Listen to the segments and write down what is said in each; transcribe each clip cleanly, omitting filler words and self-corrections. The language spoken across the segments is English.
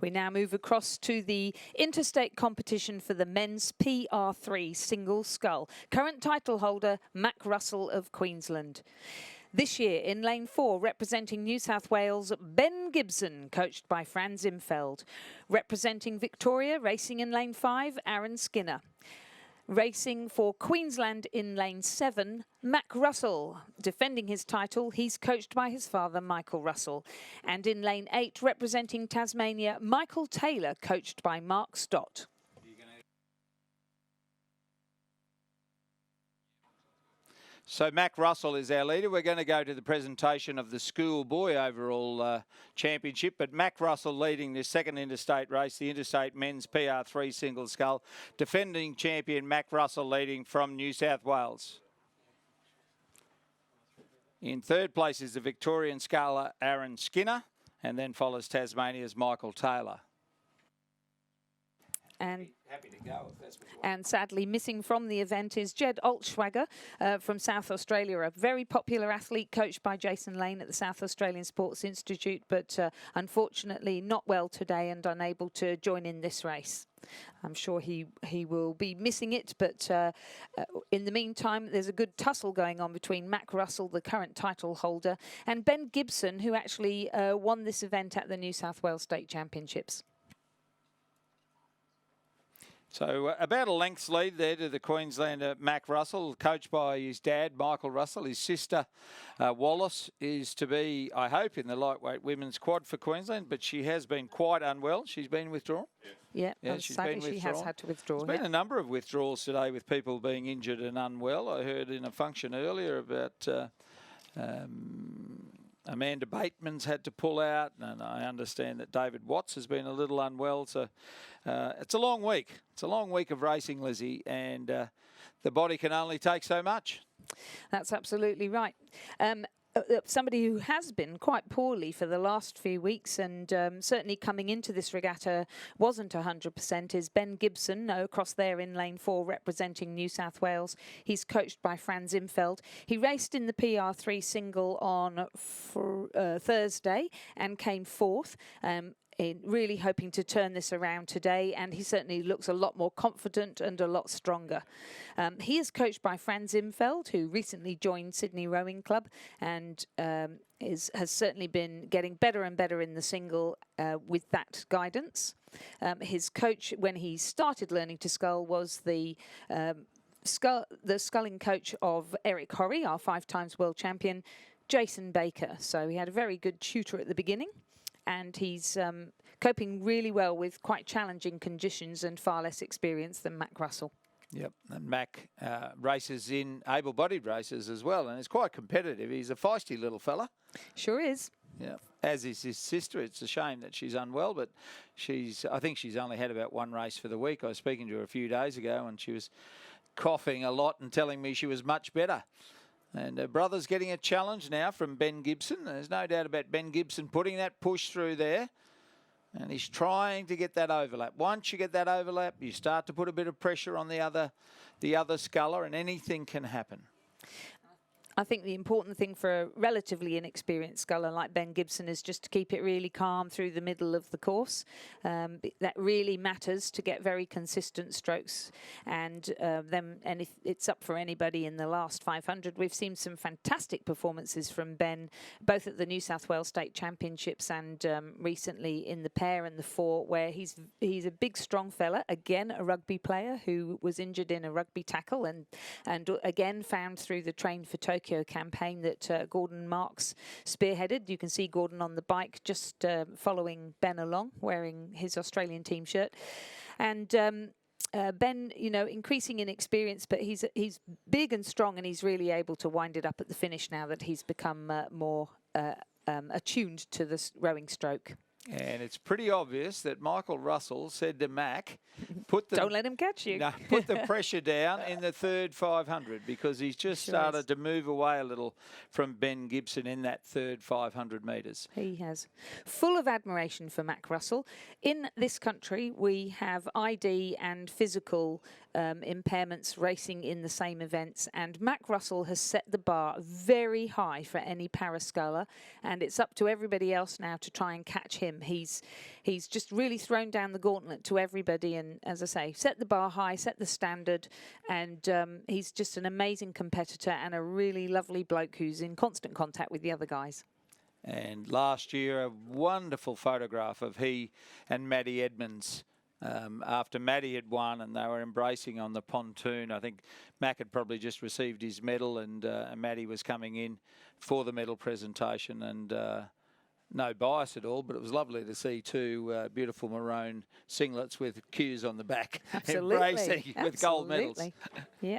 We now move across to the interstate competition for the men's PR3 single scull. Current title holder, Mac Russell of Queensland. This year in lane 4, representing New South Wales, Ben Gibson, coached by Fran Zimfeld. Representing Victoria, racing in lane 5, Aaron Skinner. Racing for Queensland in lane 7, Mac Russell. Defending his title, he's coached by his father, Michael Russell. And in lane 8, representing Tasmania, Michael Taylor, coached by Mark Stott. So Mac Russell is our leader. We're going to go to the presentation of the schoolboy overall championship, but Mac Russell leading this second interstate race, the interstate men's PR3 single scull. Defending champion Mac Russell leading from New South Wales. In third place is the Victorian sculler Aaron Skinner, and then follows Tasmania's Michael Taylor. And happy to go if that's what you want. And sadly missing from the event is Jed Altschwager from South Australia, a very popular athlete coached by Jason Lane at the South Australian Sports Institute, but unfortunately not well today and unable to join in this race. I'm sure he will be missing it, but in the meantime, there's a good tussle going on between Mac Russell, the current title holder, and Ben Gibson, who actually won this event at the New South Wales State Championships. So about a length's lead there to the Queenslander Mac Russell, coached by his dad, Michael Russell. His sister, Wallace, is to be, I hope, in the lightweight women's quad for Queensland, but she has been quite unwell. She's been withdrawn. Yeah, she's sadly been withdrawn. she has had to withdraw. There's been a number of withdrawals today with people being injured and unwell. I heard in a function earlier about Amanda Bateman's had to pull out, and I understand that David Watts has been a little unwell. So it's a long week. It's a long week of racing, Lizzie, and the body can only take so much. That's absolutely right. Somebody who has been quite poorly for the last few weeks and certainly coming into this regatta wasn't 100% is Ben Gibson, across there in lane 4 representing New South Wales. He's coached by Fran Zimfeld. He raced in the PR3 single on Thursday and came 4th. Really hoping to turn this around today, and he certainly looks a lot more confident and a lot stronger. He is coached by Fran Zimfeld, who recently joined Sydney Rowing Club and has certainly been getting better and better in the single with that guidance. His coach, when he started learning to scull, was the sculling coach of Eric Horry, our 5-times world champion, Jason Baker. So he had a very good tutor at the beginning. And he's coping really well with quite challenging conditions and far less experience than Mac Russell. Yep, and Mac races in able-bodied races as well, and is quite competitive. He's a feisty little fella. Sure is. Yeah, as is his sister. It's a shame that she's unwell, but I think she's only had about one race for the week. I was speaking to her a few days ago, and she was coughing a lot and telling me she was much better. And her brother's getting a challenge now from Ben Gibson. There's no doubt about Ben Gibson putting that push through there. And he's trying to get that overlap. Once you get that overlap, you start to put a bit of pressure on the other sculler, and anything can happen. I think the important thing for a relatively inexperienced sculler like Ben Gibson is just to keep it really calm through the middle of the course. That really matters to get very consistent strokes. And if it's up for anybody in the last 500, we've seen some fantastic performances from Ben, both at the New South Wales State Championships and recently in the pair and the 4, where he's a big, strong fella. Again, a rugby player who was injured in a rugby tackle and again found through the Train for Tokyo campaign that Gordon Marks spearheaded. You can see Gordon on the bike just following Ben along, wearing his Australian team shirt. And Ben, increasing in experience, but he's big and strong, and he's really able to wind it up at the finish now that he's become more attuned to the rowing stroke. And it's pretty obvious that Michael Russell said to Mac, don't let him catch you. No, put the pressure down in the third 500, because he's just started to move away a little from Ben Gibson in that third 500 metres. He has. Full of admiration for Mac Russell. In this country, we have ID and physical impairments racing in the same events, and Mac Russell has set the bar very high for any parasculler, and it's up to everybody else now to try and catch him him. He's just really thrown down the gauntlet to everybody, and as I say, set the bar high, set the standard, and he's just an amazing competitor and a really lovely bloke who's in constant contact with the other guys. And last year, a wonderful photograph of he and Matty Edmonds after Matty had won and they were embracing on the pontoon. I think Mac had probably just received his medal, and Matty was coming in for the medal presentation, and no bias at all, but it was lovely to see two beautiful maroon singlets with Q's on the back. Absolutely. Embracing with gold medals. Yeah.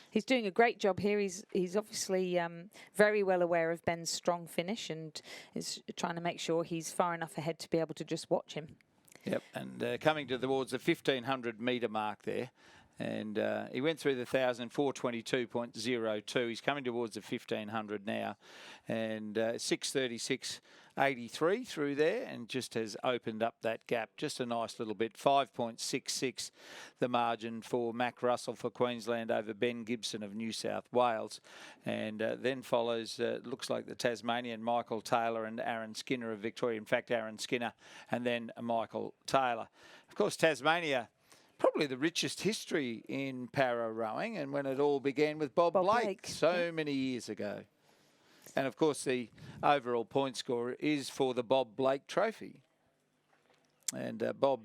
He's doing a great job here. He's obviously very well aware of Ben's strong finish and is trying to make sure he's far enough ahead to be able to just watch him. Yep, and coming towards the 1,500 metre mark there. And he went through the 1,000, 422.02. He's coming towards the 1,500 now. And 636.83 through there, and just has opened up that gap just a nice little bit. 5.66 the margin for Mac Russell for Queensland over Ben Gibson of New South Wales. And then follows, looks like the Tasmanian Michael Taylor and Aaron Skinner of Victoria. In fact, Aaron Skinner and then Michael Taylor. Of course, Tasmania, probably the richest history in para rowing, and when it all began with Bob Blake so many years ago. And of course, the overall point score is for the Bob Blake Trophy. And Bob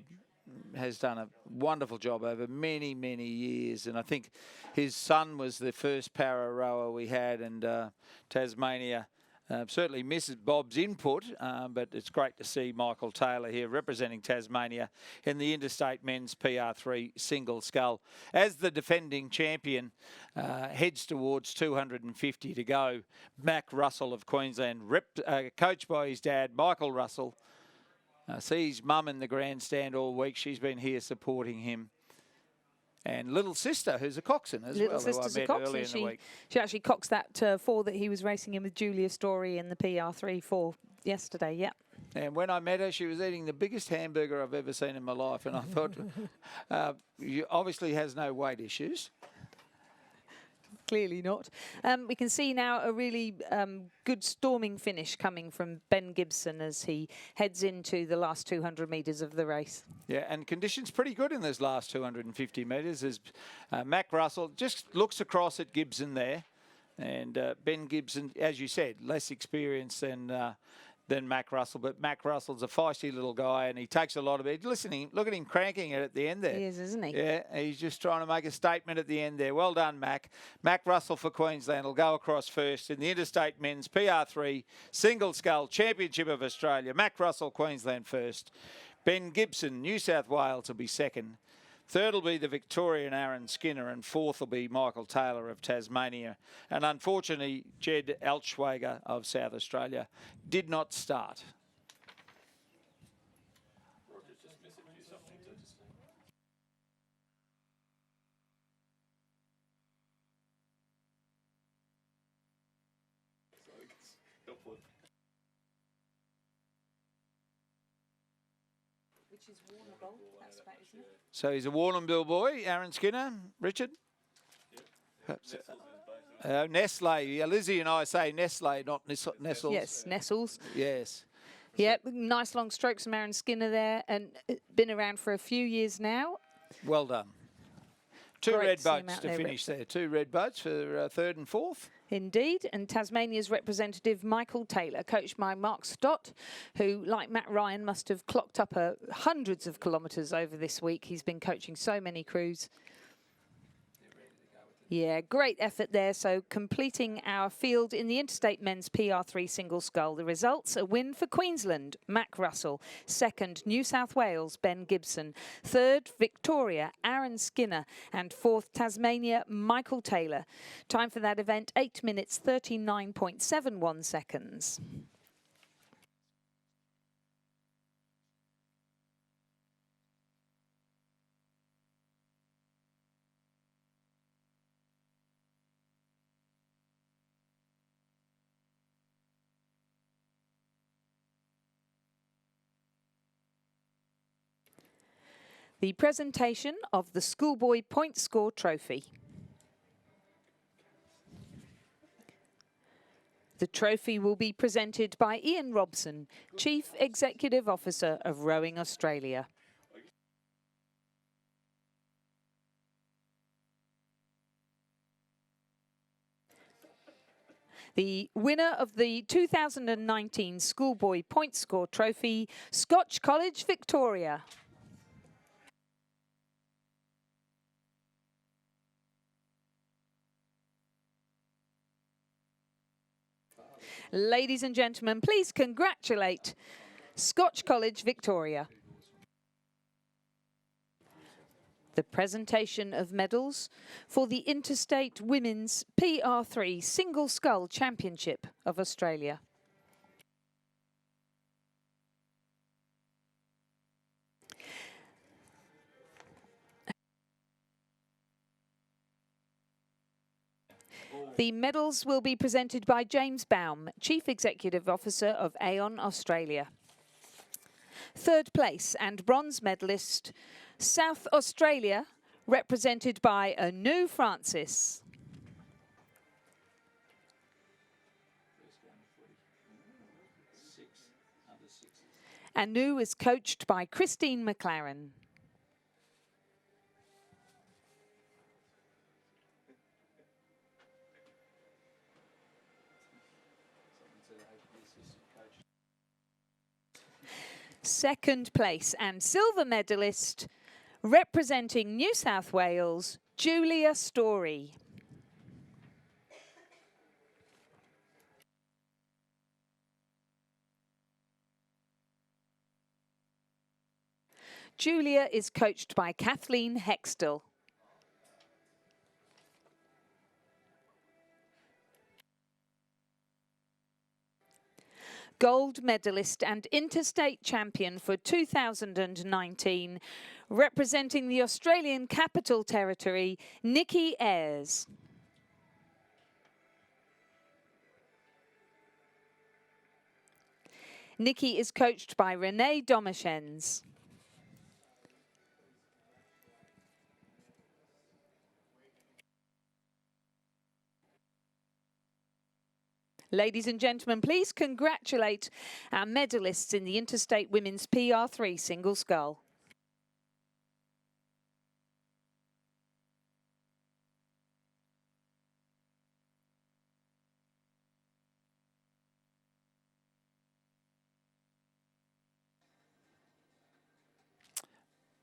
has done a wonderful job over many, many years. And I think his son was the first para rower we had, and Tasmania certainly misses Bob's input, but it's great to see Michael Taylor here representing Tasmania in the Interstate Men's PR3 Single Scull. As the defending champion heads towards 250 to go, Mac Russell of Queensland, coached by his dad, Michael Russell, sees mum in the grandstand all week. She's been here supporting him. And little sister, who's a coxswain as well, who I met earlier in the week. She actually coxed that 4 that he was racing in with Julia Story in the PR3 4 yesterday, yeah. And when I met her, she was eating the biggest hamburger I've ever seen in my life. And I thought, you obviously has no weight issues. Clearly not. We can see now a really good storming finish coming from Ben Gibson as he heads into the last 200 metres of the race. Yeah, and conditions pretty good in those last 250 metres as Mac Russell just looks across at Gibson there. And Ben Gibson, as you said, less experienced than Mac Russell, but Mac Russell's a feisty little guy and he takes a lot of it. Listening, look at him cranking it at the end there. He is, isn't he? Yeah, he's just trying to make a statement at the end there. Well done, Mac. Mac Russell for Queensland will go across first in the Interstate Men's PR3 Single Scull Championship of Australia. Mac Russell, Queensland first. Ben Gibson, New South Wales will be second. Third will be the Victorian Aaron Skinner, and fourth will be Michael Taylor of Tasmania. And unfortunately, Jed Altschwager of South Australia did not start. Which is Warrnambool, that's about, isn't it? So he's a Warrnambool boy, Aaron Skinner. Richard? Yep. Nestle. Yeah, Lizzie and I say Nestle, not Nestles. Yes, Nestles. Yes. Yeah, nice long strokes from Aaron Skinner there, and been around for a few years now. Well done. Two Great red to see him boats out to there, finish there. Two red boats for third and fourth. Indeed, and Tasmania's representative Michael Taylor, coached by Mark Stott, who, like Matt Ryan, must have clocked up hundreds of kilometres over this week. He's been coaching so many crews. Yeah, great effort there. So completing our field in the Interstate Men's PR3 Single Scull. The results: a win for Queensland, Mac Russell. Second, New South Wales, Ben Gibson. Third, Victoria, Aaron Skinner. And fourth, Tasmania, Michael Taylor. Time for that event, 8 minutes, 39.71 seconds. The presentation of the Schoolboy Point Score Trophy. The trophy will be presented by Ian Robson, Chief Executive Officer of Rowing Australia. The winner of the 2019 Schoolboy Point Score Trophy, Scotch College, Victoria. Ladies and gentlemen, please congratulate Scotch College, Victoria. The presentation of medals for the Interstate Women's PR3 Single Scull Championship of Australia. The medals will be presented by James Baum, Chief Executive Officer of Aon Australia. Third place and bronze medalist, South Australia, represented by Anu Francis. Anu is coached by Christine McLaren. Second place and silver medalist, representing New South Wales, Julia Story. Julia is coached by Kathleen Hextall. Gold medalist and interstate champion for 2019, representing the Australian Capital Territory, Nikki Ayres. Nikki is coached by Renee Domichens. Ladies and gentlemen, please congratulate our medalists in the Interstate Women's PR3 Single Scull.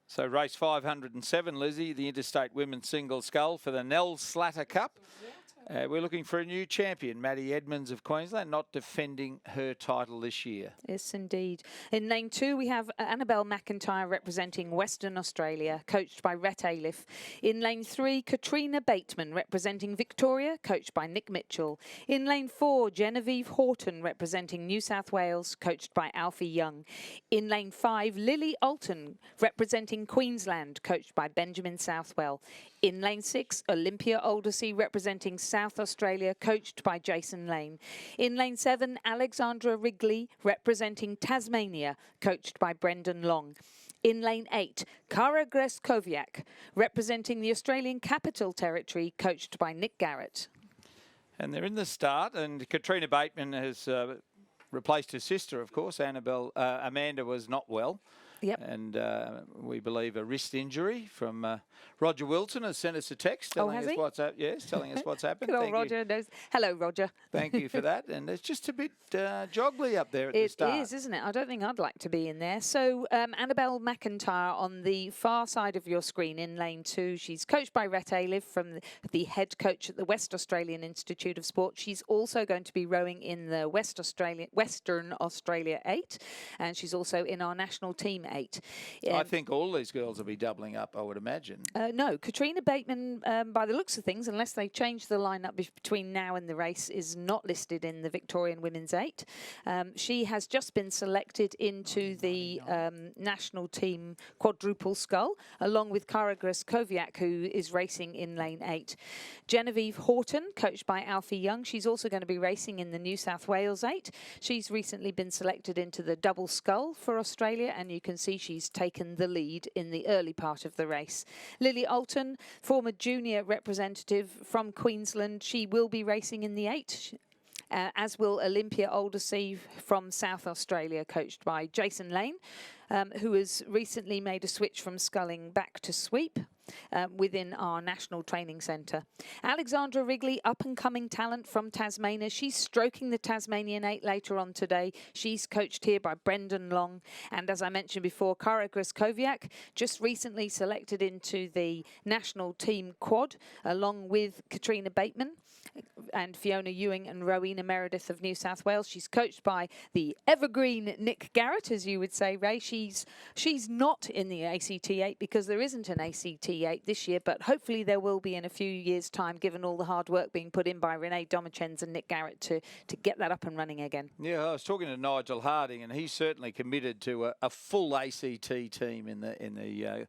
So race 507, Lizzie, the Interstate Women's Single Scull for the Nell Slatter Cup. We're looking for a new champion, Maddie Edmonds of Queensland, not defending her title this year. Yes, indeed. In lane 2, we have Annabelle McIntyre representing Western Australia, coached by Rhett Aliff. In lane 3, Katrina Bateman representing Victoria, coached by Nick Mitchell. In lane 4, Genevieve Horton representing New South Wales, coached by Alfie Young. In lane 5, Lily Alton representing Queensland, coached by Benjamin Southwell. In lane 6, Olympia Aldersey representing South Australia, coached by Jason Lane. In lane 7, Alexandra Wrigley representing Tasmania, coached by Brendan Long. In lane 8, Kara Greskoviak representing the Australian Capital Territory, coached by Nick Garrett. And they're in the start, and Katrina Bateman has replaced her sister, of course. Amanda was not well. Yep. And we believe a wrist injury from Roger Wilson has sent us a text telling us what's happened. Yes, telling us what's happened. Good old Roger knows. Hello, Roger. Thank you for that. And it's just a bit joggly up there at the start. It is, isn't it? I don't think I'd like to be in there. So Annabelle McIntyre on the far side of your screen in lane 2. She's coached by Rhett Aliff, from the head coach at the West Australian Institute of Sport. She's also going to be rowing in the Western Australia 8, and she's also in our national team 8. I think all these girls will be doubling up, I would imagine. No, Katrina Bateman, by the looks of things, unless they change the lineup between now and the race, is not listed in the Victorian Women's 8. She has just been selected into the national team quadruple scull, along with Kara Greskoviak, who is racing in lane 8. Genevieve Horton, coached by Alfie Young, she's also going to be racing in the New South Wales 8. She's recently been selected into the double scull for Australia, and you can see she's taken the lead in the early part of the race. Lily Alton, former junior representative from Queensland, she will be racing in the 8. as will Olympia Aldersea from South Australia, coached by Jason Lane, who has recently made a switch from sculling back to sweep. Within our National Training Centre. Alexandra Wrigley, up-and-coming talent from Tasmania. She's stroking the Tasmanian 8 later on today. She's coached here by Brendan Long. And as I mentioned before, Kara Graskowiak just recently selected into the national team quad, along with Katrina Bateman and Fiona Ewing and Rowena Meredith of New South Wales. She's coached by the evergreen Nick Garrett, as you would say, Ray. She's not in the ACT 8 because there isn't an ACT 8 this year, but hopefully there will be in a few years' time, given all the hard work being put in by Renee Domachens and Nick Garrett to get that up and running again. Yeah, I was talking to Nigel Harding, and he's certainly committed to a full ACT team in the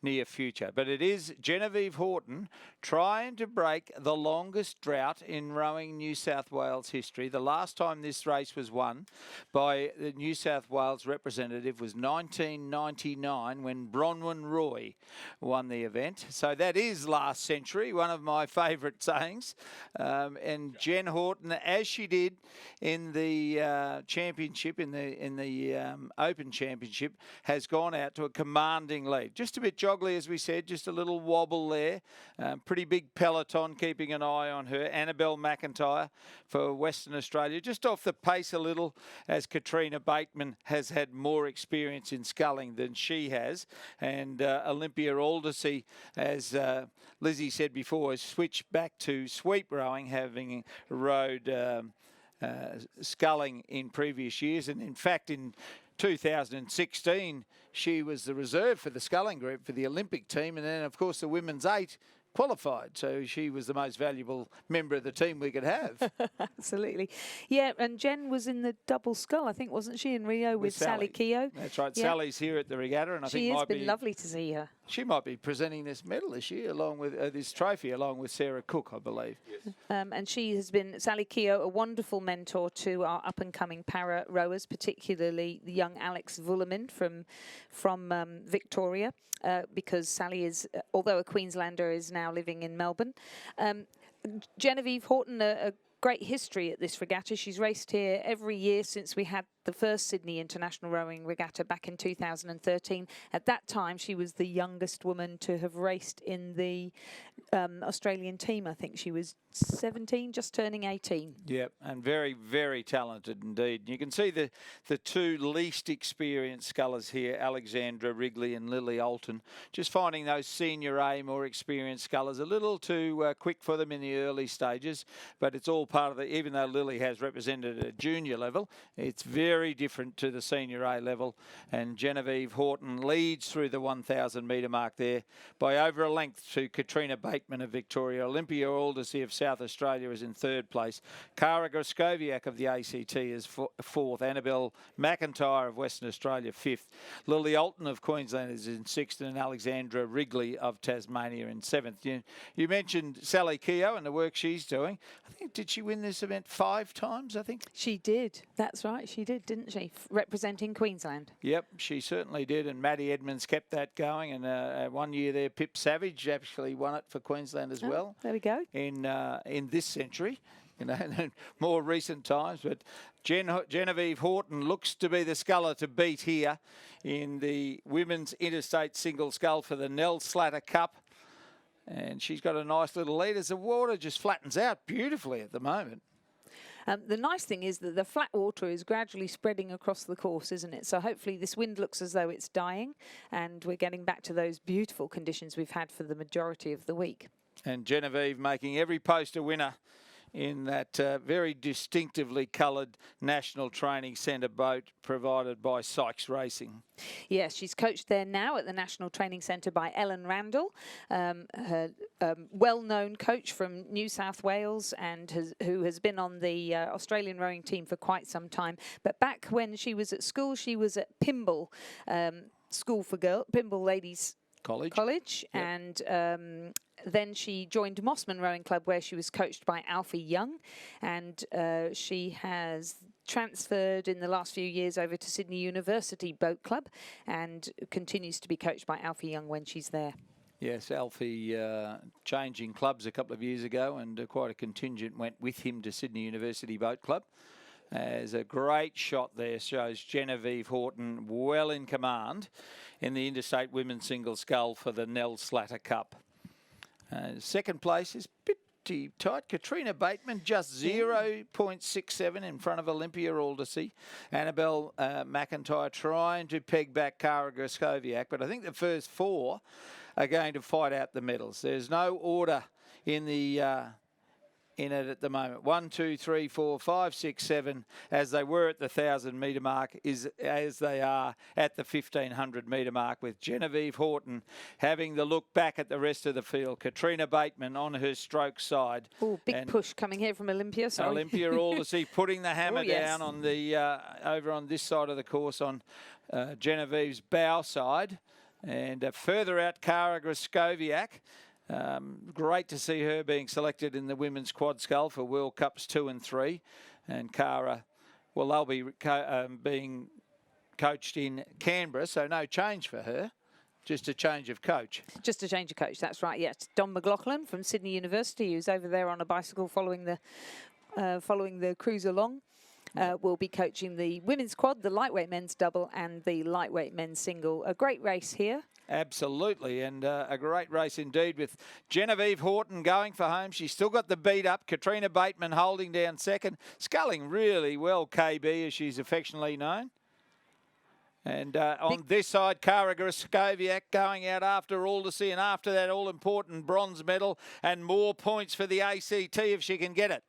near future. But it is Genevieve Horton trying to break the longest drought in rowing New South Wales history. The last time this race was won by the New South Wales representative was 1999, when Bronwyn Roy won the event. So that is last century, one of my favourite sayings. And Jen Horton, as she did in the championship, in the Open Championship, has gone out to a commanding lead. Just a bit joggly, as we said, just a little wobble there. Pretty big peloton keeping an eye on her. Annabelle McIntyre for Western Australia, just off the pace a little, as Katrina Bateman has had more experience in sculling than she has. And Olympia Aldersea, as Lizzie said before, has switched back to sweep rowing, having rowed sculling in previous years. And in fact, in 2016, she was the reserve for the sculling group for the Olympic team. And then, of course, the women's 8 qualified, so she was the most valuable member of the team we could have. Absolutely. Yeah, and Jen was in the double scull, I think, wasn't she, in Rio with Sally Keogh? That's right. Yeah. Sally's here at the regatta, and I think it's been lovely to see her. She might be presenting this medal this year, along with this trophy, along with Sarah Cook, I believe. Yes. And she has been, Sally Keogh, a wonderful mentor to our up-and-coming para rowers, particularly the young Alex Vulemin from Victoria. Because Sally is, although a Queenslander, is now living in Melbourne. Genevieve Horton, a great history at this regatta. She's raced here every year since we had the first Sydney International Rowing Regatta back in 2013. At that time, she was the youngest woman to have raced in the Australian team. I think she was 17, just turning 18. Yep, and very, very talented indeed. You can see the two least experienced scullers here, Alexandra Wrigley and Lily Alton, just finding those senior A, more experienced scullers a little too quick for them in the early stages, but it's all part of the, even though Lily has represented at a junior level, it's very different to the senior A level, and Genevieve Horton leads through the 1,000 metre mark there by over a length to Katrina Bateman of Victoria. Olympia Aldersea of South Australia is in third place. Kara Graskowiak of the ACT is fourth. Annabelle McIntyre of Western Australia fifth. Lily Alton of Queensland is in sixth, and Alexandra Wrigley of Tasmania in seventh. You mentioned Sally Keogh and the work she's doing. I think, did she win this event 5 times, I think? She did. That's right. She did, didn't she? Representing Queensland. Yep, she certainly did. And Maddie Edmonds kept that going. And 1 year there, Pip Savage actually won it for Queensland as well. There we go. In this century, in more recent times. But Genevieve Horton looks to be the sculler to beat here in the women's interstate single scull for the Nell Slatter Cup. And she's got a nice little lead as the water just flattens out beautifully at the moment. The nice thing is that the flat water is gradually spreading across the course, isn't it? So hopefully this wind looks as though it's dying and we're getting back to those beautiful conditions we've had for the majority of the week. And Genevieve making every post a winner in that very distinctively coloured National Training Centre boat provided by Sykes Racing. Yes, she's coached there now at the National Training Centre by Ellen Randall, her well-known coach from New South Wales and who has been on the Australian rowing team for quite some time. But back when she was at school, she was at Pymble School for Pymble Ladies College. Yep. And then she joined Mossman Rowing Club, where she was coached by Alfie Young, and she has transferred in the last few years over to Sydney University Boat Club and continues to be coached by Alfie Young when she's there. Yes, Alfie changing clubs a couple of years ago, and quite a contingent went with him to Sydney University Boat Club. As a great shot there shows Genevieve Horton well in command in the Interstate Women's Single Scull for the Nell Slatter Cup. Second place is pretty tight. Katrina Bateman just 0.67 in front of Olympia Aldersey. Annabelle McIntyre trying to peg back Kara Graskowiak, but I think the first four are going to fight out the medals. There's no order in the in it at the moment. 1, 2, 3, 4, 5, 6, 7, as they were at the 1,000-metre mark, is as they are at the 1,500-metre mark, with Genevieve Horton having the look back at the rest of the field. Katrina Bateman on her stroke side. Oh, big push coming here from Olympia. Sorry. Olympia Aldersey putting the hammer down on the over on this side of the course on Genevieve's bow side, and further out Kara Graskowiak. Great to see her being selected in the women's quad scull for World Cups 2 and 3. And Kara, well, they'll be being coached in Canberra, so no change for her, just a change of coach. Just a change of coach, that's right, yes. Don McLaughlin from Sydney University, who's over there on a bicycle following the cruise along. Will be coaching the women's quad, the lightweight men's double and the lightweight men's single. A great race here. Absolutely, and a great race indeed, with Genevieve Horton going for home. She's still got the beat up. Katrina Bateman holding down second. Sculling really well, KB, as she's affectionately known. And on this side, Kara Graskowiak going out after Aldersey, and after that all-important bronze medal and more points for the ACT if she can get it.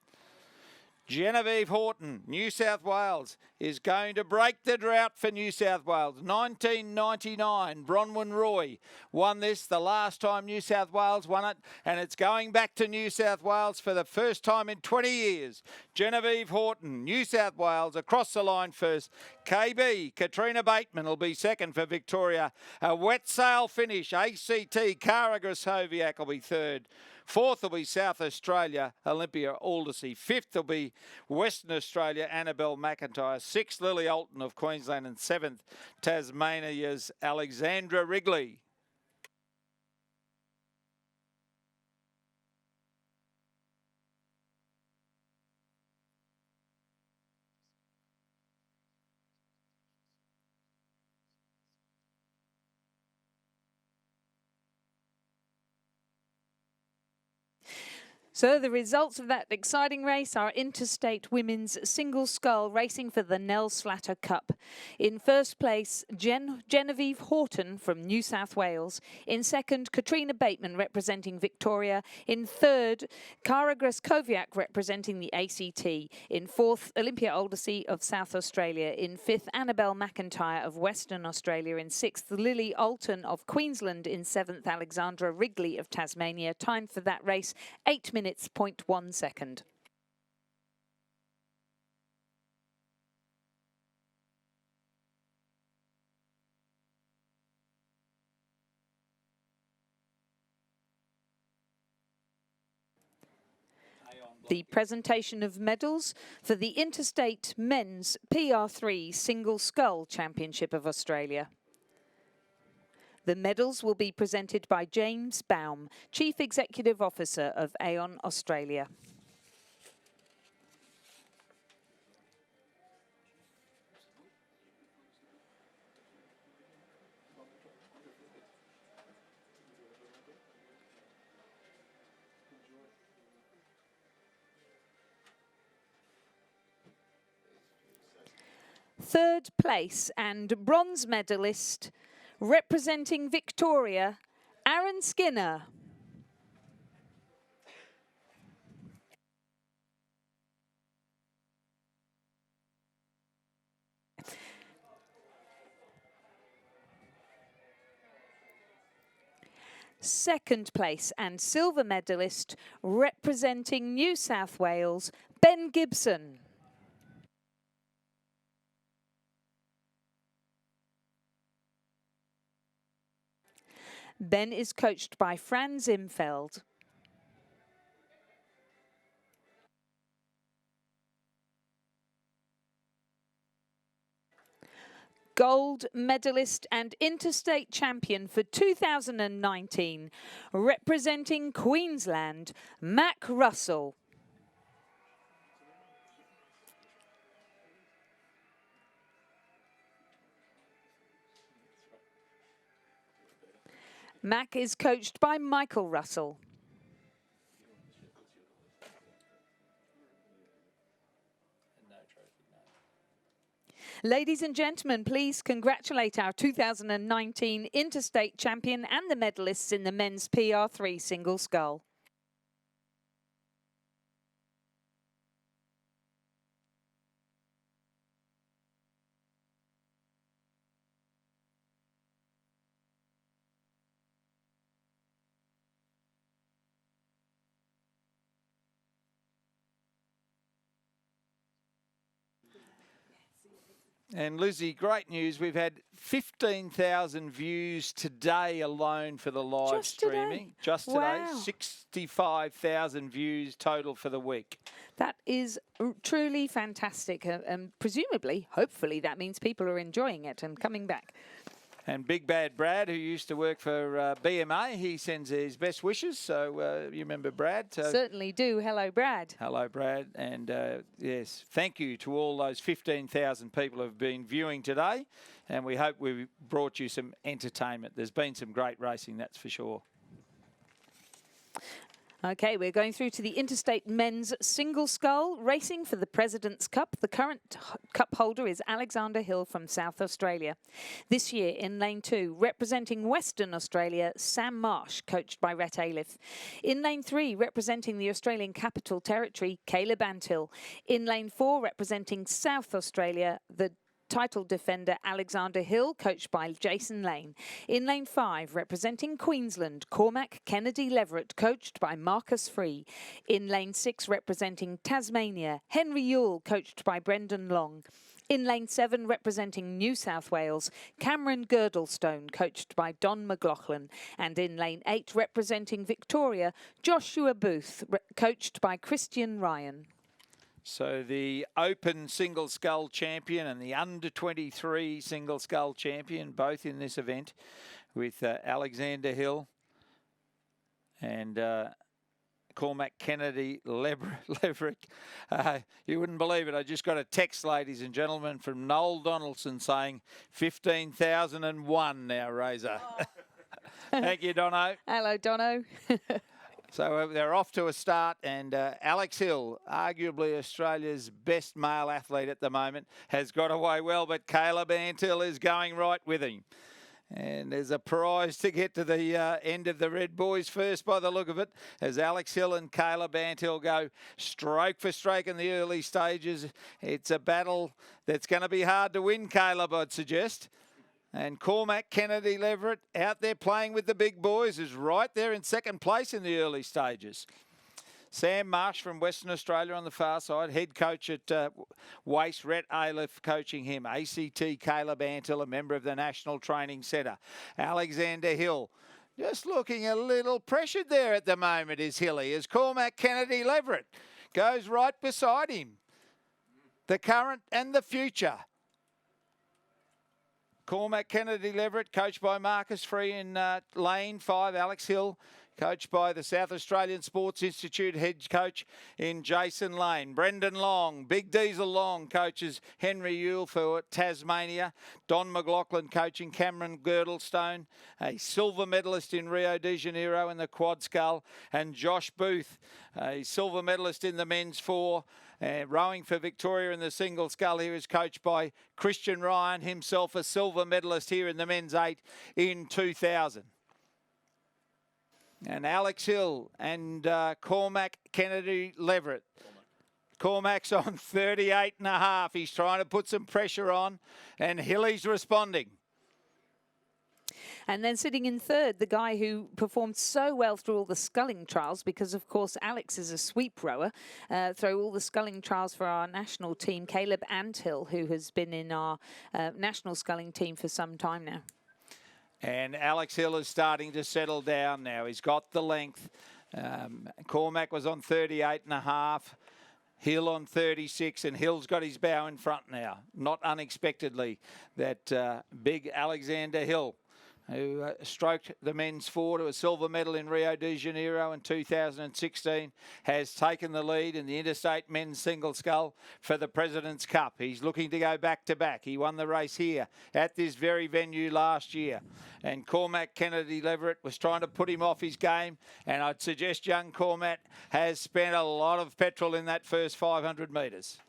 Genevieve Horton, New South Wales, is going to break the drought for New South Wales. 1999, Bronwyn Roy won this the last time New South Wales won it, and it's going back to New South Wales for the first time in 20 years. Genevieve Horton, New South Wales, across the line first. KB, Katrina Bateman will be second for Victoria. A wet sail finish. ACT, Kara Graskowiak will be third. Fourth will be South Australia, Olympia Aldersey. Fifth will be Western Australia, Annabelle McIntyre. Sixth, Lily Alton of Queensland. And seventh, Tasmania's Alexandra Wrigley. So the results of that exciting race are interstate women's single scull racing for the Nell Slatter Cup. In first place, Genevieve Horton from New South Wales. In second, Katrina Bateman representing Victoria. In third, Kara Graskowiak representing the ACT. In fourth, Olympia Aldersey of South Australia. In fifth, Annabelle McIntyre of Western Australia. In sixth, Lily Alton of Queensland. In seventh, Alexandra Wrigley of Tasmania. Time for that race, 8 minutes, 0.1 second. The presentation of medals for the Interstate Men's PR3 Single Scull Championship of Australia. The medals will be presented by James Baum, Chief Executive Officer of Aon Australia. Third place and bronze medalist representing Victoria, Aaron Skinner. Second place and silver medalist representing New South Wales, Ben Gibson. Ben is coached by Fran Zimfeld. gold medalist and interstate champion for 2019, representing Queensland, Mac Russell. Mac is coached by Michael Russell. Ladies and gentlemen, please congratulate our 2019 interstate champion and the medalists in the men's PR3 single scull. And Lizzie, great news. We've had 15,000 views today alone for the live streaming. Just today. Wow. 65,000 views total for the week. That is truly fantastic. And presumably, hopefully, that means people are enjoying it and coming back. And Big Bad Brad, who used to work for BMA, he sends his best wishes. So you remember Brad? Certainly do. Hello, Brad. Hello, Brad. And yes, thank you to all those 15,000 people who have been viewing today. And we hope we've brought you some entertainment. There's been some great racing, that's for sure. Okay, we're going through to the interstate men's single scull racing for the President's Cup. The current cup holder is Alexander Hill from South Australia. This year in lane 2, representing Western Australia, Sam Marsh, coached by Rhett Aliff. In lane 3, representing the Australian Capital Territory, Caleb Antill. In lane 4, representing South Australia, the title defender Alexander Hill, coached by Jason Lane. In lane 5, representing Queensland, Cormac Kennedy Leverett, coached by Marcus Free. In lane 6, representing Tasmania, Henry Yule, coached by Brendan Long. In lane 7, representing New South Wales, Cameron Girdlestone, coached by Don McLaughlin. And in lane 8, representing Victoria, Joshua Booth, coached by Christian Ryan. So the Open Single Scull champion and the Under-23 Single Scull champion, both in this event, with Alexander Hill and Cormac Kennedy Leverett. You wouldn't believe it. I just got a text, ladies and gentlemen, from Noel Donaldson saying 15,001 now, Razor. Oh. Thank you, Dono. Hello, Dono. So they're off to a start, and Alex Hill, arguably Australia's best male athlete at the moment, has got away well, but Caleb Antill is going right with him. And there's a prize to get to the end of the Red Boys first by the look of it, as Alex Hill and Caleb Antill go stroke for stroke in the early stages. It's a battle that's going to be hard to win, Caleb, I'd suggest. And Cormac Kennedy Leverett out there playing with the big boys is right there in second place in the early stages. Sam Marsh from Western Australia on the far side, head coach at Waste, Rhett Aliff coaching him. ACT Caleb Antill, a member of the National Training Centre. Alexander Hill, just looking a little pressured there at the moment is Hilly, as Cormac Kennedy Leverett goes right beside him. The current and the future. Cormac Kennedy Leverett, coached by Marcus Free in lane 5. Alex Hill, coached by the South Australian Sports Institute head coach in Jason Lane. Brendan Long, Big Diesel Long, coaches Henry Yule for Tasmania. Don McLaughlin coaching Cameron Girdlestone, a silver medalist in Rio de Janeiro in the quad scull. And Josh Booth, a silver medalist in the men's 4. Rowing for Victoria in the single scull here is coached by Christian Ryan, himself a silver medalist here in the men's 8 in 2000. And Alex Hill and Cormac Kennedy Leverett. Cormac's on 38.5. He's trying to put some pressure on, and Hilly's responding. And then sitting in third, the guy who performed so well through all the sculling trials, because, of course, Alex is a sweep rower, through all the sculling trials for our national team, Caleb Antill, who has been in our national sculling team for some time now. And Alex Hill is starting to settle down now. He's got the length. Cormac was on 38.5. Hill on 36, and Hill's got his bow in front now. Not unexpectedly, that big Alexander Hill, who stroked the men's four to a silver medal in Rio de Janeiro in 2016, has taken the lead in the interstate men's single scull for the President's Cup. He's looking to go back to back. He won the race here at this very venue last year. And Cormac Kennedy Leverett was trying to put him off his game. And I'd suggest young Cormac has spent a lot of petrol in that first 500 metres.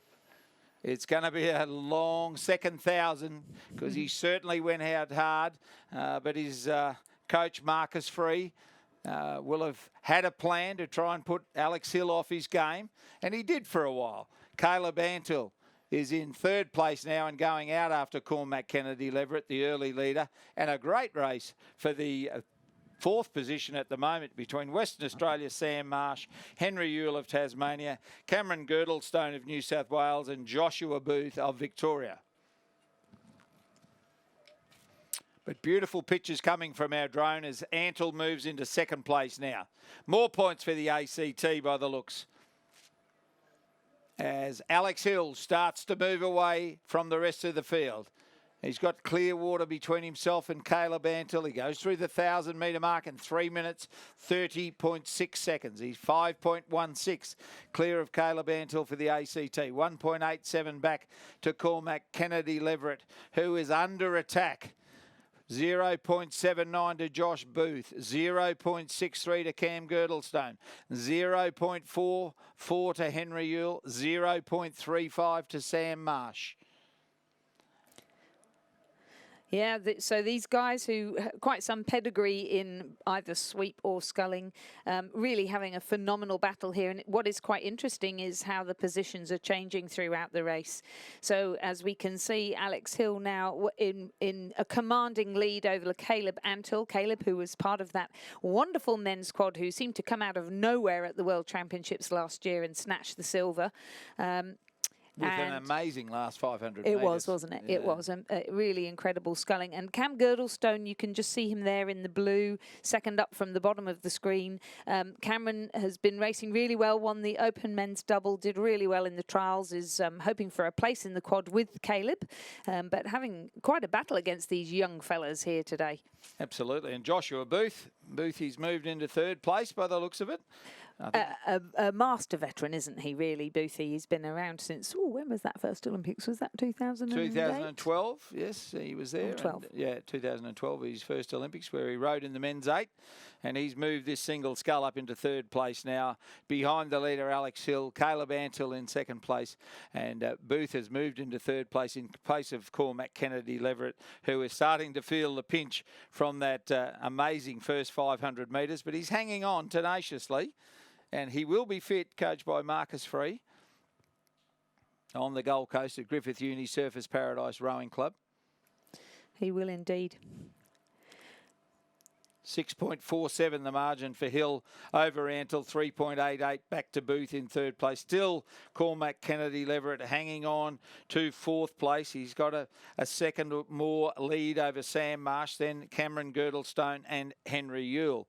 It's going to be a long second 1,000 because he certainly went out hard. But his coach, Marcus Free, will have had a plan to try and put Alex Hill off his game. And he did for a while. Caleb Antill is in third place now and going out after Cormac Kennedy Leverett, the early leader. And a great race for the fourth position at the moment between Western Australia, Sam Marsh, Henry Ewell of Tasmania, Cameron Girdlestone of New South Wales, and Joshua Booth of Victoria. But beautiful pictures coming from our drone as Antle moves into second place now. More points for the ACT by the looks, as Alex Hill starts to move away from the rest of the field. He's got clear water between himself and Caleb Antill. He goes through the 1,000 metre mark in 3 minutes, 30.6 seconds. He's 5.16 clear of Caleb Antill for the ACT. 1.87 back to Cormac Kennedy Leverett, who is under attack. 0.79 to Josh Booth, 0.63 to Cam Girdlestone, 0.44 to Henry Ewell, 0.35 to Sam Marsh. Yeah, so these guys who quite some pedigree in either sweep or sculling, really having a phenomenal battle here. And what is quite interesting is how the positions are changing throughout the race. So as we can see, Alex Hill now in a commanding lead over Caleb Antill. Caleb, who was part of that wonderful men's squad who seemed to come out of nowhere at the World Championships last year and snatch the silver. With an amazing last 500 It metres. was, wasn't it? Yeah. It was a really incredible sculling. And Cam Girdlestone, you can just see him there in the blue, second up from the bottom of the screen. Cameron has been racing really well, won the Open Men's Double, did really well in the trials, is hoping for a place in the quad with Caleb, but having quite a battle against these young fellas here today. Absolutely. And Joshua Booth, he's moved into third place by the looks of it. A master veteran, isn't he, really, Boothie? He's been around since, when was that first Olympics? Was that 2008? 2012, yes, he was there. 12. And, yeah, 2012, his first Olympics, where he rode in the men's 8. And he's moved this single scull up into third place now, behind the leader, Alex Hill, Caleb Antill in second place. And Booth has moved into third place in place of Cormac Kennedy Leverett, who is starting to feel the pinch from that amazing first 500 metres. But he's hanging on tenaciously. And he will be fit, coached by Marcus Free, on the Gold Coast at Griffith Uni Surfers Paradise Rowing Club. He will indeed. 6.47 the margin for Hill over Antill, 3.88 back to Booth in third place. Still Cormac Kennedy Leverett hanging on to fourth place. He's got a second more lead over Sam Marsh, then Cameron Girdlestone and Henry Ewell.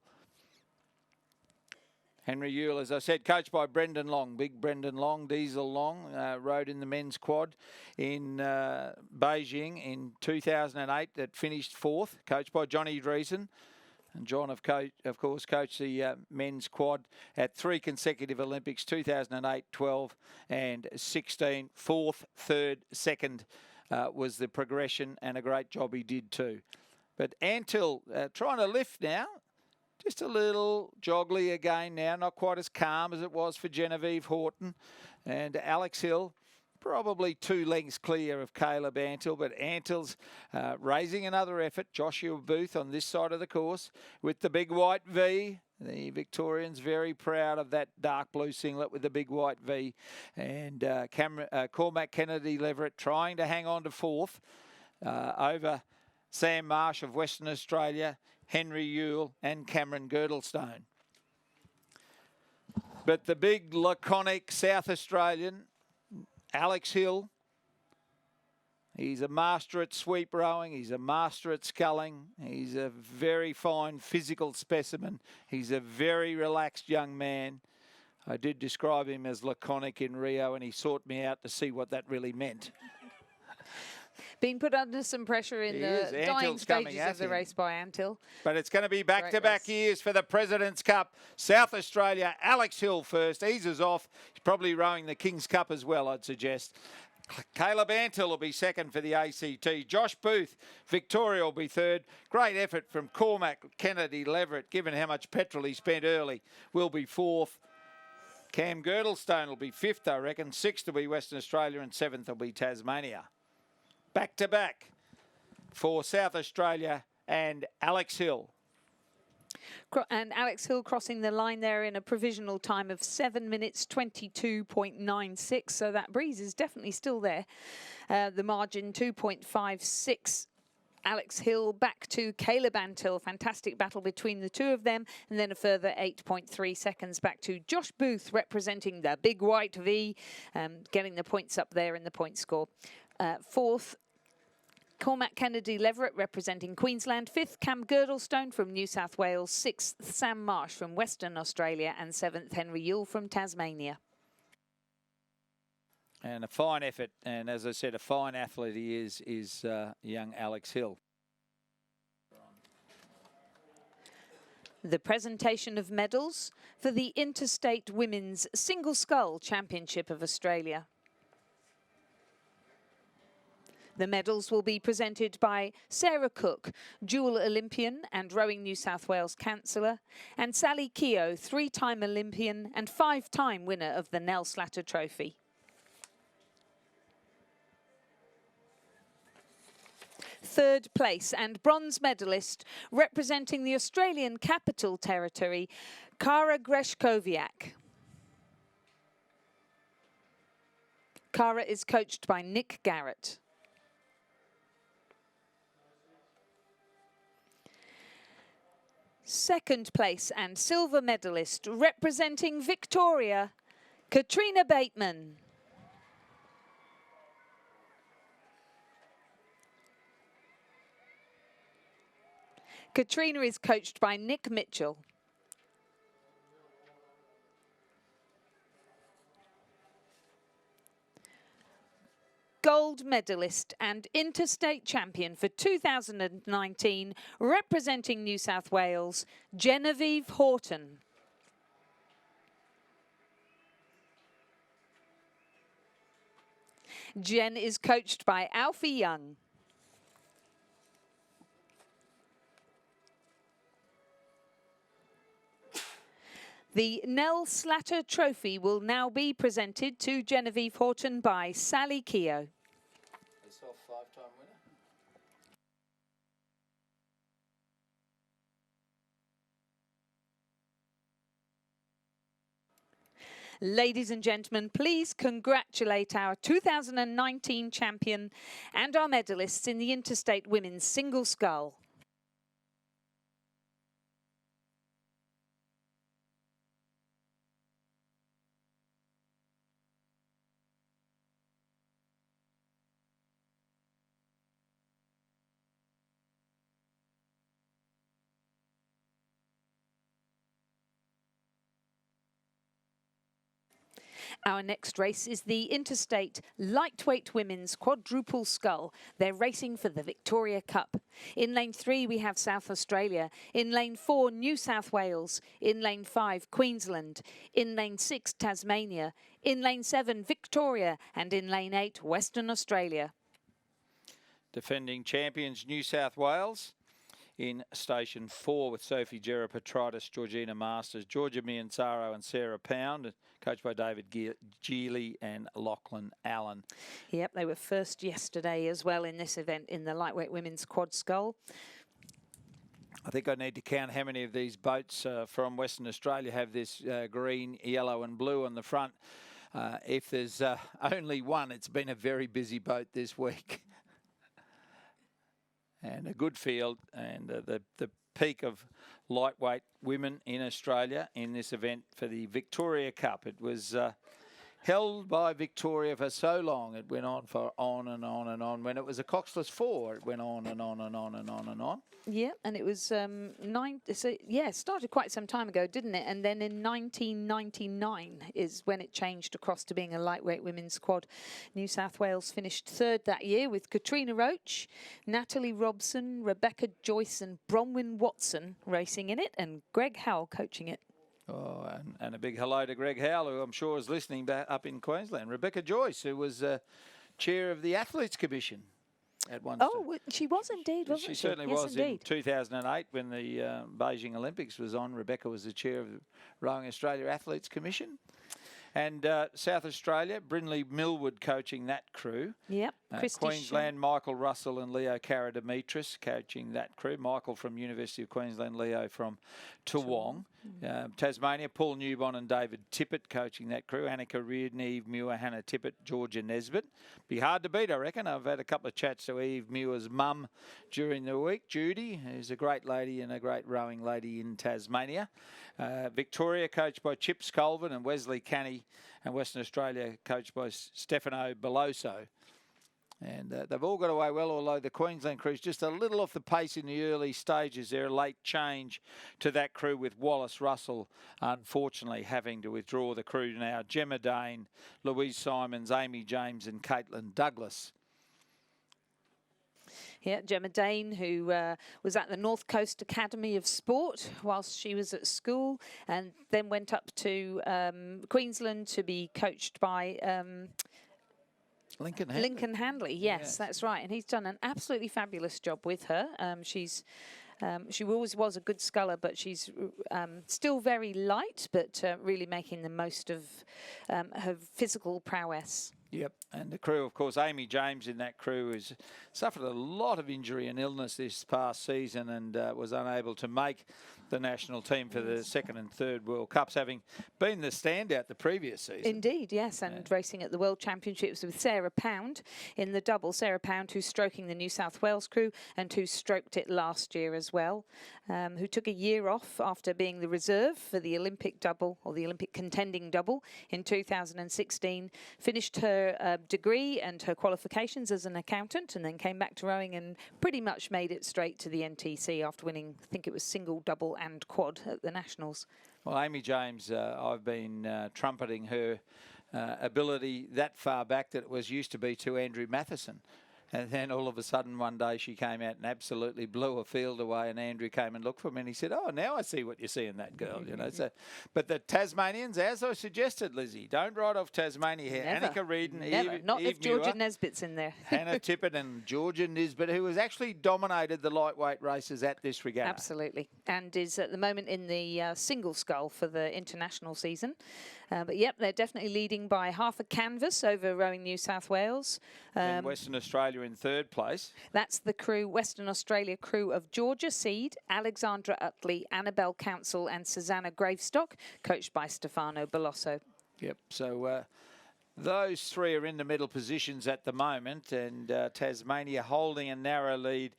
Henry Ewell, as I said, coached by Brendan Long, big Brendan Long, Diesel Long, rode in the men's quad in Beijing in 2008 that finished fourth, coached by Johnny Dreesen. And John, of course, coached the men's quad at 3 consecutive Olympics, 2008, 12 and 16. Fourth, third, second was the progression, and a great job he did too. But Antill trying to lift now. Just a little joggly again now, not quite as calm as it was for Genevieve Horton. And Alex Hill, probably 2 lengths clear of Caleb Antill, but Antill's raising another effort. Joshua Booth on this side of the course with the big white V. The Victorians very proud of that dark blue singlet with the big white V. And Cormac Kennedy Leverett trying to hang on to fourth over Sam Marsh of Western Australia, Henry Ewell and Cameron Girdlestone. But the big laconic South Australian, Alex Hill, he's a master at sweep rowing. He's a master at sculling. He's a very fine physical specimen. He's a very relaxed young man. I did describe him as laconic in Rio, and he sought me out to see what that really meant. Being put under some pressure in the dying stages of the race by Antill. But it's going to be back-to-back years for the President's Cup. South Australia, Alex Hill first, eases off. He's probably rowing the King's Cup as well, I'd suggest. Caleb Antill will be second for the ACT. Josh Booth, Victoria will be third. Great effort from Cormac Kennedy Leverett, given how much petrol he spent early, will be fourth. Cam Girdlestone will be fifth, I reckon. Sixth will be Western Australia and seventh will be Tasmania. Back-to-back for South Australia and Alex Hill. And Alex Hill crossing the line there in a provisional time of 7 minutes 22.96. So that breeze is definitely still there. The margin 2.56. Alex Hill back to Caleb Antill. Fantastic battle between the two of them. And then a further 8.3 seconds back to Josh Booth representing the big white V, getting the points up there in the point score. Fourth, Cormac Kennedy Leverett representing Queensland. Fifth, Cam Girdlestone from New South Wales. Sixth, Sam Marsh from Western Australia. And seventh, Henry Yule from Tasmania. And a fine effort. And as I said, a fine athlete he is young Alex Hill. The presentation of medals for the Interstate Women's Single Scull Championship of Australia. The medals will be presented by Sarah Cook, dual Olympian and Rowing New South Wales Councillor, and Sally Keogh, 3-time Olympian and 5-time winner of the Nell Slatter Trophy. Third place and bronze medalist representing the Australian Capital Territory, Kara Greshkowiak. Kara is coached by Nick Garrett. Second place and silver medalist representing Victoria, Katrina Bateman. Katrina is coached by Nick Mitchell. Gold medalist and interstate champion for 2019, representing New South Wales, Genevieve Horton. Jen is coached by Alfie Young. The Nell Slatter Trophy will now be presented to Genevieve Horton by Sally Keogh. Herself 5-time winner. Ladies and gentlemen, please congratulate our 2019 champion and our medalists in the Interstate Women's Single Scull. Our next race is the Interstate Lightweight Women's Quadruple Scull. They're racing for the Victoria Cup. In lane 3, we have South Australia. In lane 4, New South Wales. In lane 5, Queensland. In lane 6, Tasmania. In lane 7, Victoria. And in lane 8, Western Australia. Defending champions, New South Wales. In station 4 with Sophie Gerapetritis, Georgina Masters, Georgia Miansaro and Sarah Pound, coached by David Geely and Lachlan Allen. Yep, they were first yesterday as well in this event in the lightweight women's quad scull. I think I need to count how many of these boats from Western Australia have this green, yellow and blue on the front. If there's only one, it's been a very busy boat this week. And a good field, and the peak of lightweight women in Australia in this event for the Victoria Cup. It was held by Victoria for so long. It went on for on and on and on. When it was a Coxless 4, it went on and on and on and on and on. Yeah, and it was it started quite some time ago, didn't it? And then in 1999 is when it changed across to being a lightweight women's quad. New South Wales finished third that year with Katrina Roach, Natalie Robson, Rebecca Joyce and Bronwyn Watson racing in it, and Greg Howell coaching it. Oh, and a big hello to Greg Howell, who I'm sure is listening back up in Queensland. Rebecca Joyce, who was chair of the Athletes Commission at one stage. Oh, she was indeed, wasn't she? She certainly yes, was. Indeed. In 2008, when the Beijing Olympics was on, Rebecca was the chair of the Rowing Australia Athletes Commission. And South Australia, Brindley Millwood coaching that crew. Yep. Queensland, Michael Russell and Leo Karadimitris coaching that crew. Michael from University of Queensland, Leo from Toowong. Tasmania, Paul Newbon and David Tippett coaching that crew. Annika Reardon, Eve Muir, Hannah Tippett, Georgia Nesbitt. Be hard to beat, I reckon. I've had a couple of chats to Eve Muir's mum during the week, Judy, who's a great lady and a great rowing lady in Tasmania. Victoria, coached by Chip Sculvin and Wesley Canny, and Western Australia, coached by Stefano Beloso. And they've all got away well, although the Queensland crew's just a little off the pace in the early stages. They're a late change to that crew, with Wallace Russell, unfortunately, having to withdraw the crew now. Gemma Dane, Louise Simons, Amy James and Caitlin Douglas. Yeah, Gemma Dane, who was at the North Coast Academy of Sport whilst she was at school, and then went up to Queensland to be coached by Lincoln Handley. Yes, that's right. And he's done an absolutely fabulous job with her. She always was a good sculler, but she's still very light, but really making the most of her physical prowess. Yep, and the crew, of course, Amy James in that crew has suffered a lot of injury and illness this past season, and was unable to make the national team for the second and third World Cups, having been the standout the previous season. Indeed, yes, and racing at the World Championships with Sarah Pound in the double. Sarah Pound, who's stroking the New South Wales crew and who stroked it last year as well, who took a year off after being the reserve for the Olympic double, or the Olympic contending double, in 2016, finished her degree and her qualifications as an accountant, and then came back to rowing and pretty much made it straight to the NTC after winning, I think it was single, double and quad at the Nationals. Well, Amy James, I've been trumpeting her ability that far back that it was used to be to Andrew Matheson. And then all of a sudden one day she came out and absolutely blew a field away, and Andrew came and looked for him and he said, "Oh, now I see what you see in that girl," you know. So, but the Tasmanians, as I suggested, Lizzie, don't write off Tasmania here. Never. Annika Reardon, Never. Not Eve if Georgia Muir, Nesbitt's in there. Hannah Tippett and Georgia Nisbet, who has actually dominated the lightweight races at this regatta. Absolutely, and is at the moment in the single scull for the international season. But yep, they're definitely leading by half a canvas over Rowing New South Wales. And Western Australia in third place. That's the crew, Western Australia crew of Georgia Seed, Alexandra Utley, Annabelle Council and Susanna Gravestock, coached by Stefano Beloso. Yep, so those three are in the middle positions at the moment, and Tasmania holding a narrow lead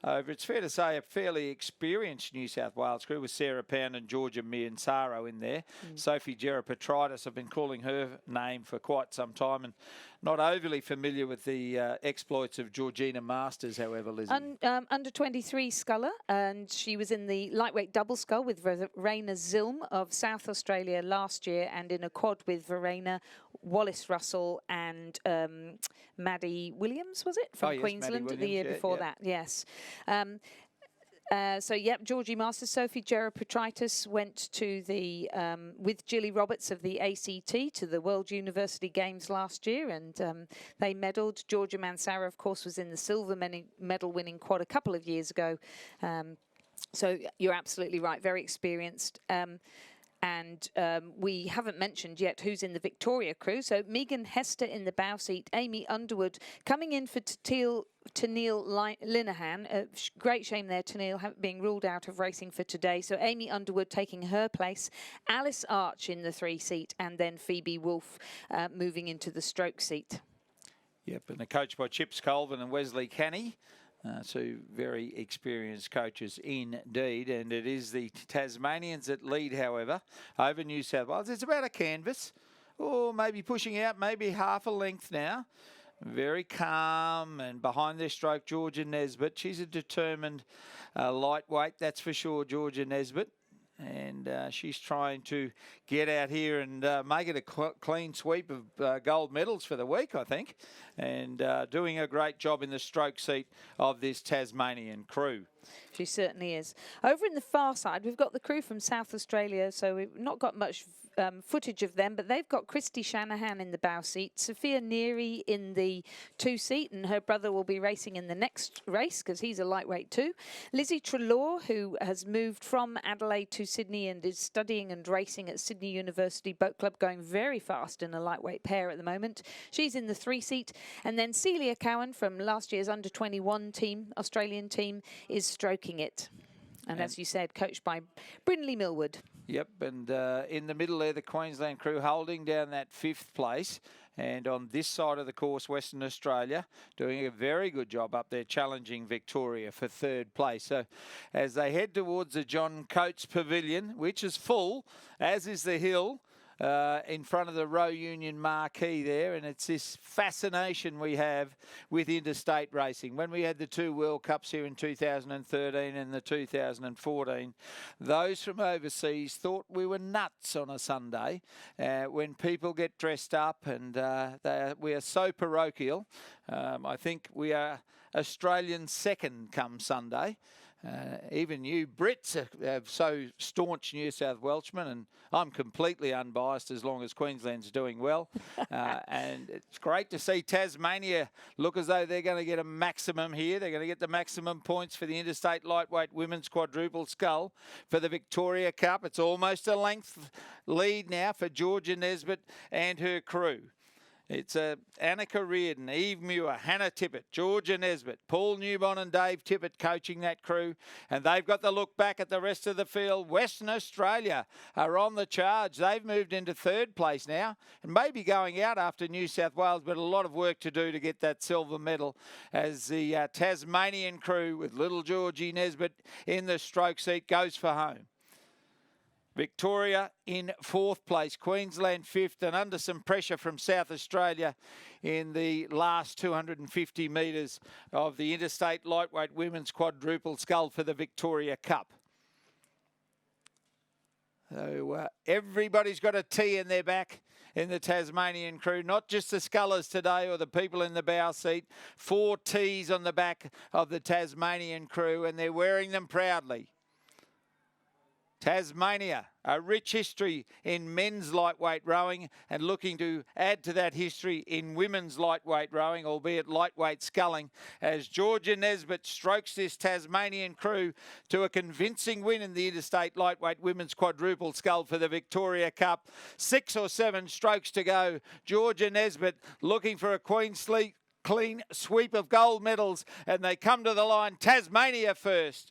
over, it's fair to say, a fairly experienced New South Wales crew with Sarah Pound and Georgia Miansaro in there. Sophie Gerapetritis, I've been calling her name for quite some time, and not overly familiar with the exploits of Georgina Masters, however, Lizzie. Under 23 sculler, and she was in the lightweight double scull with Verena Zilm of South Australia last year, and in a quad with Verena, Wallace Russell and Maddie Williams, was it, from Queensland the year before that? Yes. So, yep, Georgie Masters, Sophie Gerapetritis went to the, with Gilly Roberts of the ACT to the World University Games last year, and they medalled. Georgia Mansara, of course, was in the silver medal winning quad a couple of years ago. So you're absolutely right, very experienced. And we haven't mentioned yet who's in the Victoria crew. So Megan Hester in the bow seat, Amy Underwood coming in for Tennille Linehan. Great shame there, Tennille being ruled out of racing for today. So Amy Underwood taking her place, Alice Arch in the 3 seat, and then Phoebe Wolfe moving into the stroke seat. Yep, and they're coached by Chip Sculvin and Wesley Canny. Two very experienced coaches indeed, and it is the Tasmanians that lead, however, over New South Wales. It's about a canvas. maybe pushing out, maybe half a length now. Very calm, and behind their stroke, Georgia Nesbitt. She's a determined lightweight, that's for sure, Georgia Nesbitt. And she's trying to get out here and make it a clean sweep of gold medals for the week, I think. And doing a great job in the stroke seat of this Tasmanian crew. She certainly is. Over in the far side, we've got the crew from South Australia, so we've not got much footage of them, but they've got Christy Shanahan in the bow seat, Sophia Neary in the 2 seat, and her brother will be racing in the next race because he's a lightweight too. Lizzie Treloar, who has moved from Adelaide to Sydney and is studying and racing at Sydney University Boat Club, going very fast in a lightweight pair at the moment. She's in the 3 seat. And then Celia Cowan from last year's under-21 team, Australian team, is stroking it. And as you said, coached by Brindley Millwood. Yep, and in the middle there, the Queensland crew holding down that 5th place. And on this side of the course, Western Australia doing a very good job up there, challenging Victoria for 3rd place. So as they head towards the John Coates Pavilion, which is full, as is the hill, in front of the Row Union marquee there, and it's this fascination we have with interstate racing. When we had the 2 World Cups here in 2013 and the 2014, those from overseas thought we were nuts on a Sunday when people get dressed up, and we are so parochial. I think we are Australians second come Sunday. Even you Brits have so staunch New South Welshmen, and I'm completely unbiased as long as Queensland's doing well. And it's great to see Tasmania look as though they're going to get a maximum here. They're going to get the maximum points for the Interstate Lightweight Women's Quadruple Scull for the Victoria Cup. It's almost a length lead now for Georgia Nesbitt and her crew. It's Annika Reardon, Eve Muir, Hannah Tippett, Georgia Nesbitt, Paul Newbon and Dave Tippett coaching that crew. And they've got the look back at the rest of the field. Western Australia are on the charge. They've moved into 3rd place now and maybe going out after New South Wales, but a lot of work to do to get that silver medal as the Tasmanian crew with little Georgie Nesbitt in the stroke seat goes for home. Victoria in 4th place, Queensland 5th, and under some pressure from South Australia in the last 250 metres of the Interstate Lightweight Women's Quadruple Scull for the Victoria Cup. So everybody's got a T in their back in the Tasmanian crew, not just the scullers today or the people in the bow seat. 4 T's on the back of the Tasmanian crew, and they're wearing them proudly. Tasmania, a rich history in men's lightweight rowing and looking to add to that history in women's lightweight rowing, albeit lightweight sculling, as Georgia Nesbitt strokes this Tasmanian crew to a convincing win in the Interstate Lightweight Women's Quadruple Scull for the Victoria Cup. 6 or 7 strokes to go. Georgia Nesbitt looking for a clean sweep of gold medals, and they come to the line. Tasmania first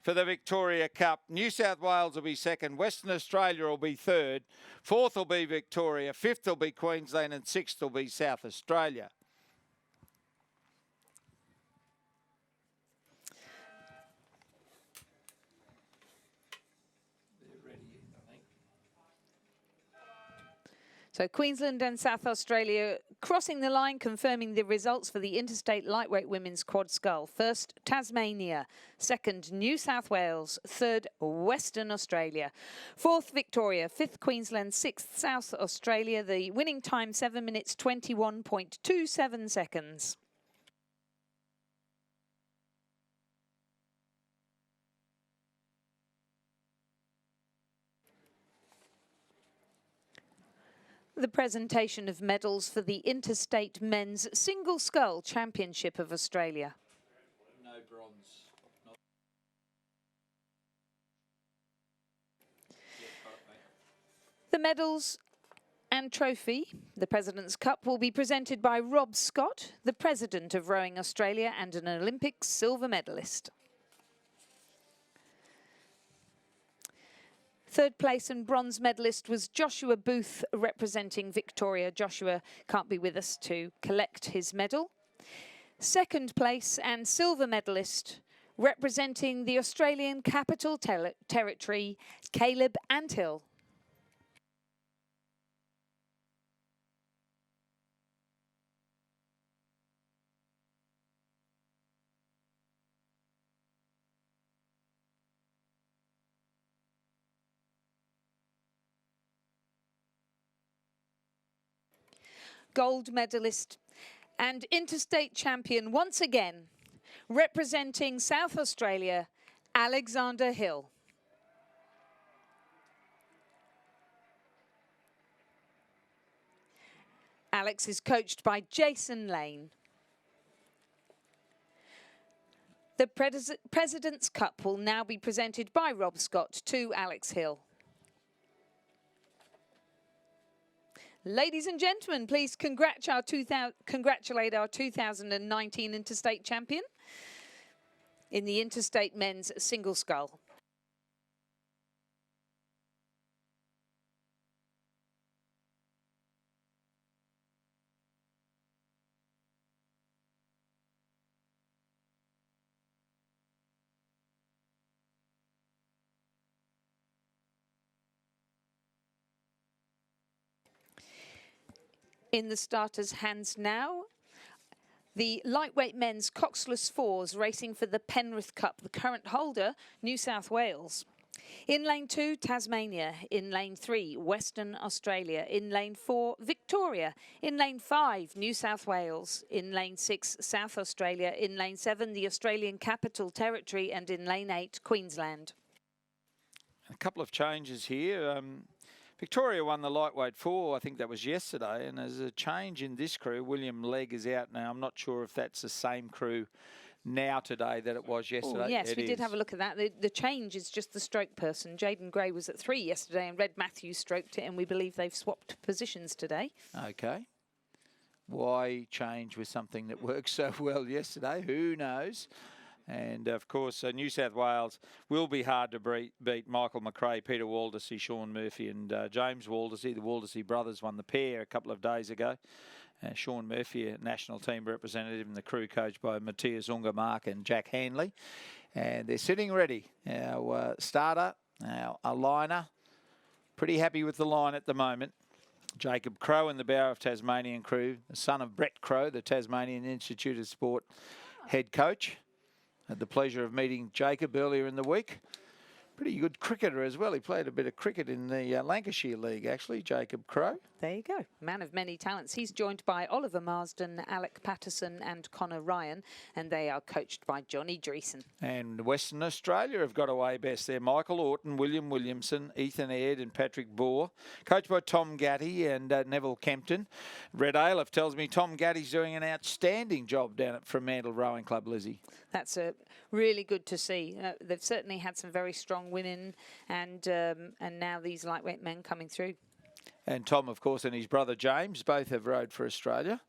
for the Victoria Cup. New South Wales will be 2nd. Western Australia will be 3rd. 4th will be Victoria. 5th will be Queensland. And 6th will be South Australia. So Queensland and South Australia crossing the line, confirming the results for the Interstate Lightweight Women's Quad Scull. 1st, Tasmania. 2nd, New South Wales. 3rd, Western Australia. 4th, Victoria. 5th, Queensland. 6th, South Australia. The winning time, 7 minutes, 21.27 seconds. The presentation of medals for the Interstate Men's Single Scull Championship of Australia. No bronze. The medals and trophy, the President's Cup, will be presented by Rob Scott, the President of Rowing Australia and an Olympic silver medalist. 3rd place and bronze medalist was Joshua Booth, representing Victoria. Joshua can't be with us to collect his medal. 2nd place and silver medalist, representing the Australian Capital Territory, Caleb Anthill. gold medalist and interstate champion once again, representing South Australia, Alexander Hill. Alex is coached by Jason Lane. The President's Cup will now be presented by Rob Scott to Alex Hill. Ladies and gentlemen, please congratulate our 2019 interstate champion in the interstate men's single scull. In the starters' hands now, the lightweight men's coxless fours racing for the Penrith Cup, the current holder, New South Wales. In lane 2, Tasmania. In lane 3, Western Australia. In lane 4, Victoria. In lane 5, New South Wales. In lane 6, South Australia. In lane 7, the Australian Capital Territory. And in lane 8, Queensland. A couple of changes here. Victoria won the lightweight 4, I think that was yesterday, and there's a change in this crew. William Legg is out now. I'm not sure if that's the same crew now today that it was yesterday. Oh, yes, we did have a look at that. The change is just the stroke person. Jaden Gray was at 3 yesterday and Red Matthews stroked it, and we believe they've swapped positions today. Okay. Why change with something that worked so well yesterday? Who knows? And, of course, New South Wales will be hard to beat. Michael McRae, Peter Waldesy, Sean Murphy and James Waldesy. The Waldesy brothers won the pair a couple of days ago. Sean Murphy, a national team representative, and the crew coached by Matthias Ungermark and Jack Hanley. And they're sitting ready. Our starter, our aligner, pretty happy with the line at the moment. Jacob Crow in the bow of Tasmanian crew, the son of Brett Crow, the Tasmanian Institute of Sport head coach. Had the pleasure of meeting Jacob earlier in the week. Pretty good cricketer as well. He played a bit of cricket in the Lancashire League, actually, Jacob Crow. There you go. Man of many talents. He's joined by Oliver Marsden, Alec Patterson and Connor Ryan, and they are coached by Johnny Dreesen. And Western Australia have got away best there. Michael Orton, William Williamson, Ethan Aird and Patrick Bohr. Coached by Tom Gatty and Neville Kempton. Red Aleph tells me Tom Gatty's doing an outstanding job down at Fremantle Rowing Club, Lizzie. That's really good to see. They've certainly had some very strong women, and now these lightweight men coming through. And Tom, of course, and his brother James both have rowed for Australia.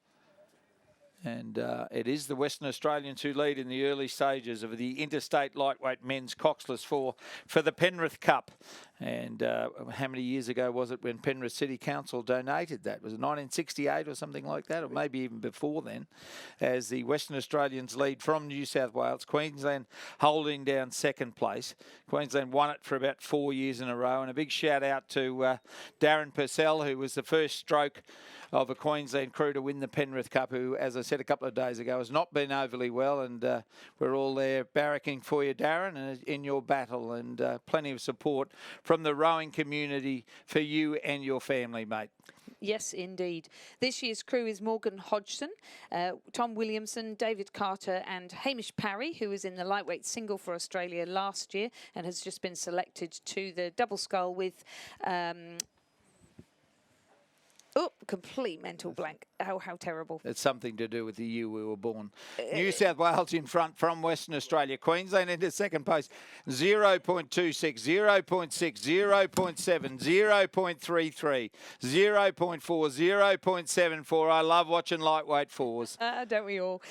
And it is the Western Australians who lead in the early stages of the interstate lightweight men's coxless 4 for the Penrith Cup. And how many years ago was it when Penrith City Council donated that? Was it 1968 or something like that? Or maybe even before then, as the Western Australians lead from New South Wales. Queensland holding down second place. Queensland won it for about 4 years in a row. And a big shout out to Darren Purcell, who was the first stroke of a Queensland crew to win the Penrith Cup, who, as I said a couple of days ago, has not been overly well. And we're all there barracking for you, Darren, and in your battle, and plenty of support from the rowing community for you and your family, mate. Yes, indeed. This year's crew is Morgan Hodgson, Tom Williamson, David Carter and Hamish Parry, who was in the lightweight single for Australia last year and has just been selected to the double scull with... Oh, complete mental blank. Oh, how terrible. It's something to do with the year we were born. New South Wales in front from Western Australia. Queensland into second post. 0.26, 0.6, 0.7, 0.33, 0.4, 0.74. I love watching lightweight fours. Don't we all?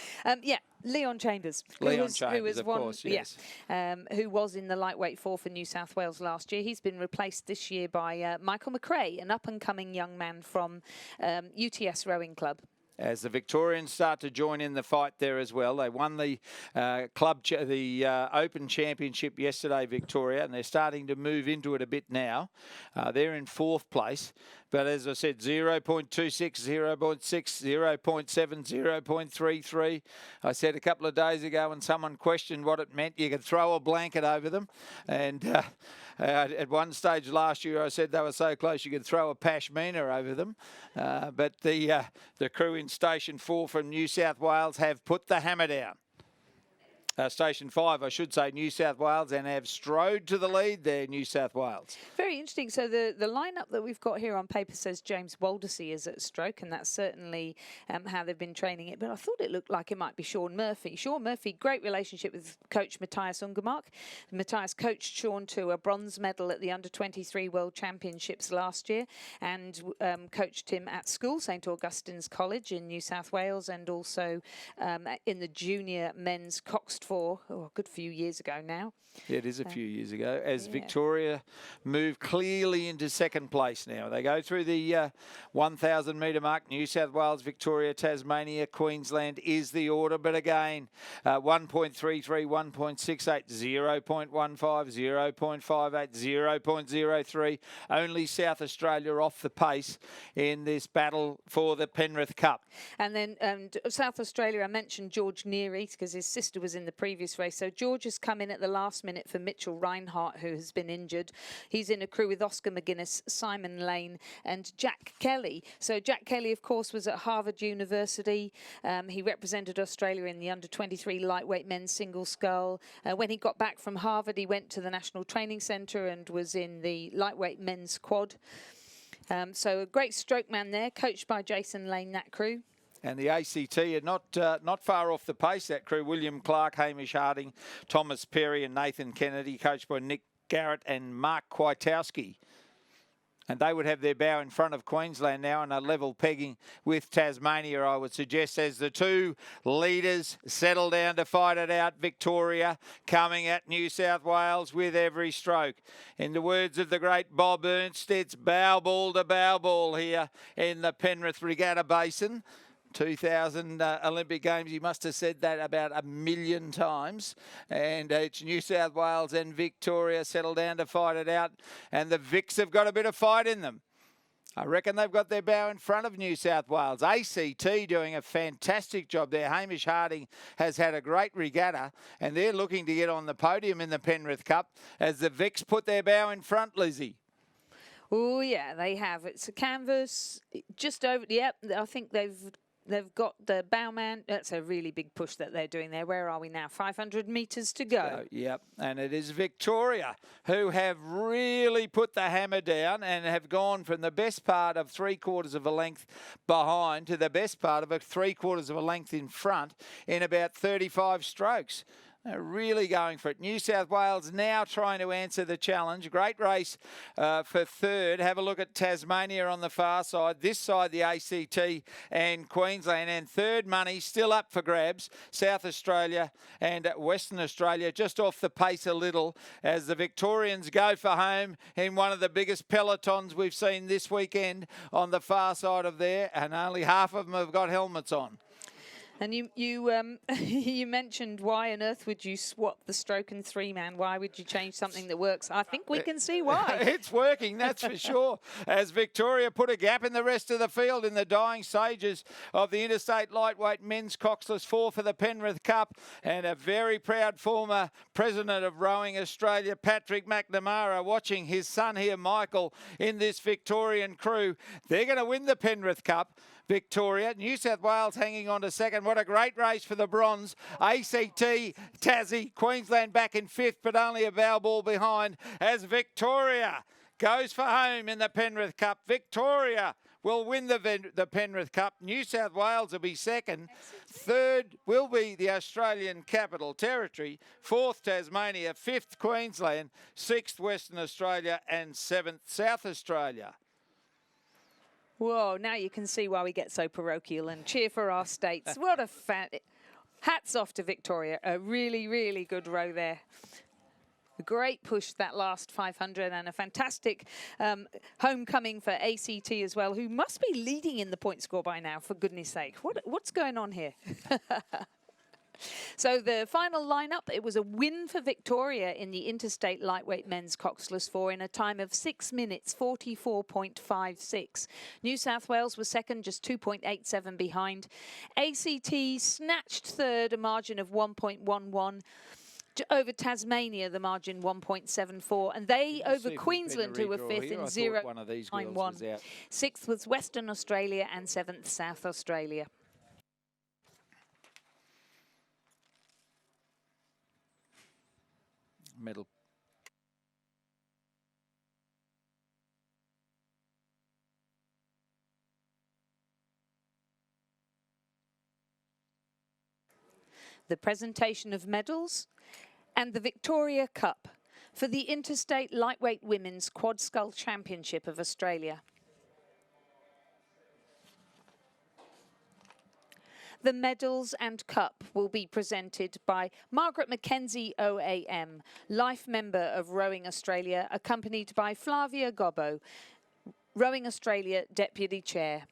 Yeah. Leon Chambers, who was in the lightweight 4 for New South Wales last year. He's been replaced this year by Michael McRae, an up-and-coming young man from UTS Rowing Club. As the Victorians start to join in the fight there as well. They won the Open Championship yesterday, Victoria, and they're starting to move into it a bit now. They're in fourth place. But as I said, 0.26, 0.6, 0.7, 0.33. I said a couple of days ago when someone questioned what it meant, you could throw a blanket over them. And at one stage last year, I said they were so close you could throw a pashmina over them. But the crew in Station 4 from New South Wales have put the hammer down. Station 5, I should say, New South Wales, and have strode to the lead there, New South Wales. Very interesting. So the lineup that we've got here on paper says James Waldersee is at stroke, and that's certainly how they've been training it. But I thought it looked like it might be Sean Murphy. Sean Murphy, great relationship with coach Matthias Ungermark. Matthias coached Sean to a bronze medal at the Under-23 World Championships last year, and coached him at school, St Augustine's College in New South Wales, and also in the junior men's Coxed a good few years ago now. Yeah, it is a few years ago, as Victoria move clearly into second place now. They go through the 1,000 metre mark. New South Wales, Victoria, Tasmania, Queensland is the order. But again, 1.33, 1.68, 0.15, 0.58, 0.03. Only South Australia off the pace in this battle for the Penrith Cup. And then South Australia, I mentioned George Neary because his sister was in the previous race. So George has come in at the last minute for Mitchell Reinhardt, who has been injured. He's in a crew with Oscar McGuinness, Simon Lane and Jack Kelly. So Jack Kelly, of course, was at Harvard University. He represented Australia in the Under-23 lightweight men's single scull. When he got back from Harvard, he went to the National Training Centre and was in the lightweight men's quad. So a great stroke man there, coached by Jason Lane, that crew. And the ACT are not far off the pace, that crew. William Clark, Hamish Harding, Thomas Perry and Nathan Kennedy, coached by Nick Garrett and Mark Kwiatkowski. And they would have their bow in front of Queensland now and a level pegging with Tasmania, I would suggest, as the two leaders settle down to fight it out. Victoria coming at New South Wales with every stroke. In the words of the great Bob Ernst, it's bow ball to bow ball here in the Penrith Regatta Basin. 2000 Olympic Games, he must have said that about 1 million times. And it's New South Wales and Victoria settle down to fight it out. And the Vics have got a bit of fight in them. I reckon they've got their bow in front of New South Wales. ACT doing a fantastic job there. Hamish Harding has had a great regatta, and they're looking to get on the podium in the Penrith Cup as the Vics put their bow in front, Lizzie. Oh, yeah, they have. It's a canvas just over. Yep, I think they've got the bowman. That's a really big push that they're doing there. Where are we now? 500 metres to go. Yep, and it is Victoria who have really put the hammer down and have gone from the best part of 3/4 of a length behind to the best part of 3/4 of a length in front in about 35 strokes. They're really going for it. New South Wales now trying to answer the challenge. Great race for third. Have a look at Tasmania on the far side. This side, the ACT and Queensland. And third money still up for grabs. South Australia and Western Australia just off the pace a little as the Victorians go for home in one of the biggest pelotons we've seen this weekend on the far side of there. And only half of them have got helmets on. And you you mentioned why on earth would you swap the stroke and three-man? Why would you change something that works? I think we can see why. It's working, that's for sure. As Victoria put a gap in the rest of the field in the dying stages of the Interstate Lightweight Men's Coxless 4 for the Penrith Cup. And a very proud former president of Rowing Australia, Patrick McNamara, watching his son here, Michael, in this Victorian crew. They're going to win the Penrith Cup. Victoria, New South Wales hanging on to second. What a great race for the bronze. ACT, Tassie, Queensland back in fifth, but only a bow ball behind as Victoria goes for home in the Penrith Cup. Victoria will win the Penrith Cup. New South Wales will be second. Third will be the Australian Capital Territory. Fourth, Tasmania. Fifth, Queensland. Sixth, Western Australia. And seventh, South Australia. Whoa, now you can see why we get so parochial and cheer for our states. What a hats off to Victoria. A really, really good row there. A great push that last 500 and a fantastic homecoming for ACT as well, who must be leading in the point score by now, for goodness sake. What's going on here? So the final lineup, it was a win for Victoria in the interstate lightweight men's coxless 4 in a time of 6 minutes 44.56. New South Wales was second, just 2.87 behind. ACT snatched third, a margin of 1.11. Over Tasmania, the margin 1.74, and they over Queensland, who were fifth in 0.91. Sixth was Western Australia and seventh South Australia. Middle. The presentation of medals and the Victoria Cup for the Interstate Lightweight Women's Quad Scull Championship of Australia. The medals and cup will be presented by Margaret Mackenzie OAM, Life Member of Rowing Australia, accompanied by Flavia Gobbo, Rowing Australia Deputy Chair.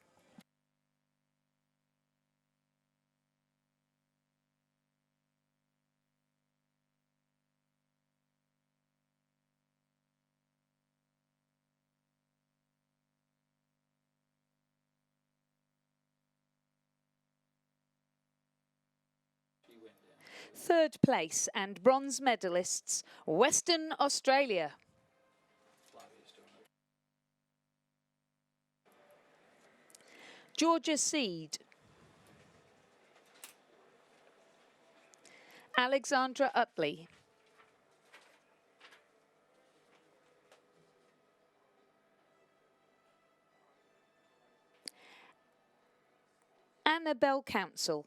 Third place and bronze medalists, Western Australia. Georgia Seed. Alexandra Utley. Annabelle Council.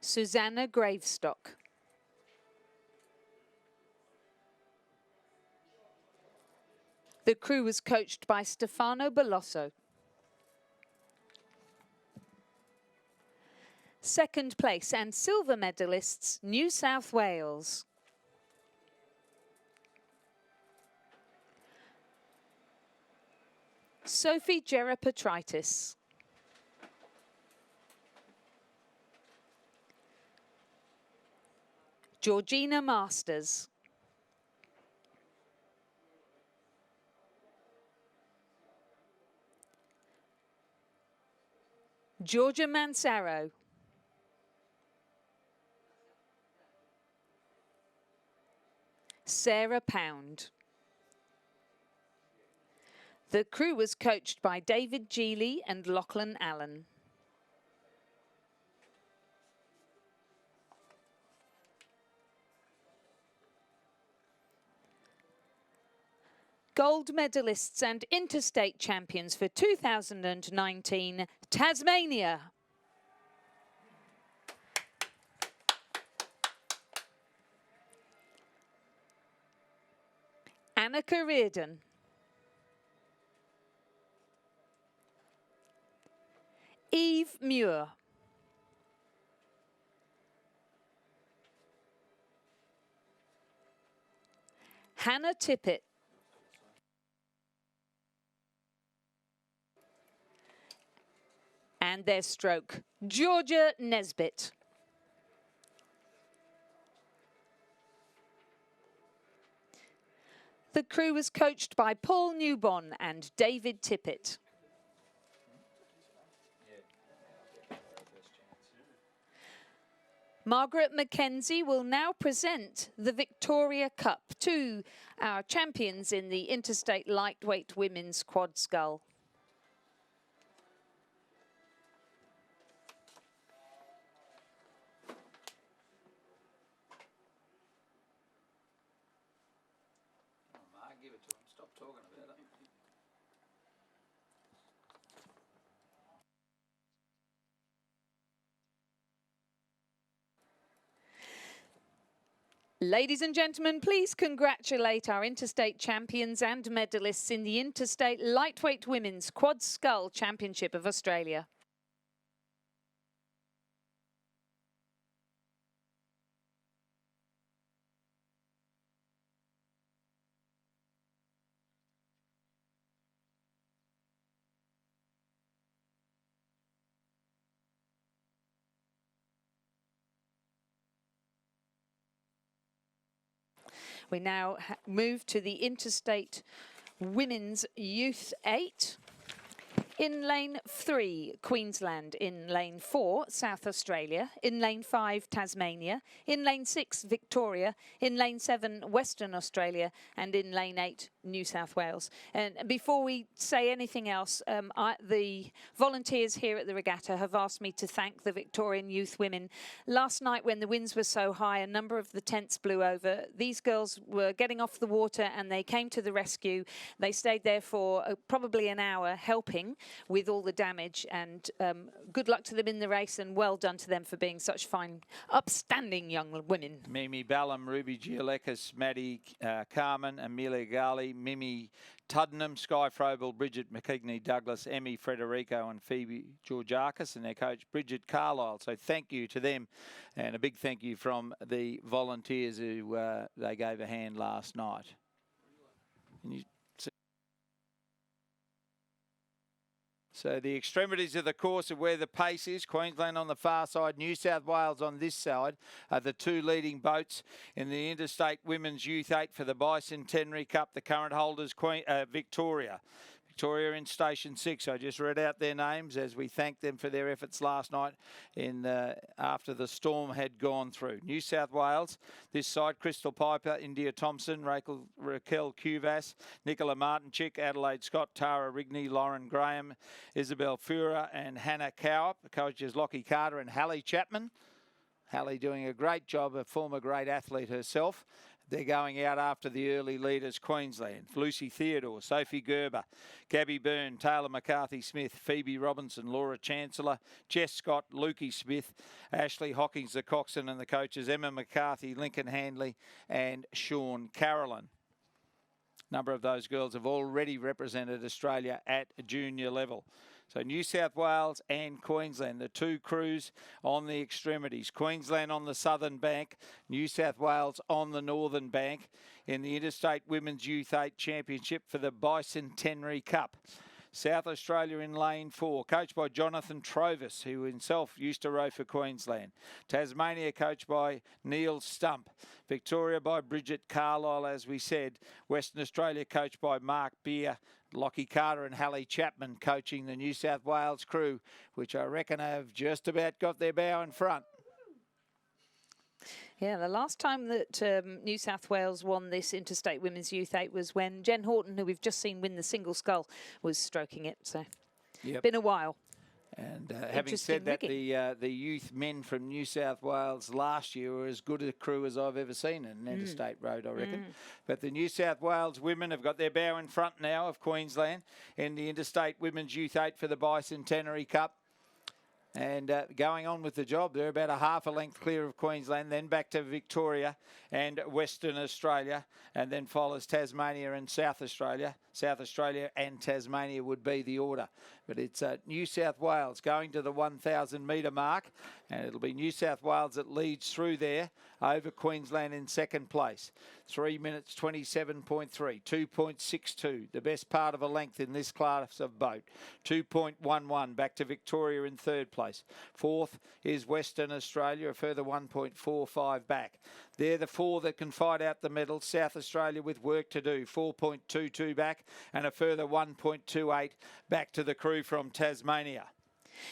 Susanna Gravestock. The crew was coached by Stefano Bellosso. Second place and silver medalists, New South Wales. Sophie Gerapetritis. Georgina Masters. Georgia Mansaro. Sarah Pound. The crew was coached by David Geely and Lachlan Allen. Gold medalists and interstate champions for 2019, Tasmania. Annika Reardon. Eve Muir. Hannah Tippett. And their stroke, Georgia Nesbitt. The crew was coached by Paul Newbon and David Tippett. Margaret Mackenzie will now present the Victoria Cup to our champions in the Interstate Lightweight Women's Quad Scull. Give it to him. Stop talking about it. Ladies and gentlemen, please congratulate our interstate champions and medalists in the Interstate Lightweight Women's Quad Scull Championship of Australia. We now move to the Interstate Women's Youth 8. In lane 3, Queensland. In lane 4, South Australia. In lane 5, Tasmania. In lane 6, Victoria. In lane 7, Western Australia. And in lane 8, New South Wales. And before we say anything else, the volunteers here at the regatta have asked me to thank the Victorian youth women. Last night when the winds were so high, a number of the tents blew over. These girls were getting off the water and they came to the rescue. They stayed there for probably an hour helping with all the damage, and good luck to them in the race, and well done to them for being such fine, upstanding young women. Mimi Ballum, Ruby Giolekis, Maddie Carmen, Amelia Gali, Mimi Tuddenham, Sky Frobel, Bridget McKegney Douglas, Emmy Frederico and Phoebe Georgiakis, and their coach Bridget Carlisle. So thank you to them, and a big thank you from the volunteers who they gave a hand last night. So the extremities of the course of where the pace is, Queensland on the far side, New South Wales on this side, are the two leading boats in the Interstate Women's Youth 8 for the Bicentenary Cup. The current holders, Victoria. Victoria in Station 6. I just read out their names as we thank them for their efforts last night after the storm had gone through. New South Wales, this side, Crystal Piper, India Thompson, Raquel Cuvas, Nicola Martinchick, Adelaide Scott, Tara Rigney, Lauren Graham, Isabel Fura and Hannah Cowop. The coaches Lockie Carter and Hallie Chapman. Hallie doing a great job, a former great athlete herself. They're going out after the early leaders, Queensland. Lucy Theodore, Sophie Gerber, Gabby Byrne, Taylor McCarthy-Smith, Phoebe Robinson, Laura Chancellor, Jess Scott, Lukey Smith, Ashley Hockings, the coxswain, and the coaches Emma McCarthy, Lincoln Handley and Sean Carolyn. A number of those girls have already represented Australia at a junior level. So New South Wales and Queensland, the two crews on the extremities. Queensland on the southern bank, New South Wales on the northern bank in the Interstate Women's Youth 8 Championship for the Bicentenary Cup. South Australia in lane 4, coached by Jonathan Trovis, who himself used to row for Queensland. Tasmania coached by Neil Stump. Victoria by Bridget Carlisle, as we said. Western Australia coached by Mark Beer. Lockie Carter and Hallie Chapman coaching the New South Wales crew, which I reckon have just about got their bow in front. Yeah, the last time that New South Wales won this Interstate Women's Youth 8 was when Jen Horton, who we've just seen win the single scull, was stroking it. So, been a while. And having said that, the youth men from New South Wales last year were as good a crew as I've ever seen in an interstate road, I reckon. But the New South Wales women have got their bow in front now of Queensland in the Interstate Women's Youth 8 for the Bicentenary Cup. And going on with the job, they're about a half a length clear of Queensland, then back to Victoria and Western Australia, and then follows Tasmania and South Australia. South Australia and Tasmania would be the order. But it's New South Wales going to the 1,000 metre mark, and it'll be New South Wales that leads through there over Queensland in second place. 3 minutes 27.3, 2.62, the best part of a length in this class of boat. 2.11 back to Victoria in third place. Fourth is Western Australia, a further 1.45 back. They're the four that can fight out the medals. South Australia with work to do, 4.22 back and a further 1.28 back to the crew from Tasmania.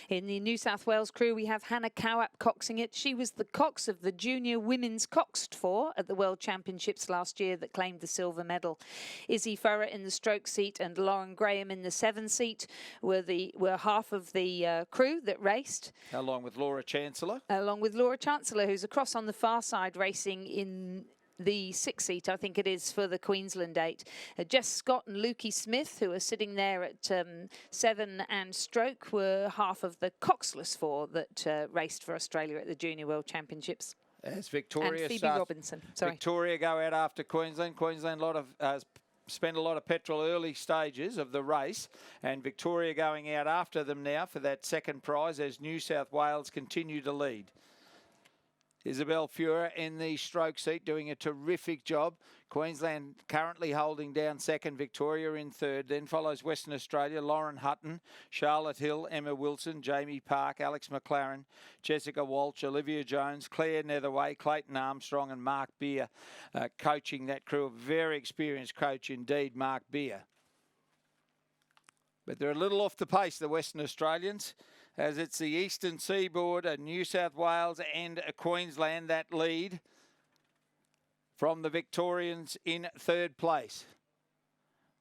In the New South Wales crew, we have Hannah Cowap coxing it. She was the cox of the Junior Women's Coxed Four at the World Championships last year that claimed the silver medal. Izzy Furrer in the stroke seat and Lauren Graham in the 7 seat were half of the crew that raced. Along with Laura Chancellor. Who's across on the far side racing in the 6 seat, I think it is, for the Queensland 8. Jess Scott and Lukey Smith, who are sitting there at 7 and stroke, were half of the coxless 4 that raced for Australia at the Junior World Championships. As Victoria and Phoebe Robinson. Sorry. Victoria go out after Queensland. Queensland spent a lot of petrol early stages of the race, and Victoria going out after them now for that second prize as New South Wales continue to lead. Isabel Fura in the stroke seat doing a terrific job. Queensland currently holding down second, Victoria in third. Then follows Western Australia, Lauren Hutton, Charlotte Hill, Emma Wilson, Jamie Park, Alex McLaren, Jessica Walsh, Olivia Jones, Claire Netherway, Clayton Armstrong and Mark Beer coaching that crew. A very experienced coach indeed, Mark Beer. But they're a little off the pace, the Western Australians, as it's the eastern seaboard, New South Wales and Queensland that lead from the Victorians in third place.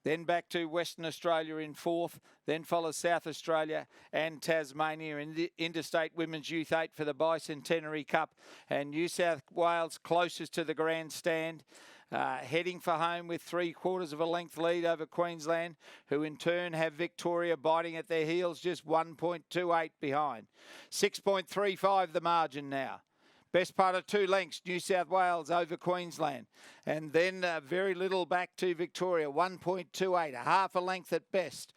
Then back to Western Australia in fourth, then follows South Australia and Tasmania in the Interstate Women's Youth 8 for the Bicentenary Cup, and New South Wales closest to the grandstand. Heading for home with 3/4 of a length lead over Queensland, who in turn have Victoria biting at their heels, just 1.28 behind. 6.35 the margin now. Best part of 2 lengths, New South Wales over Queensland. And then very little back to Victoria, 1.28, a half a length at best.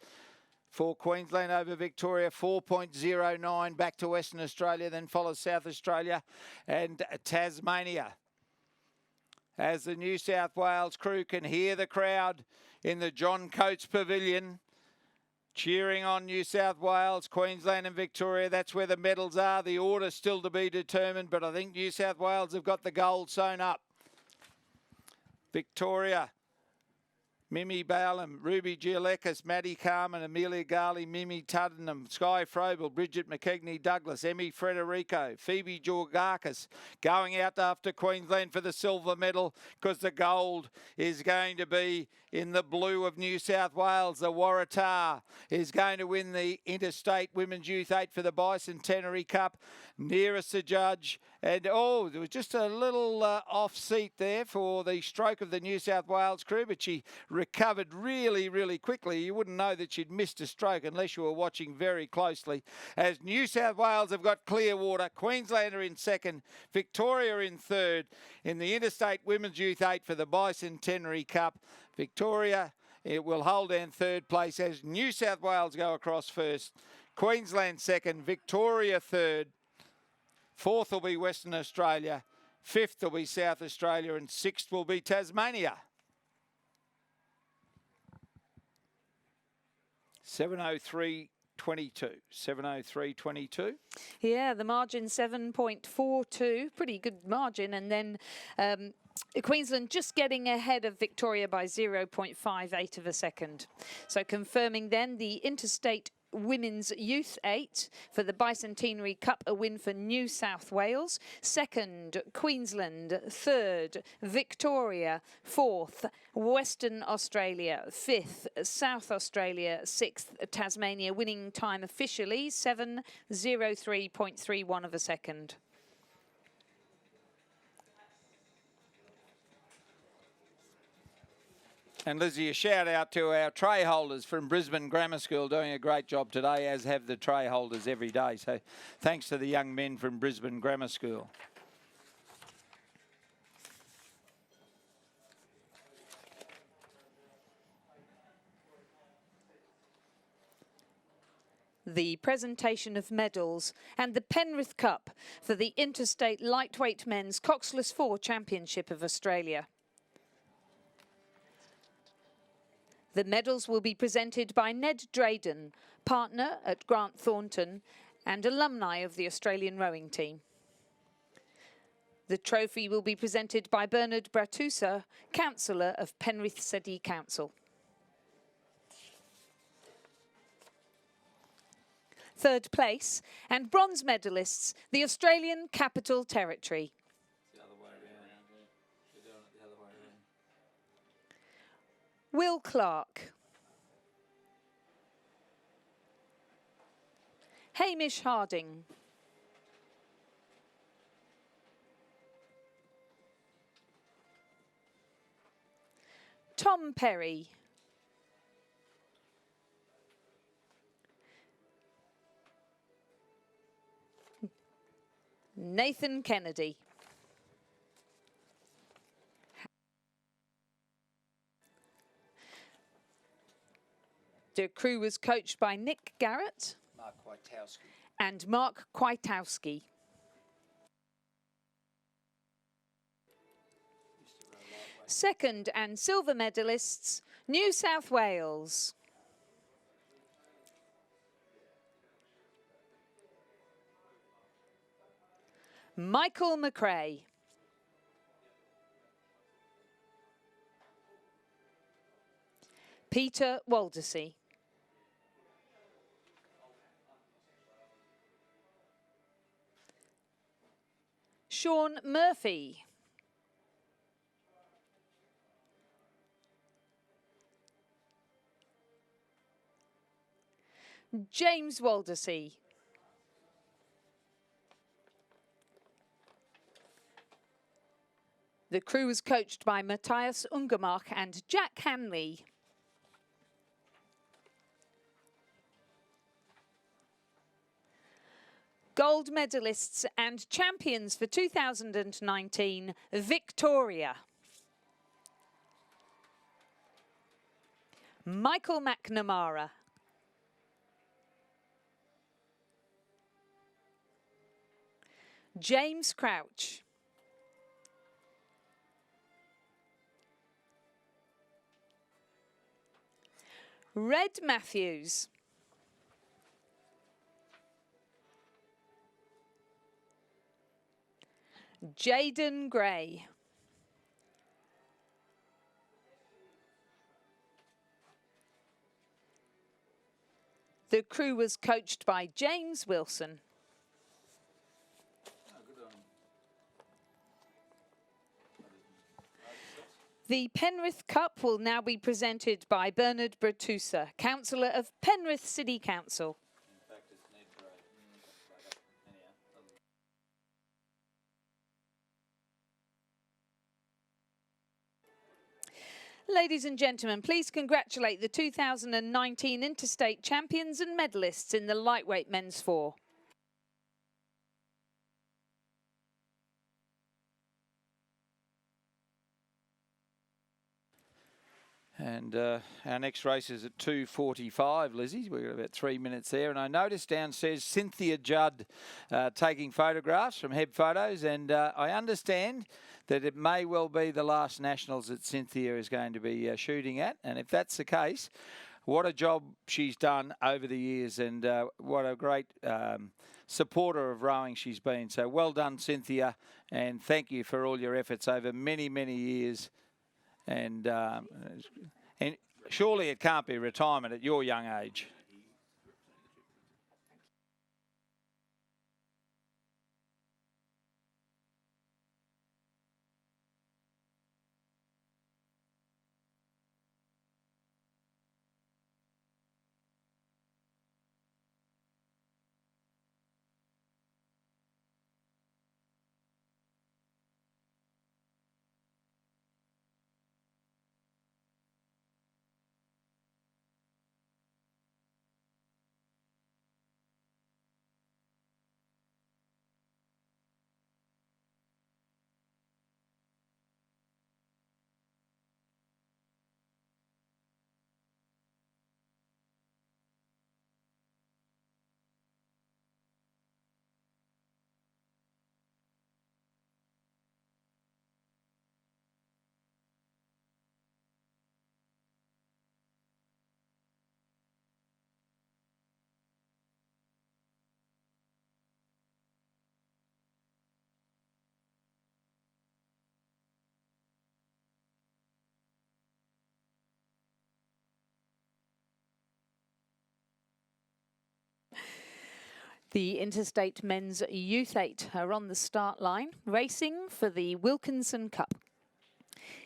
For Queensland over Victoria, 4.09 back to Western Australia, then follows South Australia and Tasmania. As the New South Wales crew can hear the crowd in the John Coates Pavilion cheering on New South Wales, Queensland and Victoria. That's where the medals are. The order still to be determined, but I think New South Wales have got the gold sewn up. Victoria, Mimi Bowlam, Ruby Giolekis, Maddie Carmen, Amelia Garley, Mimi Tuddenham, Sky Frobel, Bridget McKegney Douglas, Emmy Frederico, Phoebe Georgakis going out after Queensland for the silver medal, because the gold is going to be in the blue of New South Wales. The Waratah is going to win the Interstate Women's Youth 8 for the Bicentenary Cup. Nearest the judge. And, there was just a little off seat there for the stroke of the New South Wales crew, but she recovered really, really quickly. You wouldn't know that she'd missed a stroke unless you were watching very closely. As New South Wales have got clear water, Queensland are in second, Victoria in third in the Interstate Women's Youth 8 for the Bicentenary Cup. Victoria, it will hold in third place as New South Wales go across first. Queensland second, Victoria third. Fourth will be Western Australia. Fifth will be South Australia. And sixth will be Tasmania. 7:03.22. 7:03.22. Yeah, the margin 7.42, pretty good margin. And then Queensland just getting ahead of Victoria by 0.58 of a second. So confirming then the Interstate Women's Youth 8 for the Bicentenary Cup, a win for New South Wales. Second, Queensland. Third, Victoria. Fourth, Western Australia. Fifth, South Australia. Sixth, Tasmania. Winning time officially 7:03.31 of a second. And Lizzie, a shout out to our tray holders from Brisbane Grammar School, doing a great job today, as have the tray holders every day. So thanks to the young men from Brisbane Grammar School. The presentation of medals and the Penrith Cup for the Interstate Lightweight Men's Coxless 4 Championship of Australia. The medals will be presented by Ned Drayden, partner at Grant Thornton and alumni of the Australian rowing team. The trophy will be presented by Bernard Bratusa, councillor of Penrith City Council. Third place and bronze medalists, the Australian Capital Territory. Will Clark, Hamish Harding, Tom Perry, Nathan Kennedy. The crew was coached by Nick Garrett Mark Kwiatkowski. and Mark Kwiatkowski. Second and silver medalists, New South Wales. Michael McRae. Peter Waldersee. Sean Murphy. James Waldersee. The crew was coached by Matthias Ungermark and Jack Hanley. Gold medalists and champions for 2019, Victoria. Michael McNamara. James Crouch. Red Matthews. Jaden Gray. The crew was coached by James Wilson. The Penrith Cup will now be presented by Bernard Bratusa, Councillor of Penrith City Council. Ladies and gentlemen, please congratulate the 2019 Interstate Champions and medalists in the lightweight men's four. And our next race is at 2:45, Lizzie. We've got about 3 minutes there. And I noticed downstairs Cynthia Judd taking photographs from Heb Photos. And I understand that it may well be the last Nationals that Cynthia is going to be shooting at. And if that's the case, what a job she's done over the years, and what a great supporter of rowing she's been. So well done, Cynthia. And thank you for all your efforts over many, many years. And surely it can't be retirement at your young age. The Interstate Men's Youth 8 are on the start line, racing for the Wilkinson Cup.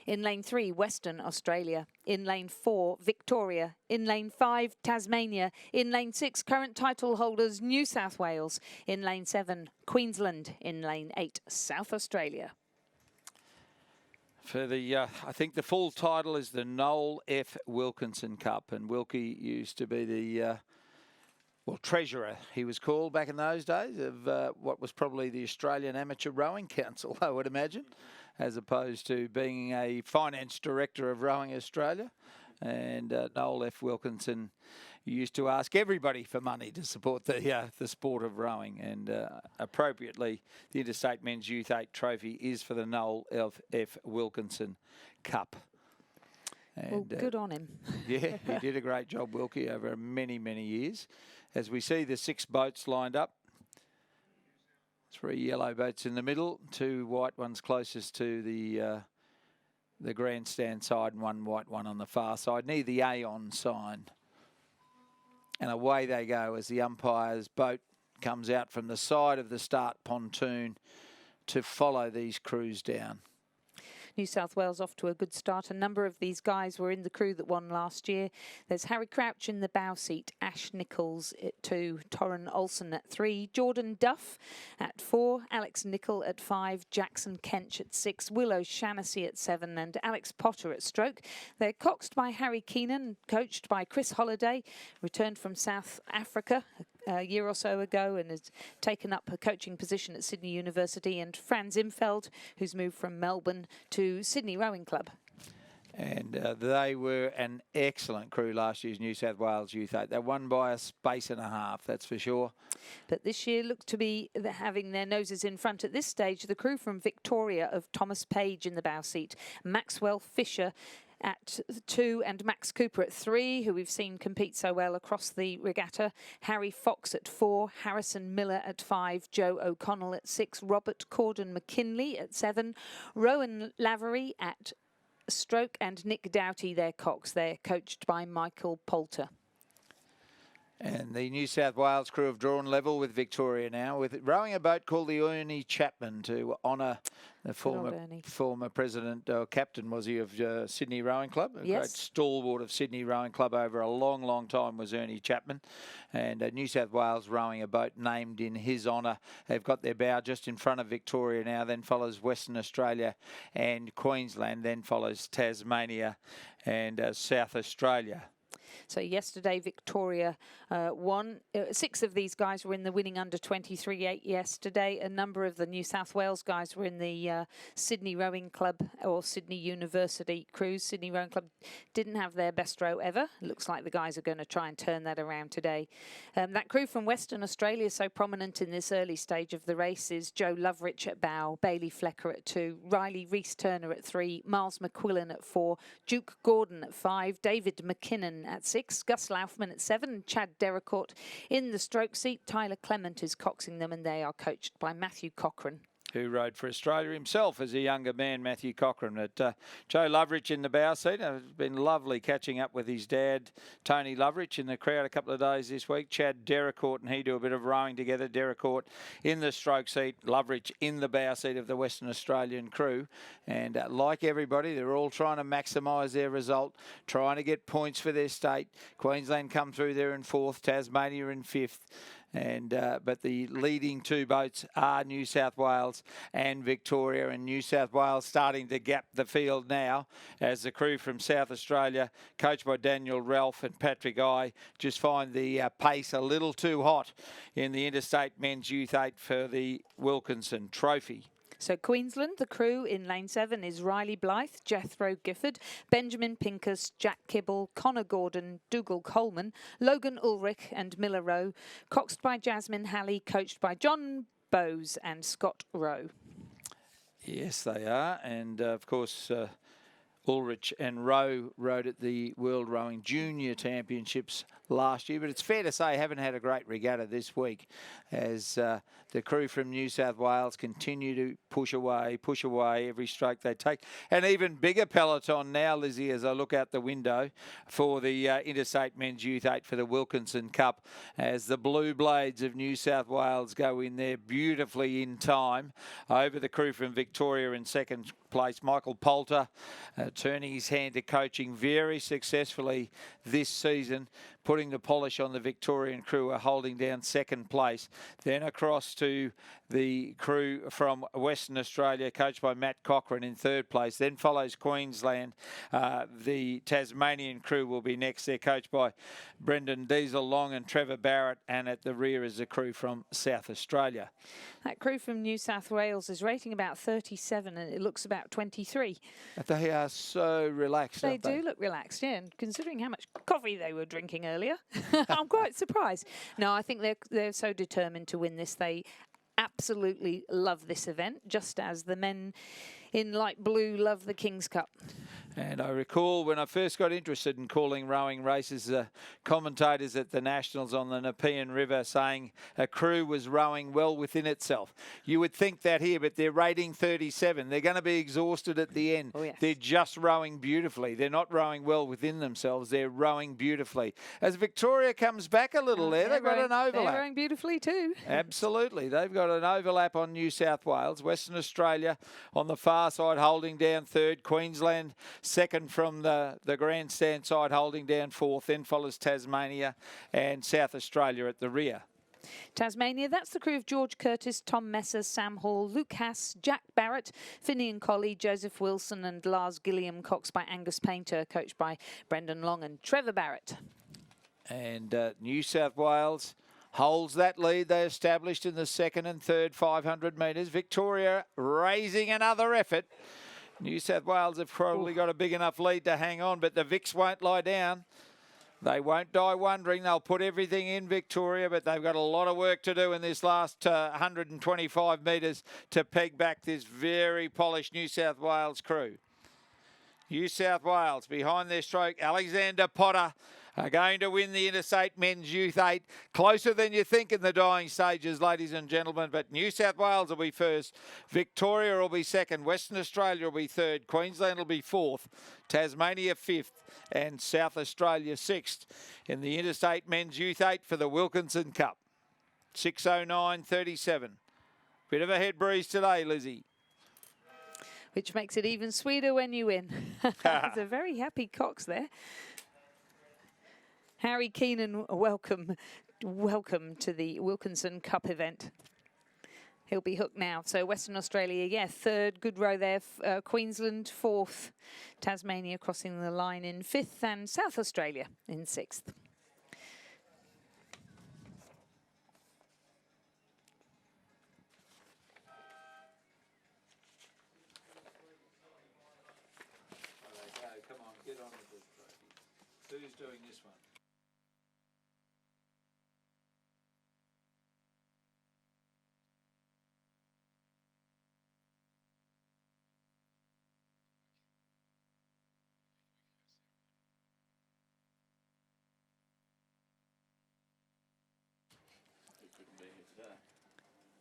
In lane 3, Western Australia. In lane 4, Victoria. In lane 5, Tasmania. In lane 6, current title holders, New South Wales. In lane 7, Queensland. In lane 8, South Australia. For the, I think the full title is the Noel F. Wilkinson Cup, and Wilkie used to be the treasurer, he was called back in those days, of what was probably the Australian Amateur Rowing Council, I would imagine, as opposed to being a finance director of Rowing Australia. And Noel F. Wilkinson who used to ask everybody for money to support the sport of rowing. And appropriately, the Interstate Men's Youth 8 trophy is for the Noel F. Wilkinson Cup. And, well, good on him. Yeah, he did a great job, Wilkie, over many, many years. As we see the 6 boats lined up, 3 yellow boats in the middle, 2 white ones closest to the grandstand side, and 1 white one on the far side, near the Aon sign. And away they go as the umpire's boat comes out from the side of the start pontoon to follow these crews down. New South Wales off to a good start. A number of these guys were in the crew that won last year. There's Harry Crouch in the bow seat, Ash Nichols at 2, Torrin Olsen at 3, Jordan Duff at 4, Alex Nichol at 5, Jackson Kench at 6, Willow Shaughnessy at 7 and Alex Potter at stroke. They're coxed by Harry Keenan, coached by Chris Holliday, returned from South Africa a year or so ago and has taken up a coaching position at Sydney University, and Franz Imfeld, who's moved from Melbourne to Sydney Rowing Club. And they were an excellent crew last year's New South Wales Youth 8. They won by a space and a half, that's for sure. But this year look to be having their noses in front at this stage. The crew from Victoria of Thomas Page in the bow seat, Maxwell Fisher at 2 and Max Cooper at 3, who we've seen compete so well across the regatta. Harry Fox at 4, Harrison Miller at 5, Joe O'Connell at 6, Robert Corden McKinley at 7, Rowan Lavery at stroke and Nick Doughty, their cox. They're coached by Michael Poulter. And the New South Wales crew have drawn level with Victoria now, with rowing a boat called the Ernie Chapman to honour the former president, captain, was he, of Sydney Rowing Club? A great stalwart of Sydney Rowing Club over a long, long time was Ernie Chapman. And New South Wales rowing a boat named in his honour. They've got their bow just in front of Victoria now, then follows Western Australia and Queensland, then follows Tasmania and South Australia. So yesterday, Victoria won. 6 of these guys were in the winning under 23 yesterday. A number of the New South Wales guys were in the Sydney Rowing Club or Sydney University crews. Sydney Rowing Club didn't have their best row ever. Looks like the guys are going to try and turn that around today. That crew from Western Australia, so prominent in this early stage of the race, is Joe Loveridge at bow, Bailey Flecker at 2, Riley Reese-Turner at 3, Miles McQuillan at 4, Duke Gordon at 5, David McKinnon at 6, Gus Laufman at 7, Chad Derricourt in the stroke seat. Tyler Clement is coxing them, and they are coached by Matthew Cochrane, who rode for Australia himself as a younger man, Matthew Cochrane. But Joe Loveridge in the bow seat. It's been lovely catching up with his dad, Tony Loveridge, in the crowd a couple of days this week. Chad Derricourt and he do a bit of rowing together. Derricourt in the stroke seat, Loveridge in the bow seat of the Western Australian crew. And like everybody, they're all trying to maximise their result, trying to get points for their state. Queensland come through there in 4th, Tasmania in 5th. And but the leading 2 boats are New South Wales and Victoria, and New South Wales starting to gap the field now as the crew from South Australia, coached by Daniel Ralph and Patrick I, just find the pace a little too hot in the Interstate Men's Youth 8 for the Wilkinson Trophy. So Queensland, the crew in lane 7 is Riley Blythe, Jethro Gifford, Benjamin Pincus, Jack Kibble, Connor Gordon, Dougal Coleman, Logan Ulrich and Miller Rowe, coxed by Jasmine Halley, coached by John Bowes and Scott Rowe. Yes, they are. And of course, Ulrich and Rowe rode at the World Rowing Junior Championships last year, but it's fair to say haven't had a great regatta this week as the crew from New South Wales continue to push away every stroke they take. An even bigger peloton now, Lizzie, as I look out the window for the Interstate Men's Youth 8 for the Wilkinson Cup, as the Blue Blades of New South Wales go in there beautifully in time over the crew from Victoria in 2nd place. Michael Poulter turning his hand to coaching very successfully this season, putting the polish on the Victorian crew, are holding down 2nd place. Then across to the crew from Western Australia, coached by Matt Cochrane, in third place. Then follows Queensland. The Tasmanian crew will be next. They're coached by Brendan Diesel Long and Trevor Barrett. And at the rear is the crew from South Australia. That crew from New South Wales is rating about 37 and it looks about 23. They are so relaxed, They aren't they? do look relaxed, yeah. And considering how much coffee they were drinking earlier, I'm quite surprised. No, I think they're so determined to win this. They absolutely love this event, just as the men in light blue love the King's Cup. And I recall when I first got interested in calling rowing races, commentators at the Nationals on the Nepean River saying a crew was rowing well within itself. You would think that here, but they're rating 37. They're going to be exhausted at the end. Oh, yes. They're just rowing beautifully. They're not rowing well within themselves. They're rowing beautifully. As Victoria comes back a little there, they've got an overlap. They're rowing beautifully too. Absolutely. They've got an overlap on New South Wales. Western Australia on the far side holding down third. Queensland second from the grandstand side holding down fourth. Then follows Tasmania and South Australia at the rear. Tasmania, that's the crew of George Curtis, Tom Messer, Sam Hall, Luke Hass, Jack Barrett, Finian Colley, Joseph Wilson and Lars Gilliam, coxed by Angus Painter, coached by Brendan Long and Trevor Barrett. And New South Wales holds that lead they established in the second and third 500 metres. Victoria raising another effort. New South Wales have probably got a big enough lead to hang on, but the Vics won't lie down. They won't die wondering. They'll put everything in, Victoria, but they've got a lot of work to do in this last 125 metres to peg back this very polished New South Wales crew. New South Wales behind their stroke. Alexander Potter are going to win the Interstate Men's Youth 8. Closer than you think in the dying stages, ladies and gentlemen. But New South Wales will be first. Victoria will be second. Western Australia will be third. Queensland will be fourth. Tasmania fifth. And South Australia sixth in the Interstate Men's Youth 8 for the Wilkinson Cup. 6:09:37. Bit of a head breeze today, Lizzie. Which makes it even sweeter when you win. It's a very happy Cox there. Harry Keenan, welcome to the Wilkinson Cup event. He'll be hooked now. So Western Australia, yeah, third, good row there. Queensland, fourth. Tasmania crossing the line in fifth, and South Australia in sixth. Come on, get on with it. Who's doing this one?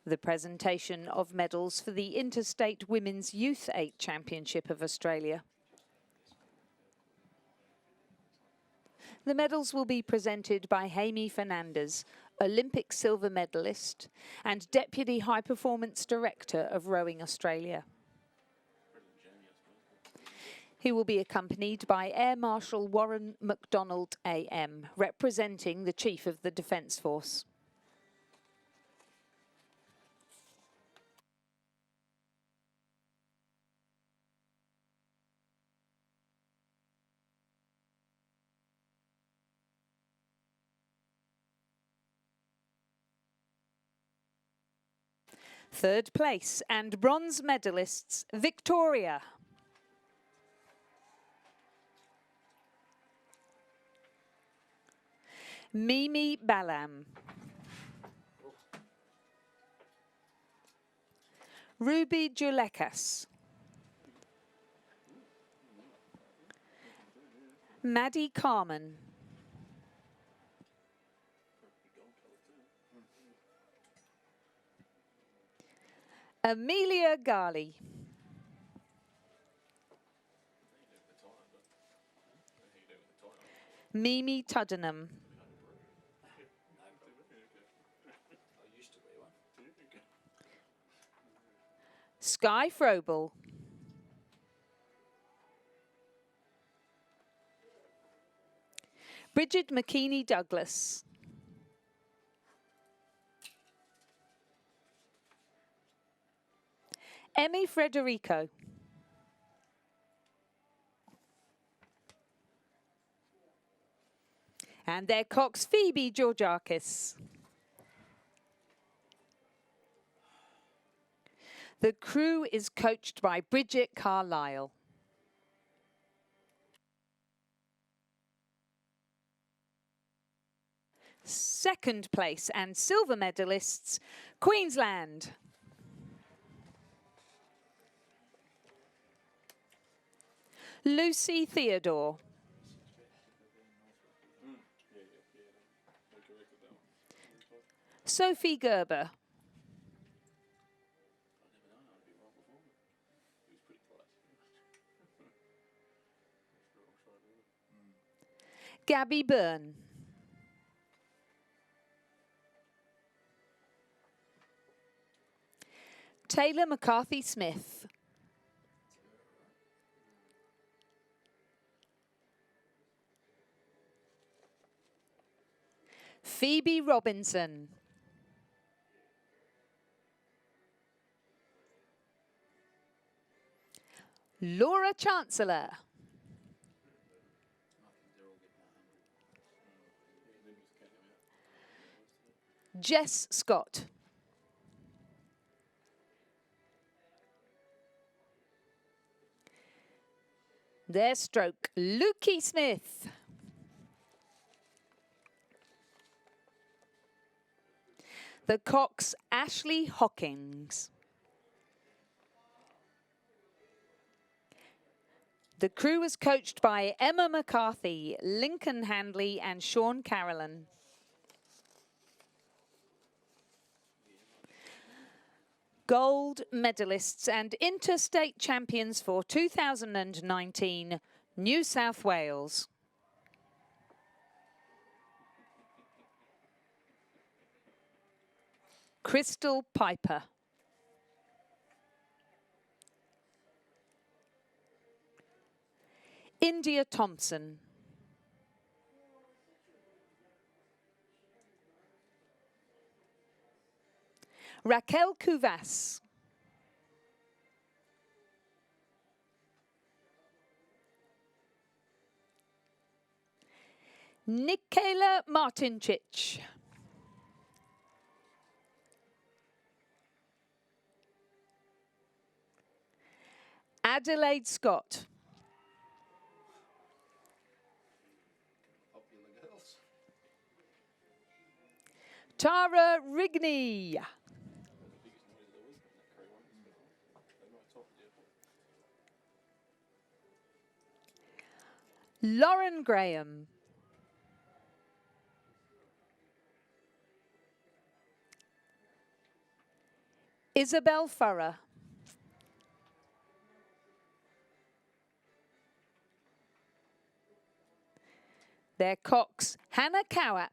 The presentation of medals for the Interstate Women's Youth 8 Championship of Australia. The medals will be presented by Jamie Fernandez, Olympic silver medalist and Deputy High Performance Director of Rowing Australia. He will be accompanied by Air Marshal Warren MacDonald AM, representing the Chief of the Defence Force. Third place and bronze medalists, Victoria. Mimi Balam. Ruby Julekas. Maddie Carmen. Amelia Gali. Mimi Tuddenham. Sky Frobel. Bridget McKeaney Douglas. Emmy Frederico. And their cox, Phoebe Georgiakis. The crew is coached by Bridget Carlisle. Second place and silver medalists, Queensland. Lucy Theodore. Sophie Gerber. Gabby Byrne. Taylor McCarthy Smith. Phoebe Robinson. Laura Chancellor. Jess Scott. Their stroke, Lukey Smith. The cox, Ashley Hawkins. The crew was coached by Emma McCarthy, Lincoln Handley and Sean Carolyn. Gold medalists and interstate champions for 2019, New South Wales. Crystal Piper. India Thompson. Raquel Cuvas. Nikela Martincic. Adelaide Scott. Tara Rigney. Lauren Graham. Isabel Furrer. Their cox, Hannah Cowap.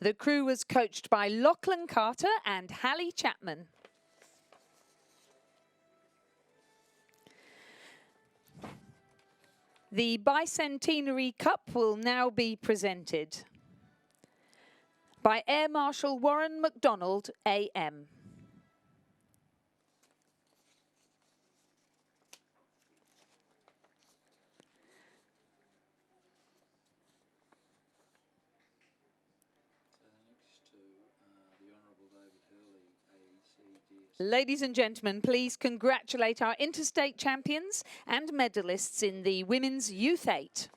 The crew was coached by Lachlan Carter and Hallie Chapman. The Bicentenary Cup will now be presented by Air Marshal Warren MacDonald, AM. Ladies and gentlemen, please congratulate our interstate champions and medalists in the Women's Youth 8.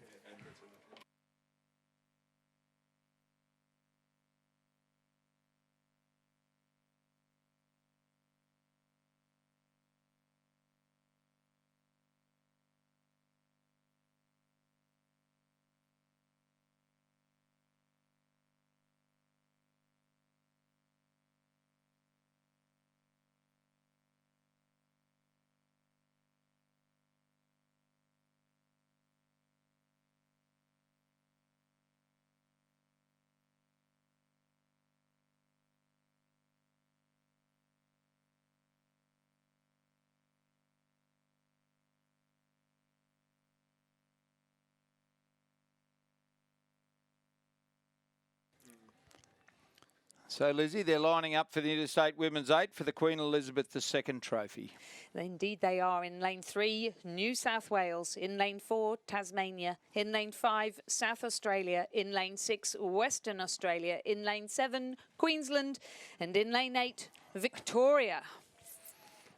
So, Lizzie, they're lining up for the Interstate Women's 8 for the Queen Elizabeth II Trophy. Indeed, they are. In lane 3, New South Wales. In lane 4, Tasmania. In lane 5, South Australia. In lane 6, Western Australia. In lane 7, Queensland. And in lane 8, Victoria.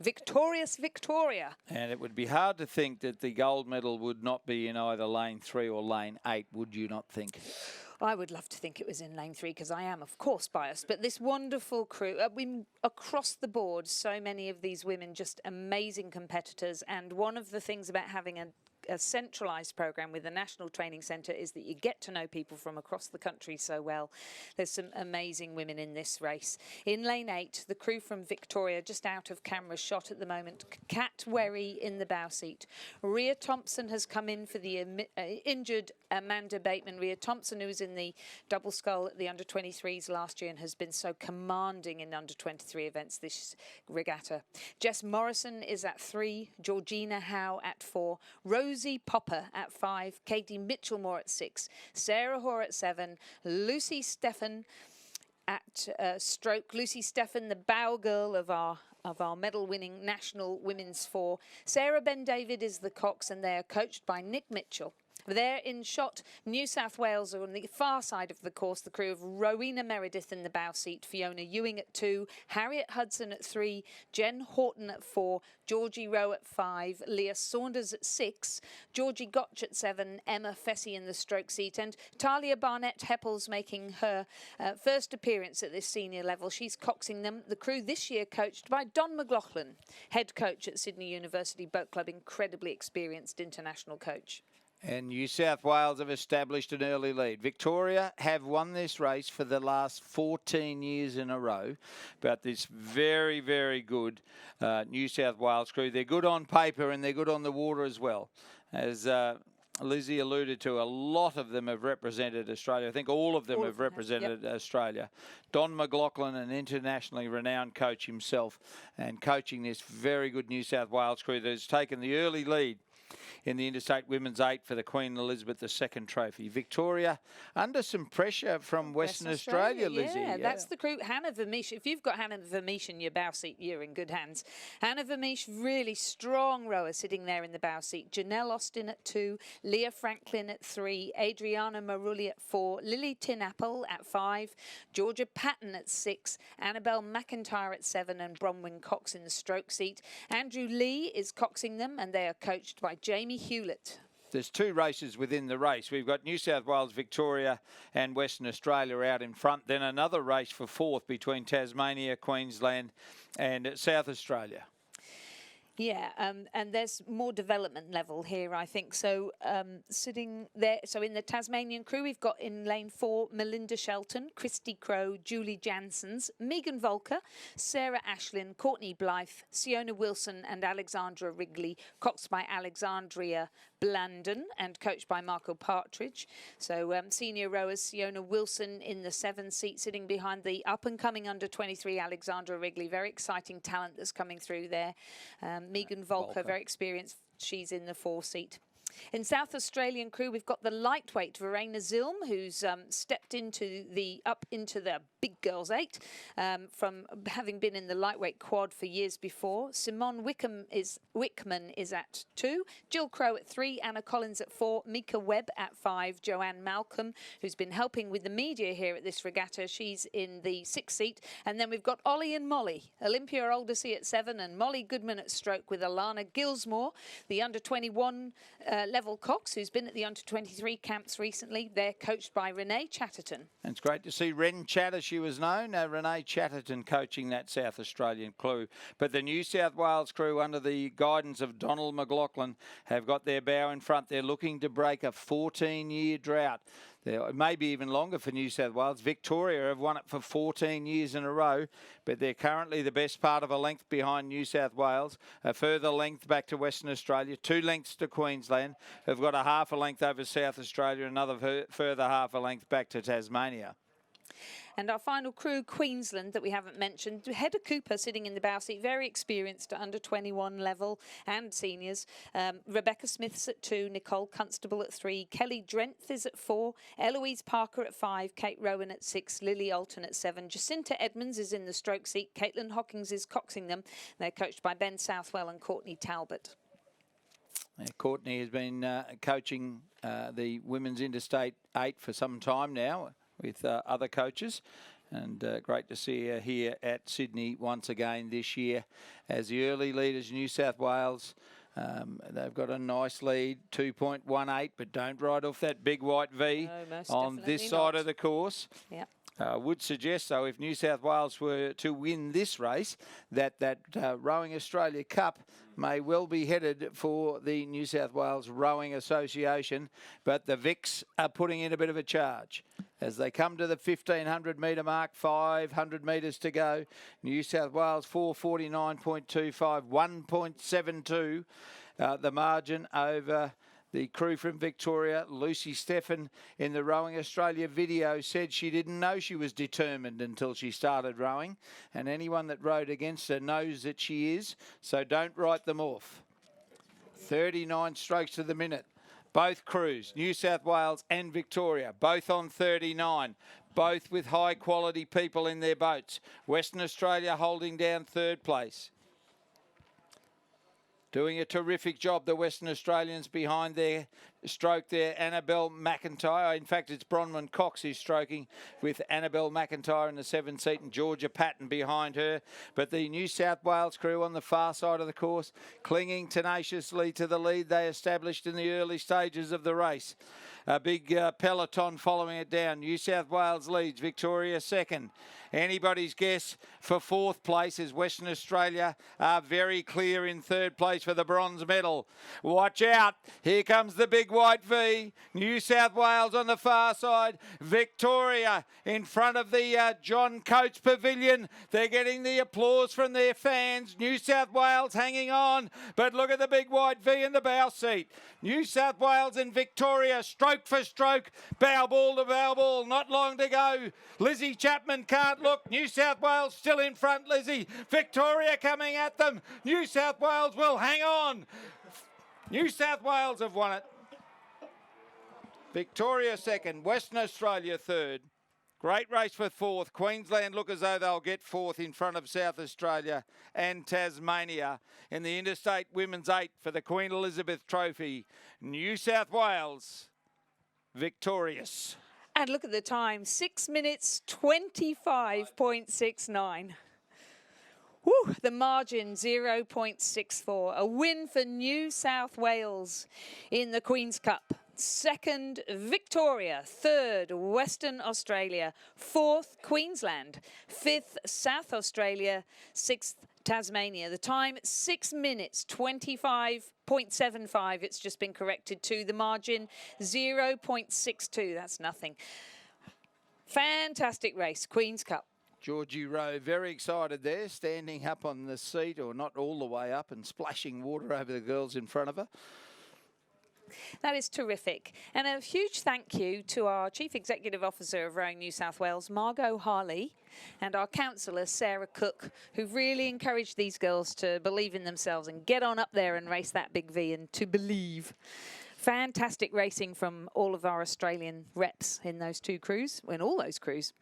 Victorious Victoria. And it would be hard to think that the gold medal would not be in either lane 3 or lane 8, would you not think? I would love to think it was in lane 3 because I am, of course, biased. But this wonderful crew, across the board, so many of these women, just amazing competitors. And one of the things about having a centralised programme with the National Training Centre is that you get to know people from across the country so well. There's some amazing women in this race. In lane 8, the crew from Victoria, just out of camera shot at the moment. Kat Werry in the bow seat. Rhea Thompson has come in for the injured Amanda Bateman. Rhea Thompson, who was in the double scull at the under-23s last year and has been so commanding in under-23 events this regatta. Jess Morrison is at 3. Georgina Howe at 4. Rosie Popper at 5, Katie Mitchellmore at 6, Sarah Hoare at 7, Lucy Stephan at stroke. Lucy Stephan, the bow girl of our medal-winning National Women's 4. Sarah Ben-David is the cox, and they are coached by Nick Mitchell. There in shot, New South Wales are on the far side of the course. The crew of Rowena Meredith in the bow seat, Fiona Ewing at 2, Harriet Hudson at 3, Jen Horton at 4, Georgie Rowe at 5, Leah Saunders at 6, Georgie Gotch at 7, Emma Fessy in the stroke seat, and Talia Barnett-Heppels making her first appearance at this senior level. She's coxing them. The crew this year coached by Don McLaughlin, head coach at Sydney University Boat Club, incredibly experienced international coach. And New South Wales have established an early lead. Victoria have won this race for the last 14 years in a row. But this very, very good New South Wales crew. They're good on paper and they're good on the water as well. As Lizzie alluded to, a lot of them have represented Australia. I think all of them have represented Australia. Don McLaughlin, an internationally renowned coach himself, and coaching this very good New South Wales crew that has taken the early lead in the Interstate Women's 8 for the Queen Elizabeth II Trophy. Victoria under some pressure from Western Australia, Lizzie. Yeah, that's the crew. Hannah Vermeesh, if you've got Hannah Vermeesh in your bow seat, you're in good hands. Hannah Vermeesh, really strong rower sitting there in the bow seat. Janelle Austin at 2, Leah Franklin at 3, Adriana Marulli at 4, Lily Tinapple at 5, Georgia Patton at 6, Annabelle McIntyre at 7, and Bronwyn Cox in the stroke seat. Andrew Lee is coxing them, and they are coached by Jamie Hewlett. There's 2 races within the race. We've got New South Wales, Victoria and Western Australia out in front. Then another race for 4th between Tasmania, Queensland and South Australia. Yeah, and there's more development level here, I think. So sitting there, so in the Tasmanian crew, we've got in lane 4, Melinda Shelton, Christy Crow, Julie Jansons, Megan Volker, Sarah Ashlin, Courtney Blythe, Siona Wilson and Alexandra Wrigley, coxed by Alexandria Blandon and coached by Marco Partridge. So senior rowers, Siona Wilson in the 7 seat, sitting behind the up-and-coming under-23 Alexandra Wrigley. Very exciting talent that's coming through there. Megan Volker, very experienced. She's in the 4 seat. In South Australian crew, we've got the lightweight Verena Zilm, who's stepped into the big girls 8 from having been in the lightweight quad for years before. Simone Wickman is at 2, Jill Crow at 3, Anna Collins at 4, Mika Webb at 5, Joanne Malcolm, who's been helping with the media here at this regatta. She's in the 6th seat. And then we've got Ollie and Molly, Olympia Aldersey at 7 and Molly Goodman at stroke, with Alana Gilsmore, the under-21 level cox, who's been at the under-23 camps recently. They're coached by Renee Chatterton. And it's great to see Ren Chatter, she was known, Renee Chatterton coaching that South Australian crew. But the New South Wales crew, under the guidance of Donald McLaughlin, have got their bow in front. They're looking to break a 14-year drought. It may be even longer for New South Wales. Victoria have won it for 14 years in a row, but they're currently the best part of a length behind New South Wales. A further length back to Western Australia, 2 lengths to Queensland. Have got a half a length over South Australia, another further half a length back to Tasmania. And our final crew, Queensland, that we haven't mentioned, Hedda Cooper sitting in the bow seat, very experienced at under 21 level and seniors. Rebecca Smith's at 2, Nicole Constable at 3, Kelly Drenth is at 4, Eloise Parker at 5, Kate Rowan at 6, Lily Alton at 7, Jacinta Edmonds is in the stroke seat, Caitlin Hockings is coxing them. They're coached by Ben Southwell and Courtney Talbot. Courtney has been coaching the Women's Interstate 8 for some time now with other coaches, and great to see her here at Sydney once again this year as the early leaders. New South Wales, they've got a nice lead, 2.18, but don't ride off that big white V on this side of the course. Yep. Would suggest, though, if New South Wales were to win this race, that Rowing Australia Cup may well be headed for the New South Wales Rowing Association, but the Vics are putting in a bit of a charge. As they come to the 1,500 metre mark, 500 metres to go. New South Wales 449.25, 1.72 the margin over the crew from Victoria. Lucy Stephan in the Rowing Australia video said she didn't know she was determined until she started rowing, and anyone that rowed against her knows that she is, so don't write them off. 39 strokes to the minute. Both crews, New South Wales and Victoria, both on 39, both with high quality people in their boats. Western Australia holding down third place. Doing a terrific job, the Western Australians behind their stroke there, Annabelle McIntyre. In fact, it's Bronwyn Cox who's stroking with Annabelle McIntyre in the 7th seat and Georgia Patton behind her. But the New South Wales crew on the far side of the course, clinging tenaciously to the lead they established in the early stages of the race. A big peloton following it down. New South Wales leads, Victoria second. Anybody's guess for fourth place as Western Australia are very clear in third place for the bronze medal. Watch out. Here comes the big white V. New South Wales on the far side. Victoria in front of the John Coates Pavilion. They're getting the applause from their fans. New South Wales hanging on. But look at the big white V in the bow seat. New South Wales and Victoria, stroke for stroke, bow ball to bow ball, not long to go. Lizzie Chapman can't look. New South Wales still in front, Lizzie. Victoria coming at them. New South Wales will hang on. New South Wales have won it. Victoria second, Western Australia third. Great race for fourth. Queensland look as though they'll get fourth in front of South Australia and Tasmania in the Interstate Women's 8 for the Queen Elizabeth Trophy. New South Wales victorious. And look at the time, 6 minutes 25.69. Woo, the margin 0.64. A win for New South Wales in the Queen's Cup. Second, Victoria. Third, Western Australia. Fourth, Queensland. Fifth, South Australia. Sixth, Tasmania. The time, 6 minutes 25.75. It's just been corrected to the margin 0.62. That's nothing. Fantastic race, Queen's Cup. Georgie Rowe very excited there, standing up on the seat, or not all the way up, and splashing water over the girls in front of her. That is terrific. And a huge thank you to our Chief Executive Officer of Rowing New South Wales, Margot Harley, and our counsellor, Sarah Cook, who've really encouraged these girls to believe in themselves and get on up there and race that big V and to believe. Fantastic racing from all of our Australian reps in those two crews, in all those crews.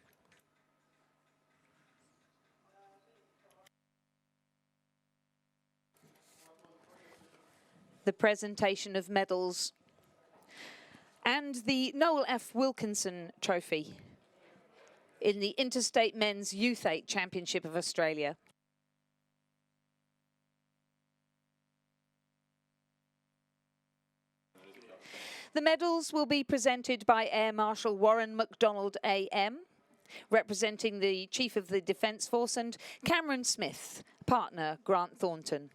The presentation of medals and the Noel F. Wilkinson Trophy in the Interstate Men's Youth 8 Championship of Australia. The medals will be presented by Air Marshal Warren MacDonald AM, representing the Chief of the Defence Force, and Cameron Smith, partner Grant Thornton.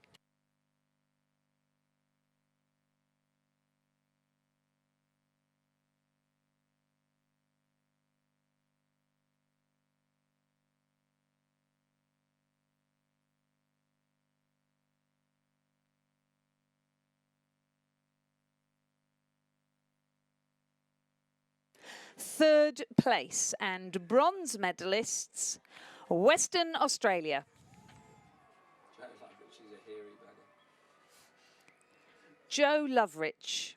Third place and bronze medalists, Western Australia. Joe Loveridge.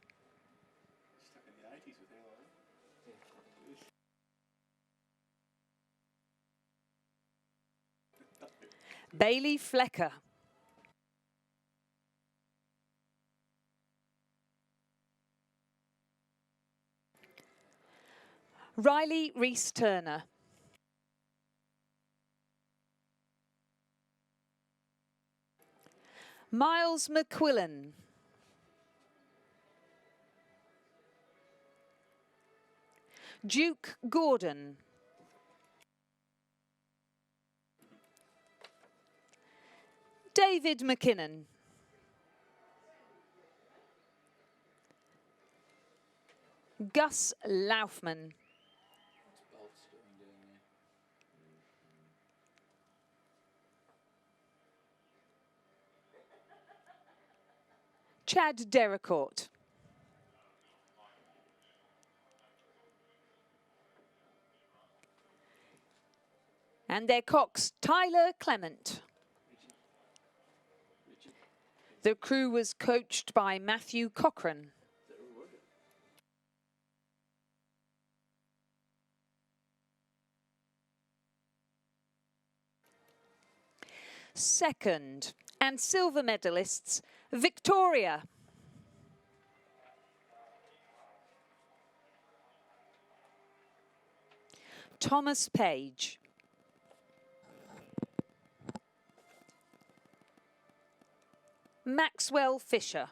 Bailey Flecker. Riley Reese-Turner. Miles McQuillan. Duke Gordon. David McKinnon. Gus Laufman. Chad Dericourt. And their cox, Tyler Clement. The crew was coached by Matthew Cochran. Second, and silver medalists, Victoria. Thomas Page. Maxwell Fisher.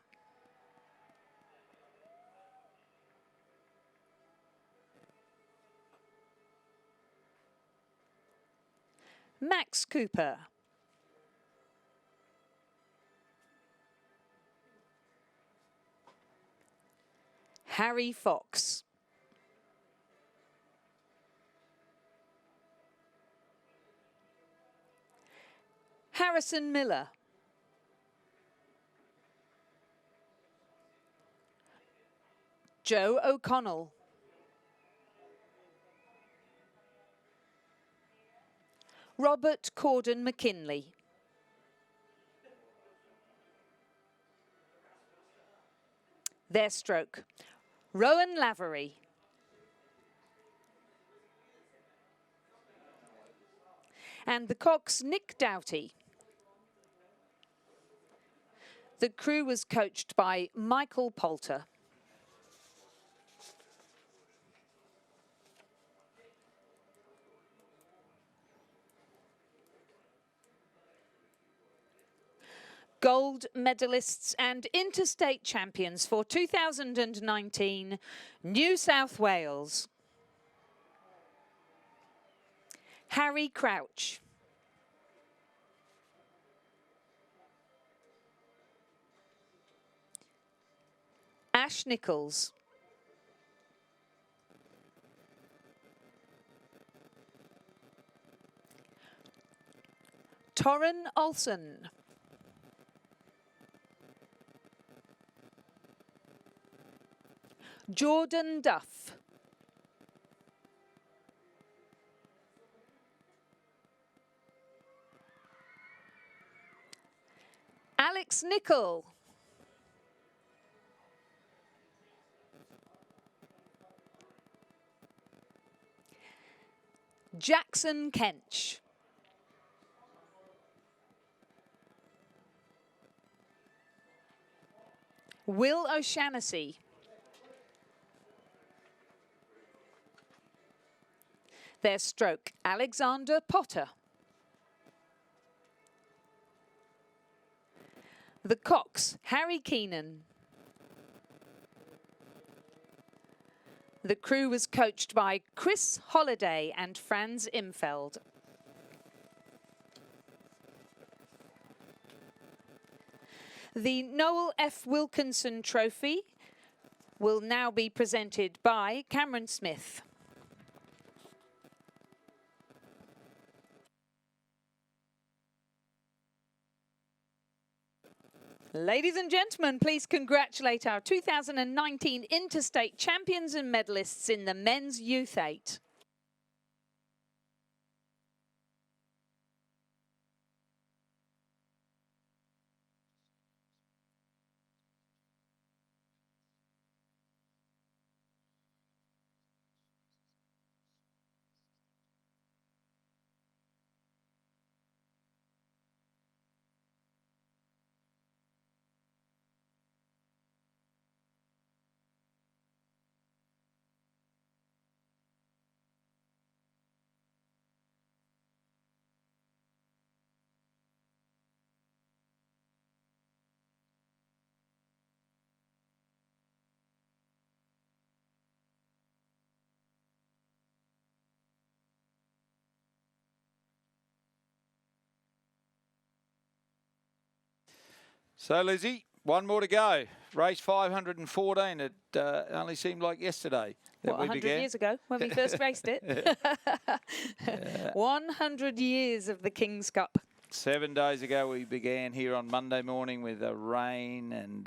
Max Cooper. Harry Fox. Harrison Miller. Joe O'Connell. Robert Corden McKinley. Their stroke, Rowan Lavery. And the cox, Nick Doughty. The crew was coached by Michael Poulter. Gold medalists and interstate champions for 2019, New South Wales. Harry Crouch. Ash Nichols. Torren Olsen. Jordan Duff. Alex Nichol. Jackson Kench. Will O'Shannessy. Their stroke, Alexander Potter. The cox, Harry Keenan. The crew was coached by Chris Holliday and Franz Imfeld. The Noel F. Wilkinson Trophy will now be presented by Cameron Smith. Ladies and gentlemen, please congratulate our 2019 Interstate champions and medalists in the men's Youth 8. So, Lizzie, one more to go. Race 514. It only seemed like yesterday that we 100 began. years ago when we first raced it. 100 years of the King's Cup. 7 days ago we began here on Monday morning with a rain and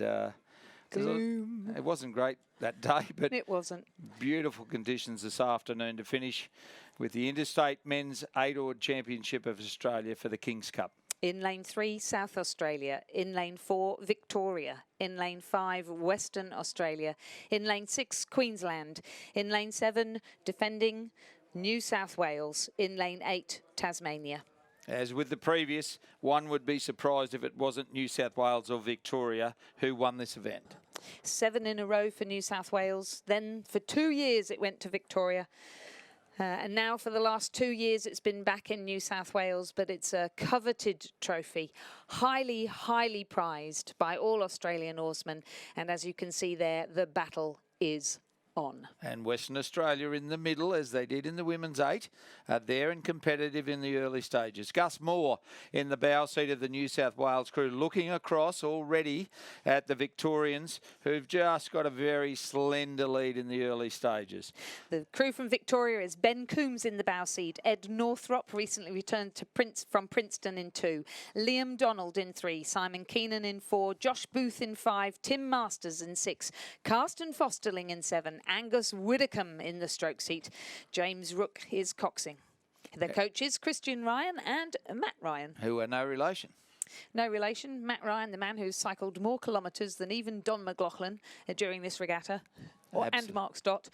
Gloom. it wasn't great that day, but It wasn't. beautiful conditions this afternoon to finish with the Interstate Men's 8-oared Championship of Australia for the King's Cup. In lane 3, South Australia. In lane 4, Victoria. In lane 5, Western Australia. In lane 6, Queensland. In lane 7, defending New South Wales. In lane 8, Tasmania. As with the previous, one would be surprised if it wasn't New South Wales or Victoria who won this event. 7 in a row for New South Wales. Then for 2 years it went to Victoria. And now for the last 2 years it's been back in New South Wales, but it's a coveted trophy, highly, highly prized by all Australian horsemen. And as you can see there, the battle is on. And Western Australia in the middle, as they did in the women's 8, are there and competitive in the early stages. Gus Moore in the bow seat of the New South Wales crew, looking across already at the Victorians, who've just got a very slender lead in the early stages. The crew from Victoria is Ben Coombs in the bow seat, Ed Northrop recently returned to from Princeton in 2, Liam Donald in 3, Simon Keenan in 4, Josh Booth in 5, Tim Masters in 6, Carsten Fosterling in 7, Angus Widdicombe in the stroke seat. James Rook is coxing. The coaches, Christian Ryan and Matt Ryan. Who are no relation. No relation. Matt Ryan, the man who's cycled more kilometres than even Don McLaughlin during this regatta. And Mark Stott.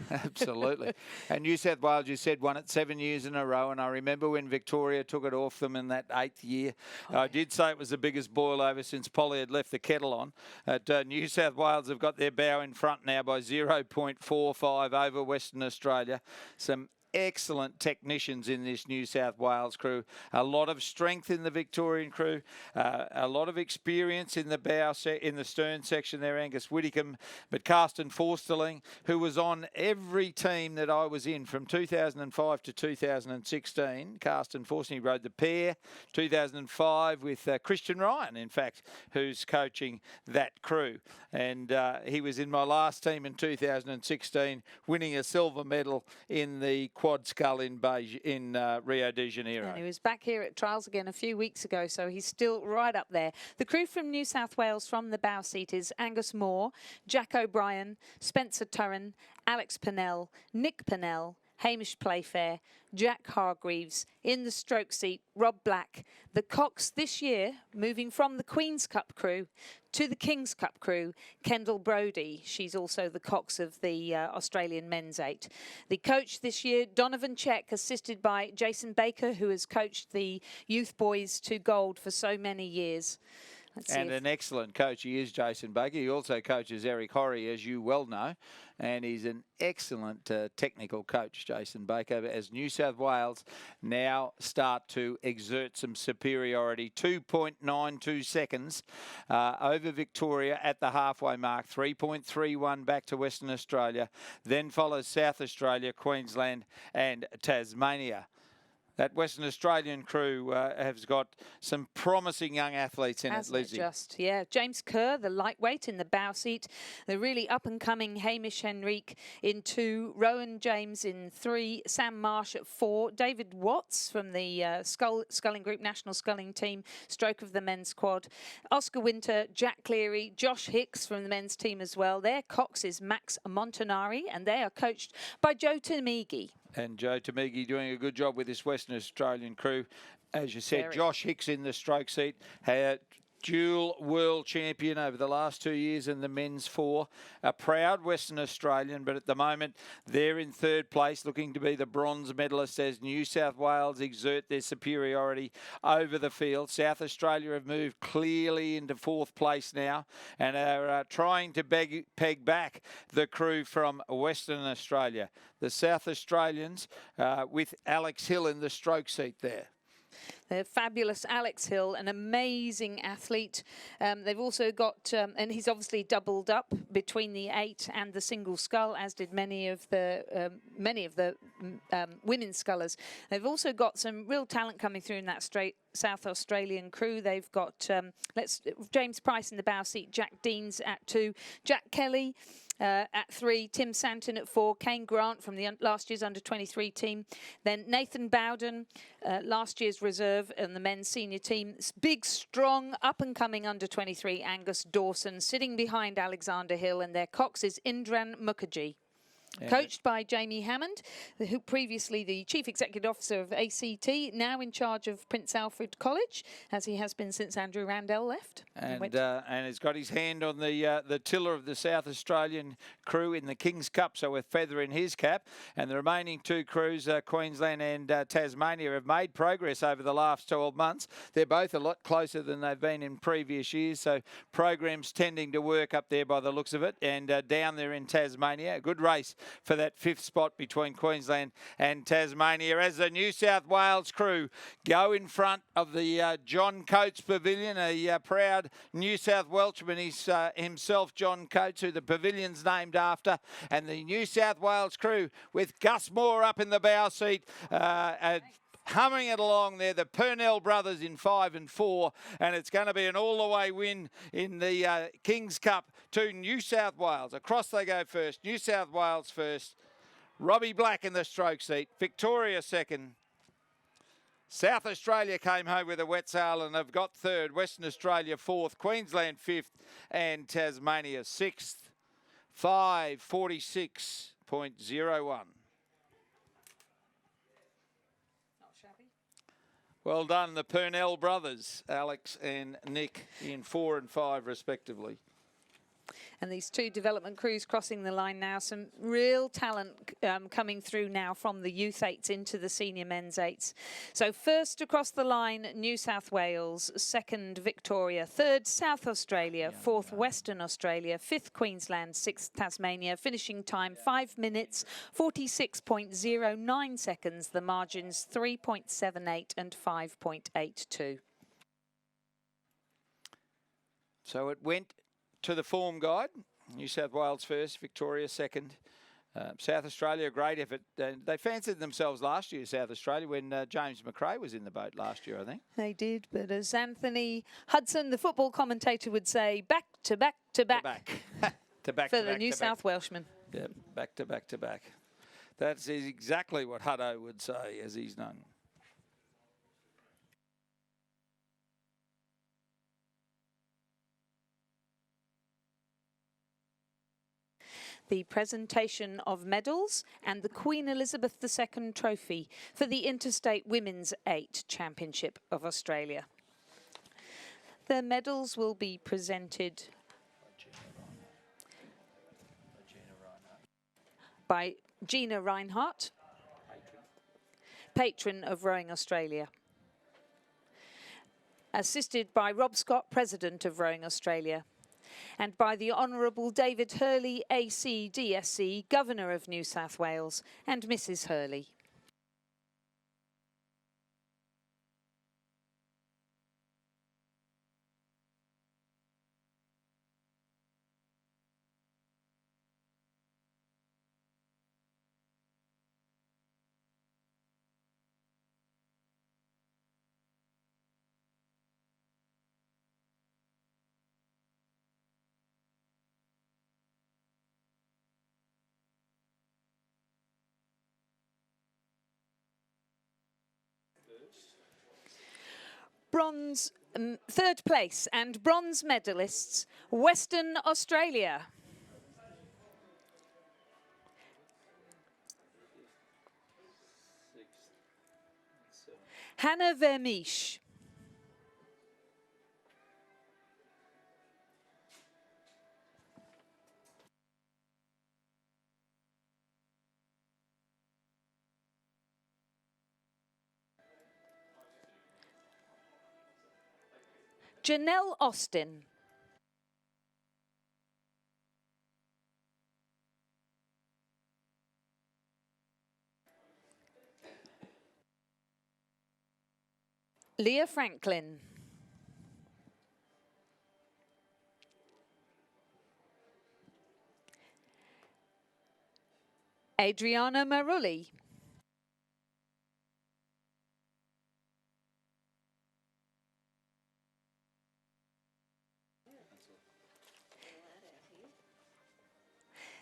Absolutely. And New South Wales, you said, won it 7 years in a row. And I remember when Victoria took it off them in that 8th year. I did say it was the biggest boil over since Polly had left the kettle on. New South Wales have got their bow in front now by 0.45 over Western Australia. Some excellent technicians in this New South Wales crew. A lot of strength in the Victorian crew. A lot of experience in the bow in the stern section there, Angus Widdicombe. But Carsten Forsterling, who was on every team that I was in from 2005 to 2016. Carsten Forsterling rode the pair 2005 with Christian Ryan, in fact, who's coaching that crew. And he was in my last team in 2016, winning a silver medal in the quad scull in Rio de Janeiro. And he was back here at trials again a few weeks ago, so he's still right up there. The crew from New South Wales from the bow seat is Angus Moore, Jack O'Brien, Spencer Turren, Alex Pennell, Nick Pennell, Hamish Playfair, Jack Hargreaves. In the stroke seat, Rob Black. The cox this year, moving from the Queen's Cup crew to the King's Cup crew, Kendall Brodie. She's also the cox of the Australian men's 8. The coach this year, Donovan Check, assisted by Jason Baker, who has coached the youth boys to gold for so many years. And an excellent coach he is, Jason Baker. He also coaches Eric Horry, as you well know. And he's an excellent technical coach, Jason Baker, as New South Wales now start to exert some superiority. 2.92 seconds over Victoria at the halfway mark. 3.31 back to Western Australia. Then follows South Australia, Queensland and Tasmania. That Western Australian crew has got some promising young athletes in it, Lizzie. Yeah. James Kerr, the lightweight in the bow seat. The really up-and-coming Hamish Henrique in 2. Rowan James in 3. Sam Marsh at 4. David Watts from the sculling group, national sculling team, stroke of the men's quad. Oscar Winter, Jack Cleary, Josh Hicks from the men's team as well. Their cox is Max Montanari, and they are coached by Joe Tamigi. And Joe Tamigi doing a good job with this Western Australian crew. As you said, Josh Hicks in the stroke seat, had dual world champion over the last 2 years in the men's 4. A proud Western Australian, but at the moment they're in 3rd place, looking to be the bronze medalist as New South Wales exert their superiority over the field. South Australia have moved clearly into 4th place now and are trying to peg back the crew from Western Australia. The South Australians with Alex Hill in the stroke seat there. The fabulous Alex Hill, an amazing athlete. They've also got, and he's obviously doubled up between the 8 and the single scull, as did many of the women's scullers. They've also got some real talent coming through in that South Australian crew. They've got James Price in the bow seat, Jack Deans at 2, Jack Kelly at 3, Tim Santon at 4, Kane Grant from the last year's under-23 team, then Nathan Bowden, last year's reserve in the men's senior team, big, strong, up-and-coming under-23 Angus Dawson sitting behind Alexander Hill, and their cox is Indran Mukherjee. Yeah. Coached by Jamie Hammond, who previously the Chief Executive Officer of ACT, now in charge of Prince Alfred College, as he has been since Andrew Randell left. And he's got his hand on the tiller of the South Australian crew in the King's Cup, so a feather in his cap. And the remaining 2 crews, Queensland and Tasmania, have made progress over the last 12 months. They're both a lot closer than they've been in previous years, so programs tending to work up there by the looks of it. And down there in Tasmania, a good race for that 5th spot between Queensland and Tasmania, as the New South Wales crew go in front of the John Coates Pavilion, a proud New South Welshman. He's himself John Coates, who the pavilion's named after, and the New South Wales crew with Gus Moore up in the bow seat, humming it along there, the Purnell brothers in 5 and 4, and it's going to be an all-the-way win in the King's Cup to New South Wales. Across they go first, New South Wales first, Robbie Black in the stroke seat, Victoria 2nd. South Australia came home with a wet sail and have got 3rd, Western Australia 4th, Queensland 5th, and Tasmania 6th. 5:46.01. Well done, the Purnell brothers, Alex and Nick, in 4 and 5 respectively. And these 2 development crews crossing the line now. Some real talent coming through now from the youth 8s into the senior men's 8s. So first across the line, New South Wales. 2nd, Victoria. 3rd, South Australia. 4th, Western Australia. 5th, Queensland. 6th, Tasmania. Finishing time 5 minutes, 46.09 seconds. The margins 3.78 and 5.82. So it went to the form guide. New South Wales first, Victoria 2nd. South Australia, great effort. They fancied themselves last year, South Australia, when James McRae was in the boat last year, I think. They did, but as Anthony Hudson, the football commentator, would say, back to back to back. To back for the New South Welshman. Yeah, back to back to back. That's exactly what Hutto would say, as he's known. The presentation of medals and the Queen Elizabeth II Trophy for the Interstate Women's 8 Championship of Australia. The medals will be presented by Gina Reinhardt, patron of Rowing Australia. Assisted by Rob Scott, President of Rowing Australia, and by the Honourable David Hurley, AC DSC, Governor of New South Wales, and Mrs Hurley. Third place and bronze medalists, Western Australia. Hannah Vermeesch. Janelle Austin. Leah Franklin. Adriana Marulli.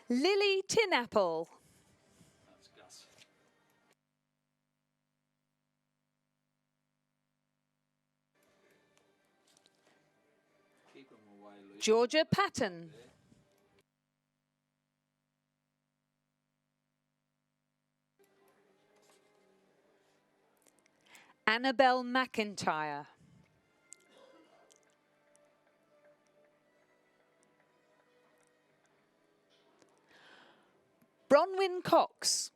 Lily Tinapple. Georgia Patton. Annabelle McIntyre. Bronwyn Cox.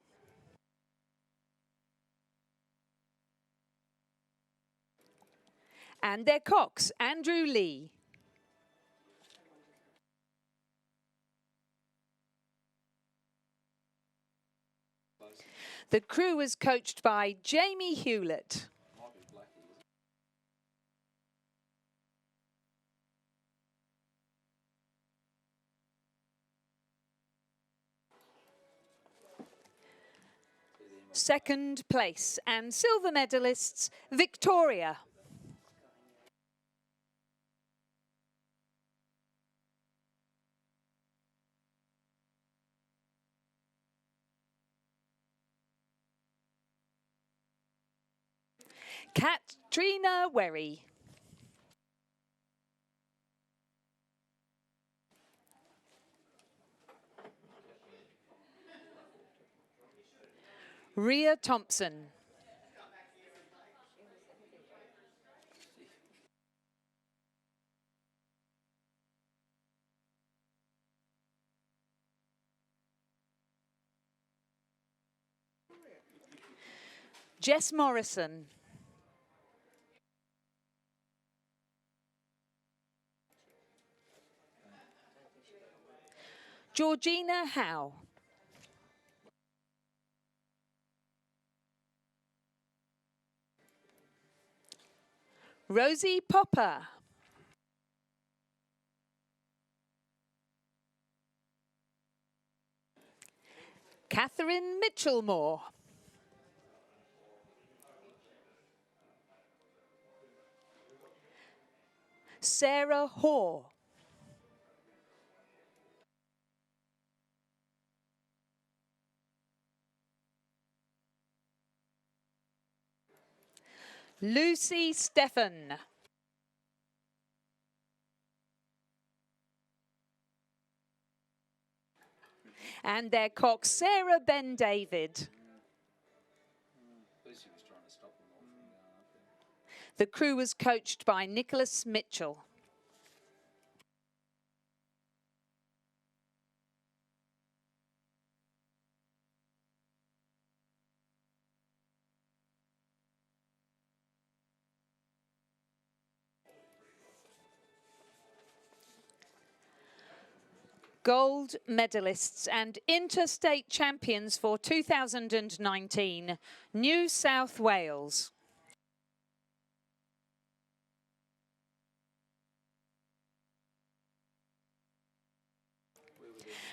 And their Cox, Andrew Lee. The crew was coached by Jamie Hewlett. Second place and silver medalists, Victoria. Katrina Werry. Rhea Thompson. Jess Morrison. Georgina Howe. Rosie Popper. Catherine Mitchellmore. Sarah Hoare. Lucy Stephan. And their cock, Sarah Ben David. The crew was coached by Nicholas Mitchell. Gold medalists and interstate champions for 2019, New South Wales.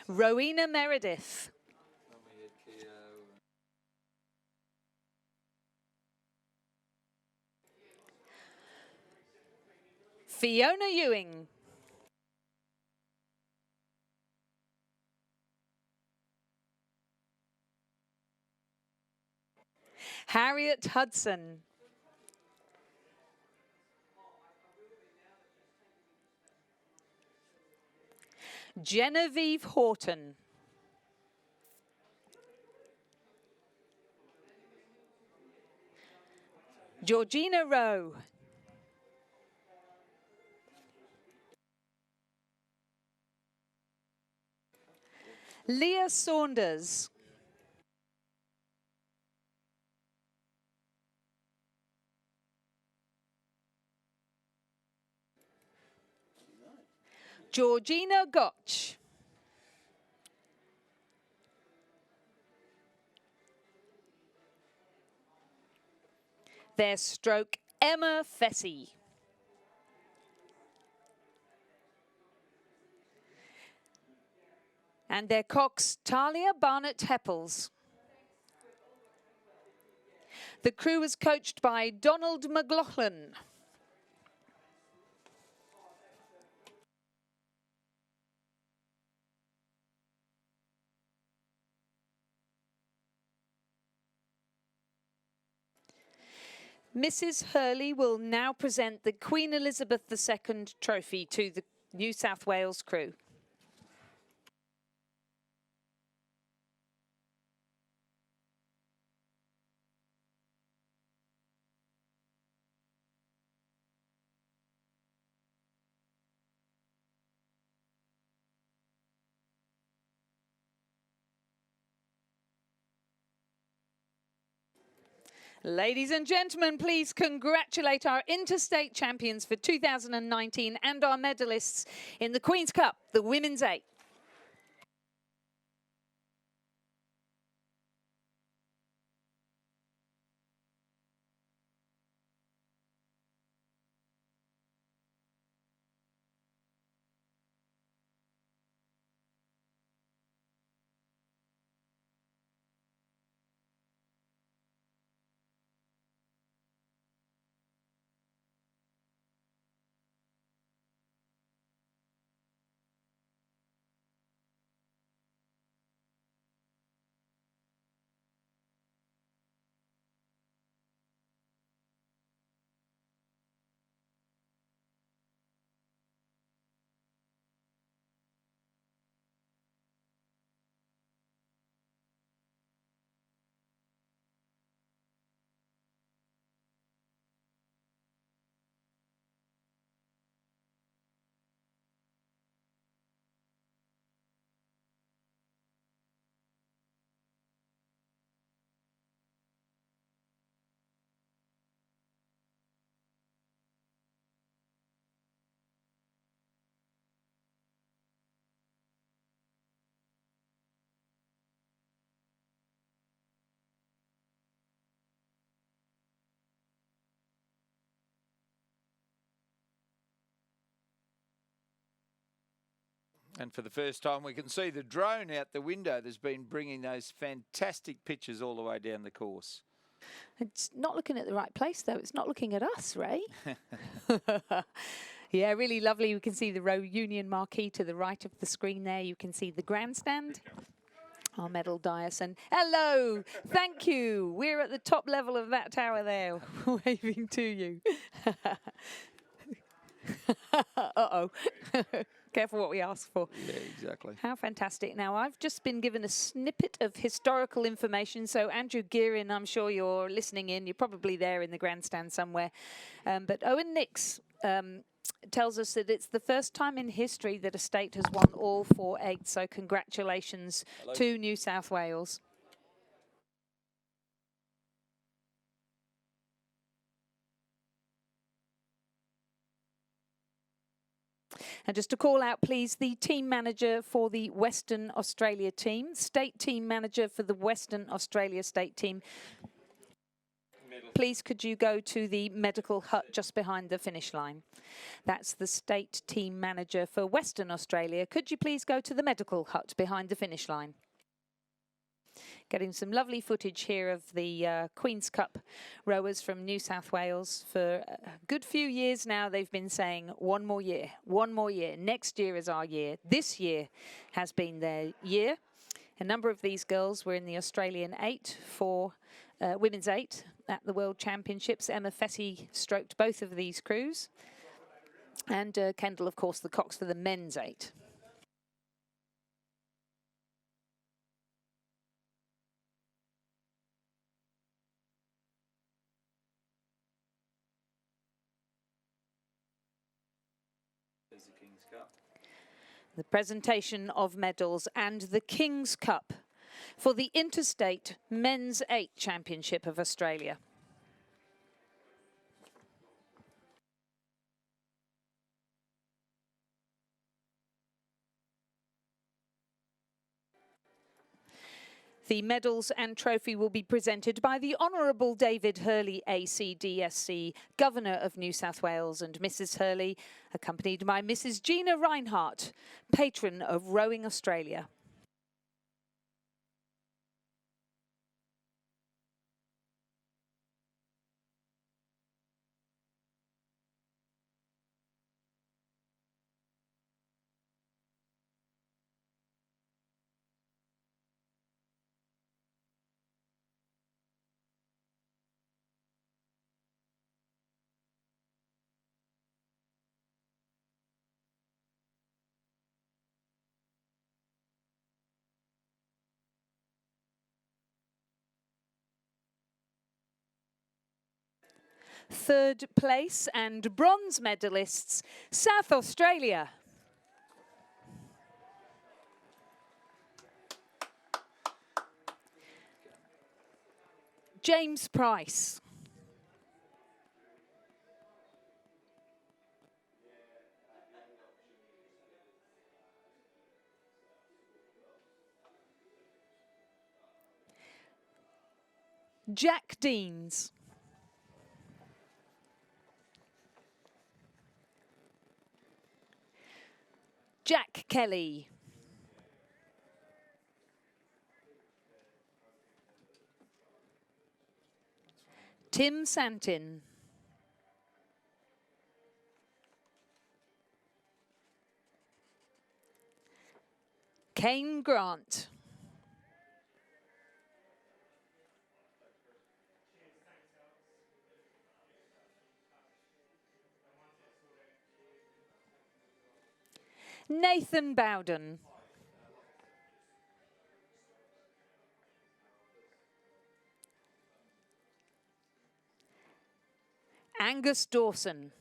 Rowena Meredith. Fiona Ewing. Harriet Hudson. Genevieve Horton. Georgina Rowe. Leah Saunders. Georgina Gotch. Their stroke, Emma Fessy. And their cox, Talia Barnett-Heppels. The crew was coached by Donald McLaughlin. Mrs. Hurley will now present the Queen Elizabeth II trophy to the New South Wales crew. Ladies and gentlemen, please congratulate our interstate champions for 2019 and our medalists in the Queen's Cup, the Women's 8. And for the first time, we can see the drone out the window that's been bringing those fantastic pictures all the way down the course. It's not looking at the right place, though. It's not looking at us, Ray. Yeah, really lovely. We can see the Row Union marquee to the right of the screen there. You can see the grandstand, our medal dais. And hello, thank you. We're at the top level of that tower there, waving to you. Uh-oh. Careful what we ask for. Yeah, exactly. How fantastic. Now, I've just been given a snippet of historical information. So, Andrew Gearin, I'm sure you're listening in. You're probably there in the grandstand somewhere. But Owen Nix tells us that it's the first time in history that a state has won all 4 eights. So, congratulations to New South Wales. And just to call out, please, the team manager for the Western Australia team, state team manager for the Western Australia state team. Please, could you go to the medical hut just behind the finish line? That's the state team manager for Western Australia. Could you please go to the medical hut behind the finish line? Getting some lovely footage here of the Queen's Cup rowers from New South Wales. For a good few years now, they've been saying, one more year, one more year. Next year is our year. This year has been their year. A number of these girls were in the Australian 8 for Women's 8 at the World Championships. Emma Fessy stroked both of these crews. And Kendall, of course, the cox for the Men's 8. is the King's Cup. The presentation of medals and the King's Cup for the Interstate Men's 8 Championship of Australia. The medals and trophy will be presented by the Honourable David Hurley, ACDSC, Governor of New South Wales, and Mrs Hurley, accompanied by Mrs Gina Reinhardt, patron of Rowing Australia. Third place and bronze medalists, South Australia. James Price. Jack Deans. Jack Kelly. Tim Santin. Kane Grant. Nathan Bowden. Angus Dawson.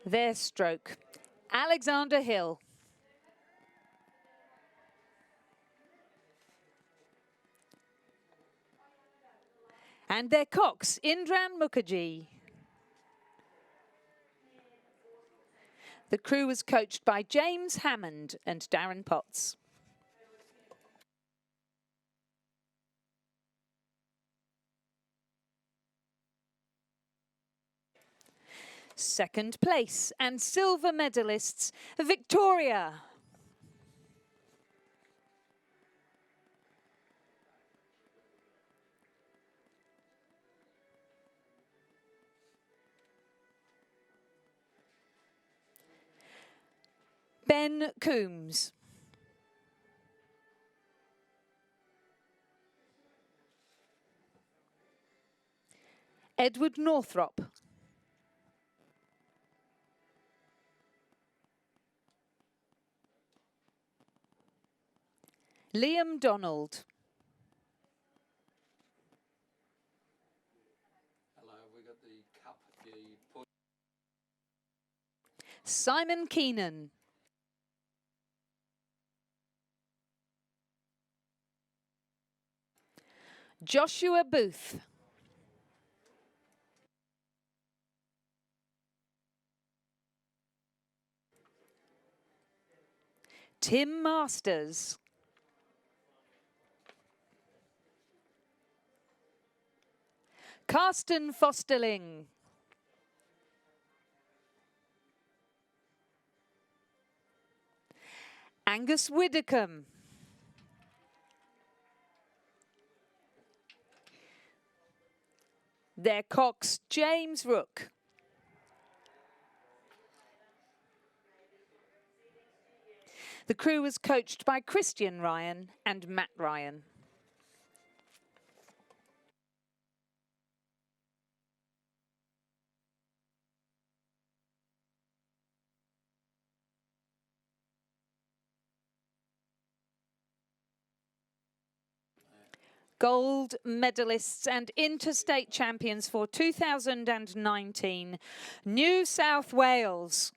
Their stroke, Alexander Hill. And their cocks, Indran Mukherjee. The crew was coached by James Hammond and Darren Potts. Second place and silver medalists, Victoria. Ben Coombs. Edward Northrop. Liam Donald. Hello, we got the cup. Simon Keenan. Joshua Booth. Tim Masters. Karsten Fosterling. Angus Widdicombe. Their cocks, James Rook. The crew was coached by Christian Ryan and Matt Ryan. gold medalists and interstate champions for 2019, New South Wales.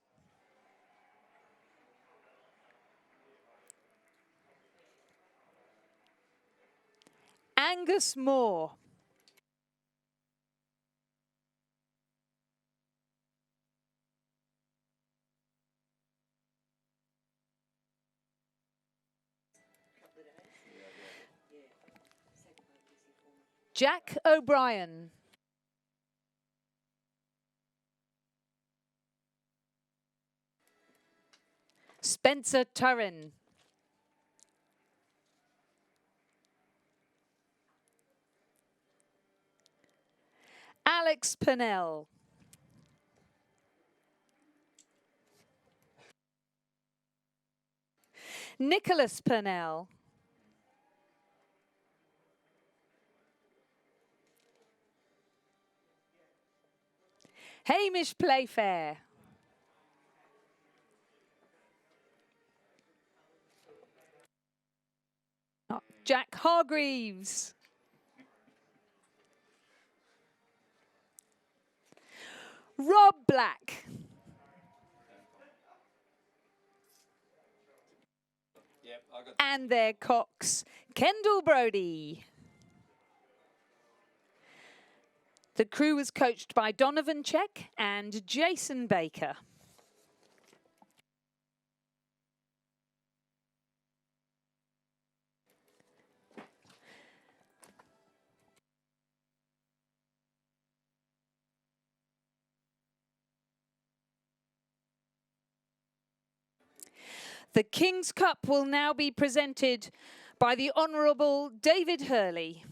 Angus Moore. Jack O'Brien. Spencer Turin. Alex Pennell. Nicholas Pennell. Hamish Playfair. Jack Hargreaves. Rob Black. And their cocks, Kendall Brody. The crew was coached by Donovan Check and Jason Baker. The King's Cup will now be presented by the Honourable David Hurley.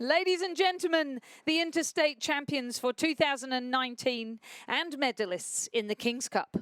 Ladies and gentlemen, the interstate champions for 2019 and medalists in the King's Cup.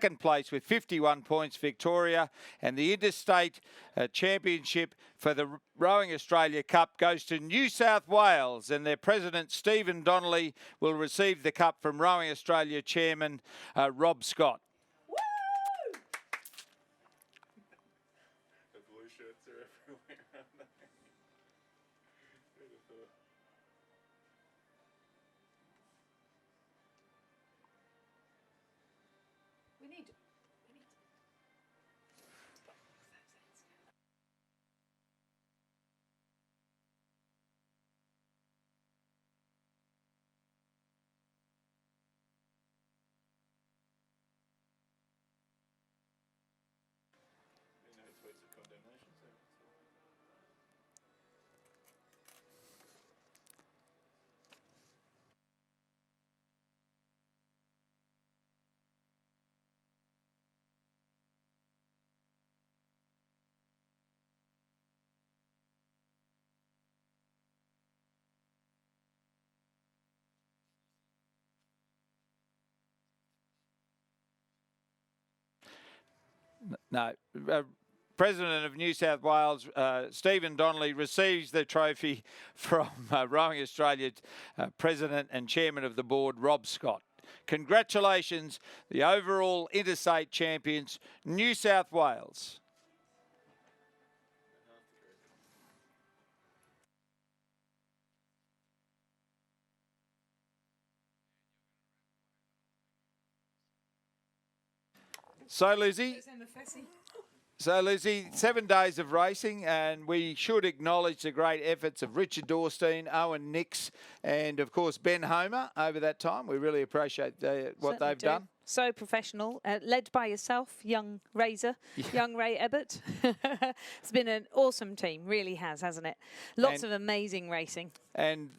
Second place with 51 points, Victoria, and the Interstate Championship for the Rowing Australia Cup goes to New South Wales, and their president, Stephen Donnelly, will receive the cup from Rowing Australia Chairman Rob Scott. Woo! The blue shirts are everywhere, aren't they? Beautiful. We need. No. President of New South Wales, Stephen Donnelly, receives the trophy from Rowing Australia President and Chairman of the Board, Rob Scott. Congratulations, the overall interstate champions, New South Wales. So, Lizzie, 7 days of racing, and we should acknowledge the great efforts of Richard Dorstein, Owen Nix, and of course Ben Homer over that time. We really appreciate what they've done. So professional, led by yourself, young Razor, young Ray Ebbett. It's been an awesome team, really has, hasn't it? Lots of amazing racing. And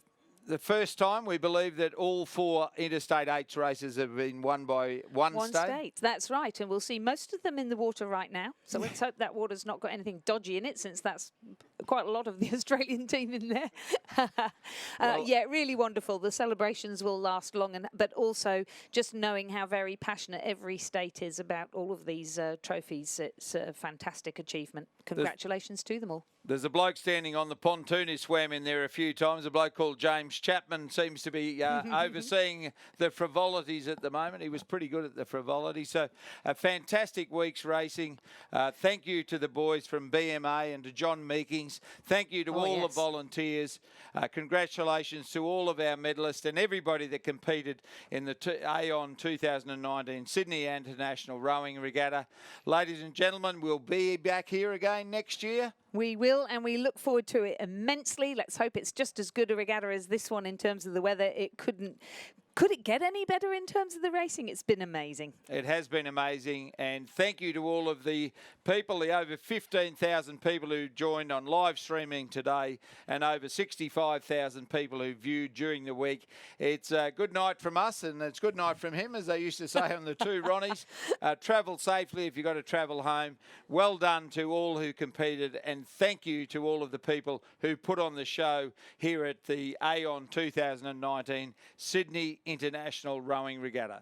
the first time we believe that all 4 Interstate 8 races have been won by one state. That's right, and we'll see most of them in the water right now. So let's hope that water's not got anything dodgy in it, since that's quite a lot of the Australian team in there. Yeah, really wonderful. The celebrations will last long, but also just knowing how very passionate every state is about all of these trophies. It's a fantastic achievement. Congratulations to them all. There's a bloke standing on the pontoon who swam in there a few times. A bloke called James Chapman seems to be overseeing the frivolities at the moment. He was pretty good at the frivolity. So a fantastic week's racing. Thank you to the boys from BMA and to John Meekings. Thank you to all the volunteers. Congratulations to all of our medalists and everybody that competed in the AON 2019 Sydney International Rowing Regatta. Ladies and gentlemen, we'll be back here again next year. We will, and we look forward to it immensely. Let's hope it's just as good a regatta as this one in terms of the weather. Could it get any better in terms of the racing? It's been amazing. It has been amazing, and thank you to all of the people, the over 15,000 people who joined on live streaming today, and over 65,000 people who viewed during the week. It's a good night from us, and it's good night from him, as they used to say on the two Ronnies. Travel safely if you've got to travel home. Well done to all who competed, and thank you to all of the people who put on the show here at the AON 2019 Sydney International Rowing Regatta.